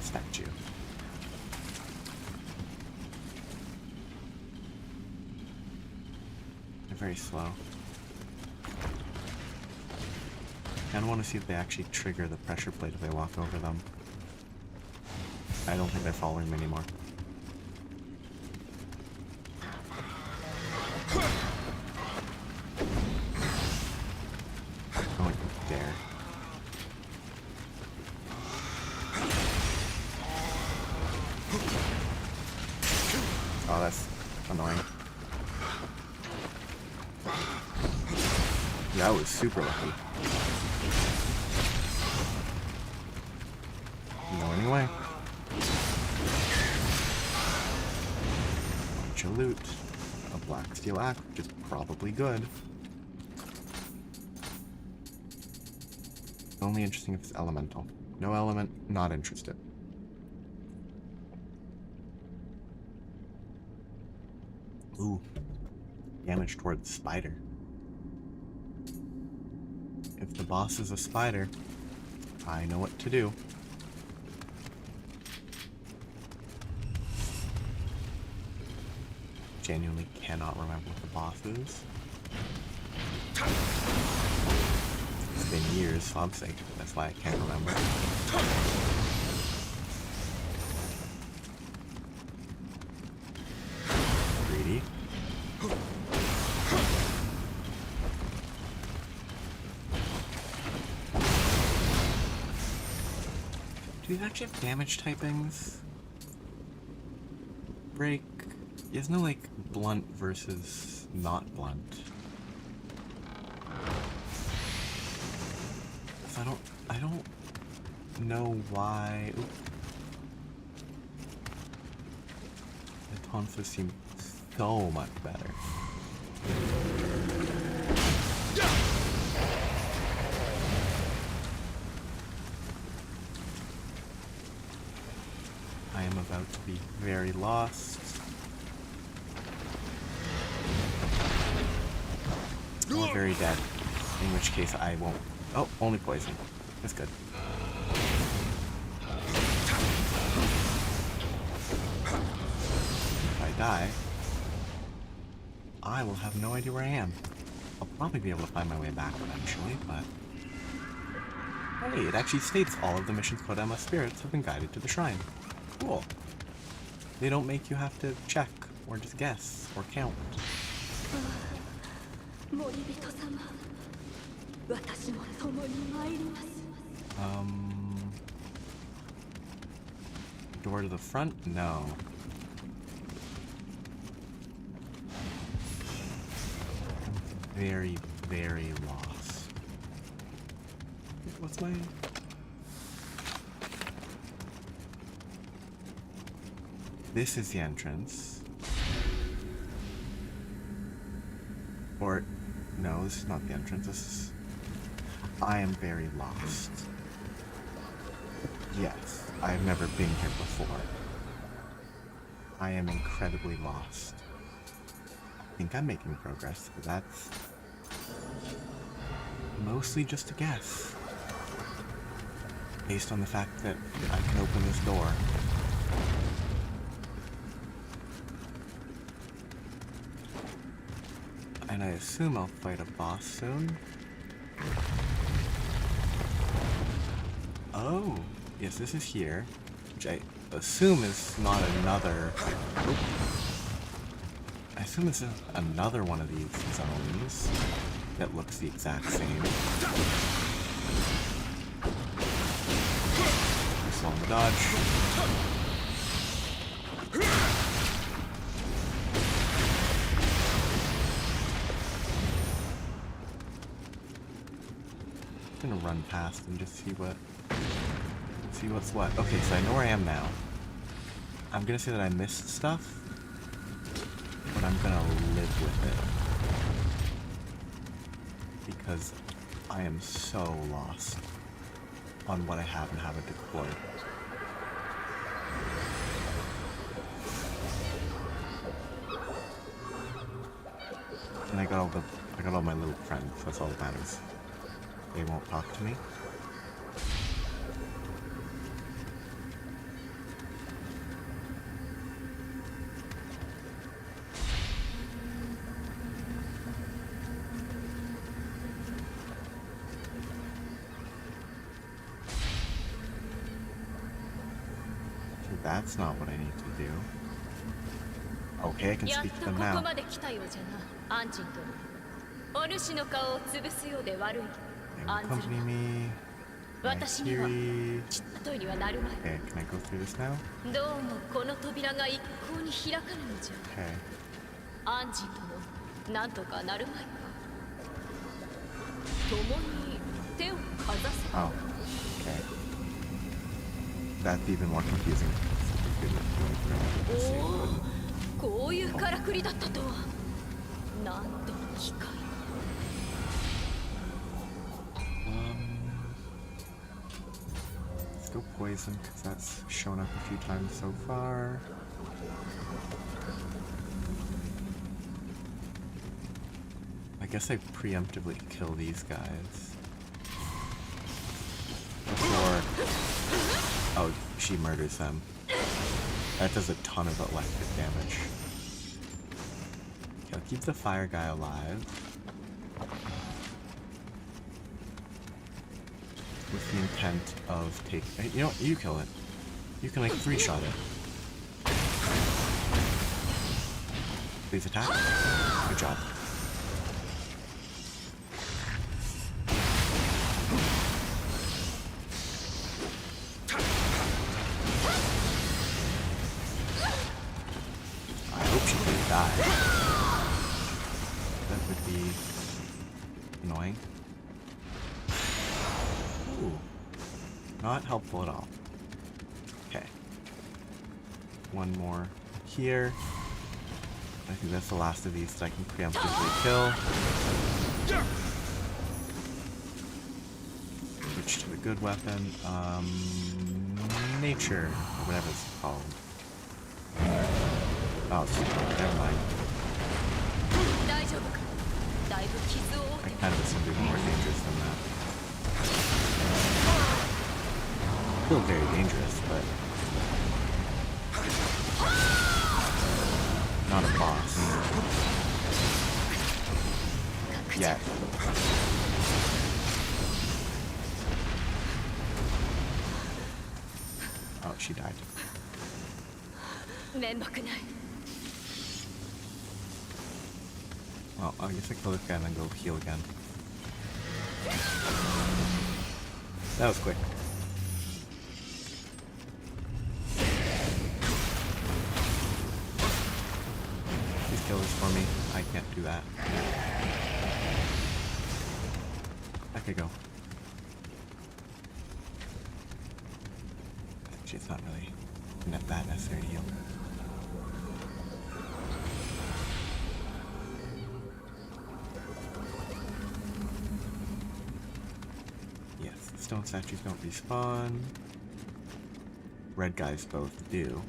statue. They're very slow. I kind of want to see if they actually trigger the pressure plate if they walk over them. I don't think they're following me anymore. Oh, there. Oh, that's annoying. Yeah, I was super lucky. No, anyway. Bunch of loot. A black steel axe, which is probably good. Only interesting if it's elemental. No element, not interested. Ooh. Damage towards spider. If the boss is a spider, I know what to do. Genuinely cannot remember what the boss is. It's been years, so I'm saying that's why I can't remember. Greedy. Do these actually have damage typings? Break. There's no like blunt versus not blunt. So I don't know why. Oop. The Tonfa seems so much better. I am about to be very lost. Or very dead. In which case I won't. Oh, only poison. That's good. If I die, I will have no idea where I am. I'll probably be able to find my way back eventually, but... Hey, it actually states all of the mission's Kodama spirits have been guided to the shrine. Cool. They don't make you have to check, or just guess, or count. Door to the front? No. I'm very, very lost. What's my... This is the entrance. Or... No, this is not the entrance. This is... I am very lost. Yes, I've never been here before. I am incredibly lost. I think I'm making progress, but that's mostly just a guess. Based on the fact that I can open this door. And I assume I'll fight a boss soon. Oh, yes, this is here, which I assume is not another... Oh. I assume this is another one of these zones that looks the exact same. Slow on the dodge. I'm gonna run past and just see what's what. Okay, so I know where I am now. I'm gonna say that I missed stuff, but I'm gonna live with it. Because I am so lost on what I have and haven't deployed. And I got all my little friends, that's all that matters. They won't talk to me. So that's not what I need to do. Okay, I can やっ speak と to こ them こ now. まで来たようじゃな、アンジン殿。お主の顔を潰すようで悪い。 They will accompany me. 私には Kiri. ちっとにはなるまい。 Okay, can I go through this now? どうもこの扉が一向に開かぬのじゃ。 Okay. アンジン殿、なんとかなるまいか。共に手をかざせ。 Oh. Okay. That's even more confusing. おお、こういうからくりだったとは。なんとの機会。Let's go poison, because that's shown up a few times so far. I guess I preemptively kill these guys. Before... Oh, she murders them. That does a ton of electric damage. Okay, I'll keep the fire guy alive. With the intent of taking... You know what? You kill it. You can, like, three-shot it. Please attack. Good job. I hope she didn't die. That would be annoying. Ooh. Not helpful at all. Okay. One more here. I think that's the last of these that I can preemptively kill. Switch to the good weapon. Nature, or whatever it's called. Oh, never mind. 大丈夫か。だいぶ傷を負っ I て kind of assumed it was more dangerous than that. Still very dangerous, but not a boss. Yet. Oh, she died. 面目ない。 Well, I guess I kill this guy and then go heal again. That was quick. Please kill this for me. I can't do that. I could go. Actually, it's not really that necessary to heal. Stone statues don't respawn. Red guys both do.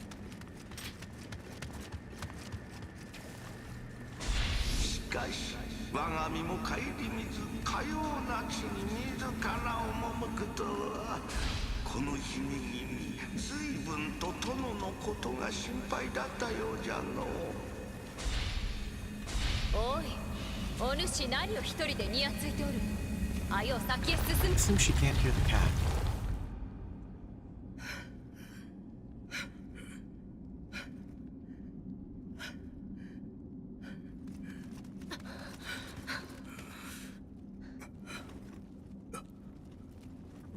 しかし我が身も顧みずかような地に自ら赴くとはこの姫君随分と殿のことが心配だったようじゃのおい、お主何を一人でにやついておる。あよ先へ進む。 Seems she can't hear the cat.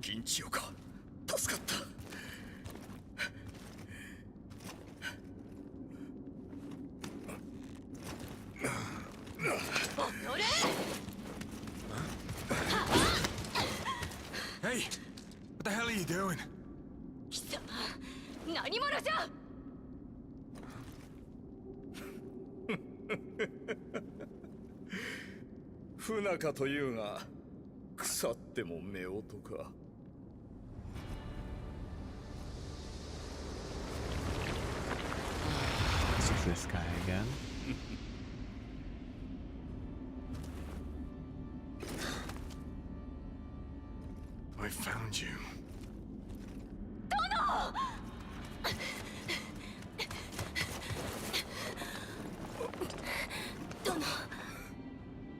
銀千代か助かった。Hey! What the hell are you doing? 貴様、何者じゃ。不仲というが腐っても夫婦か。This guy again. I found you.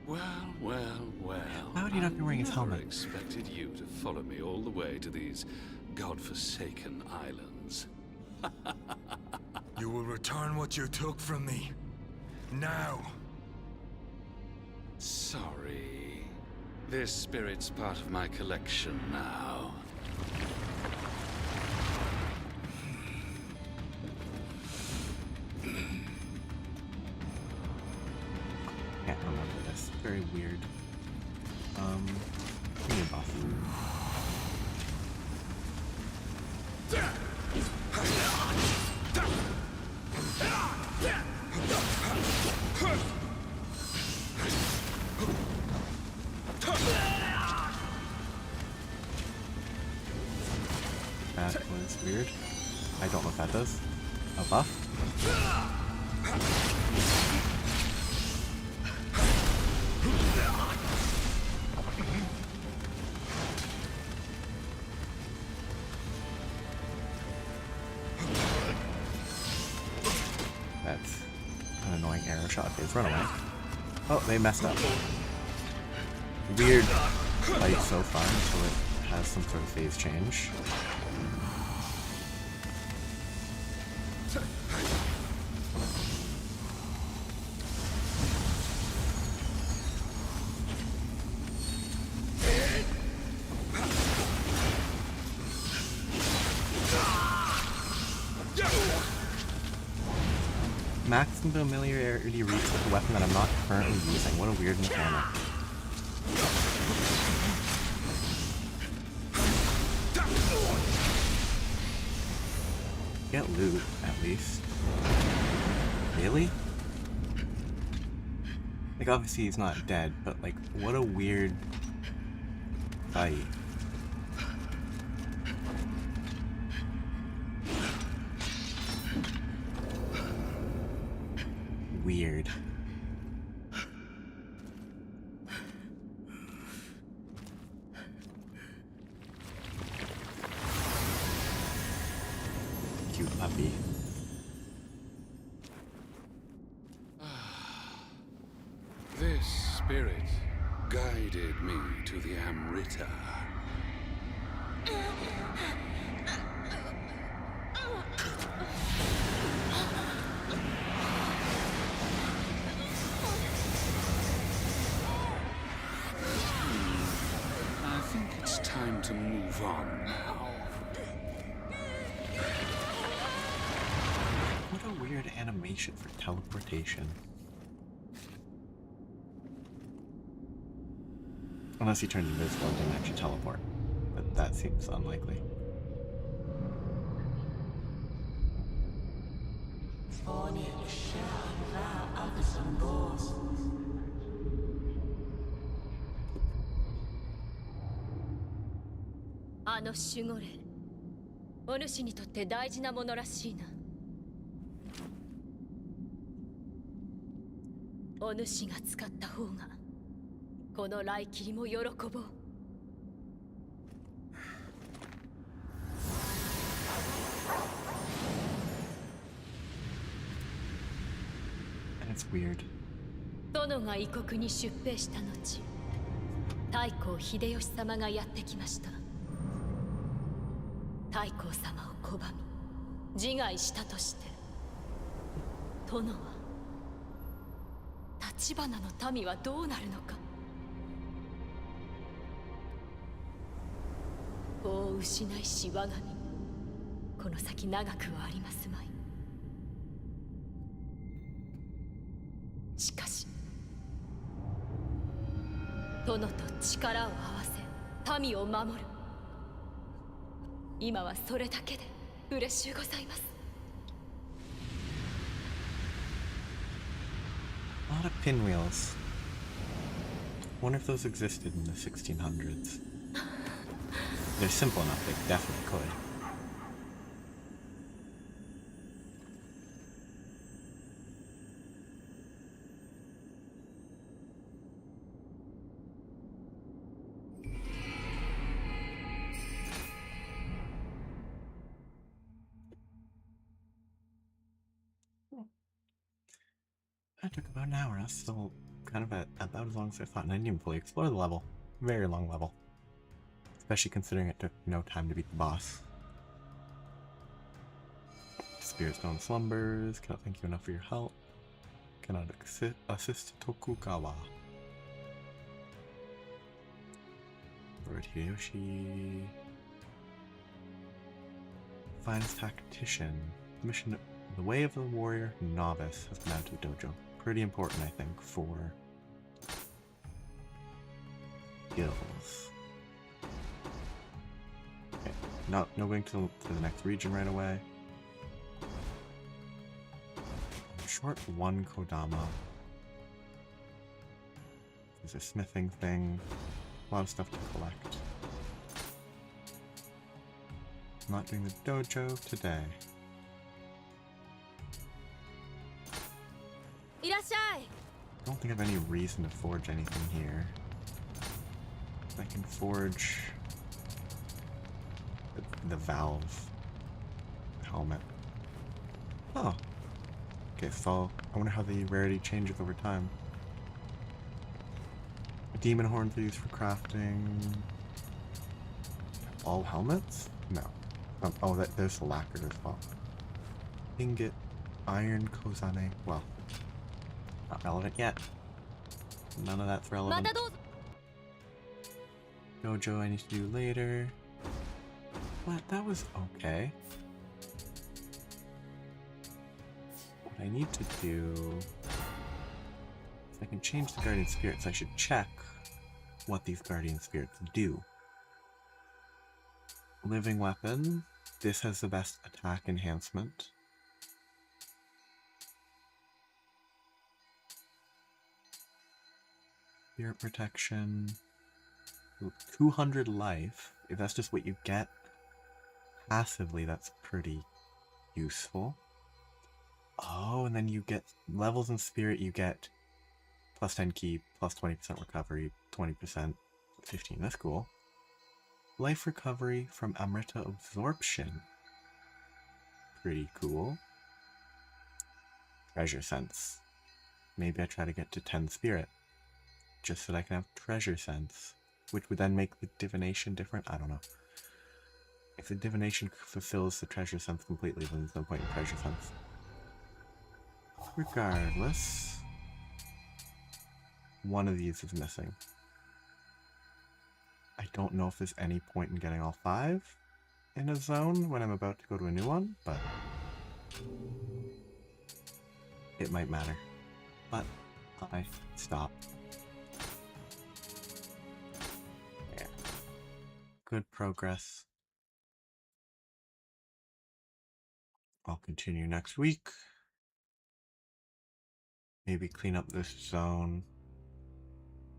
Well, well, well. How would he not be wearing his I never helmet? expected you to follow me all the way to these godforsaken islands. You will return what you took from me. Now. Sorry. This spirit's part of my collection now. Can't remember this. Very weird. Give me a buff. That was weird. I don't know what that does. A buff? That's an annoying arrow shot. Please run away. Oh, they messed up. Weird fight so far until it has some sort of phase change. Maximum familiarity reach with a weapon that I'm not currently using. What a weird mechanic. Get loot, at least. Really? Like, obviously he's not dead, but like, what a weird fight. Weird. Cute puppy. This spirit guided me to the Amrita. I think it's time to move on now. What a weird animation for teleportation. Unless he turned invisible and didn't actually teleport. But that seems unlikely. あの守護霊、お主にとって大事なものらしいな。お主が使った方がこの来切りも喜ぼう。That's weird. 殿が異国に出兵した後、太閤秀吉様がやってきました。太閤様を拒み自害したとして、殿は橘の民はどうなるのか。法を失いし我が身、この先長くはありますまい。しかし殿と力を合わせ民を守る。今はそれだけで嬉しゅうございます。A lot of pinwheels. Wonder if those existed in the 1600s. They're simple enough, they definitely could. That took about an hour. That's still kind of about as long as I thought, and I didn't even fully explore the level. Very long level. Especially considering it took no time to beat the boss. Spirit Stone slumbers. Cannot thank you enough for your help. Cannot assist Tokugawa. Lord Hideyoshi. Finest tactician. Mission: the way of the warrior novice has been added to the dojo. Pretty important, I think, for skills. Okay, no going to the next region right away. Short one Kodama. There's a smithing thing. A lot of stuff to collect. Not doing the dojo today. I don't think I have any reason to forge anything here. I can forge the valve helmet. Oh. Okay, so I wonder how the rarity changes over time. Demon horns are used for crafting. All helmets? No. Oh, there's the lacquer as well. Ingot, iron, kozane. Well, not relevant yet. None of that's relevant. Dojo I need to do later. But that was okay. What I need to do is I can change the guardian spirits. I should check what these guardian spirits do. Living weapon. This has the best attack enhancement. Spirit protection. 200 life. If that's just what you get passively, that's pretty useful. Oh, and then you get levels in spirit, you get plus 10 keep, plus 20% recovery, 20%, 15. That's cool. Life recovery from Amrita absorption. Pretty cool. Treasure sense. Maybe I try to get to 10 spirit, just so that I can have treasure sense, which would then make the divination different. I don't know. If the divination fulfills the treasure sense completely, then there's no point in treasure sense. Regardless, one of these is missing. I don't know if there's any point in getting all 5 in a zone when I'm about to go to a new one, but it might matter. But I stop. Yeah. Good progress. I'll continue next week. Maybe clean up this zone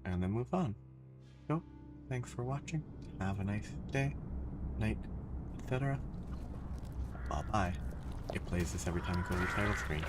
and then move on. So, thanks for watching. Have a nice day. night, etc. Bye-bye. It plays this every time you go to the title screen.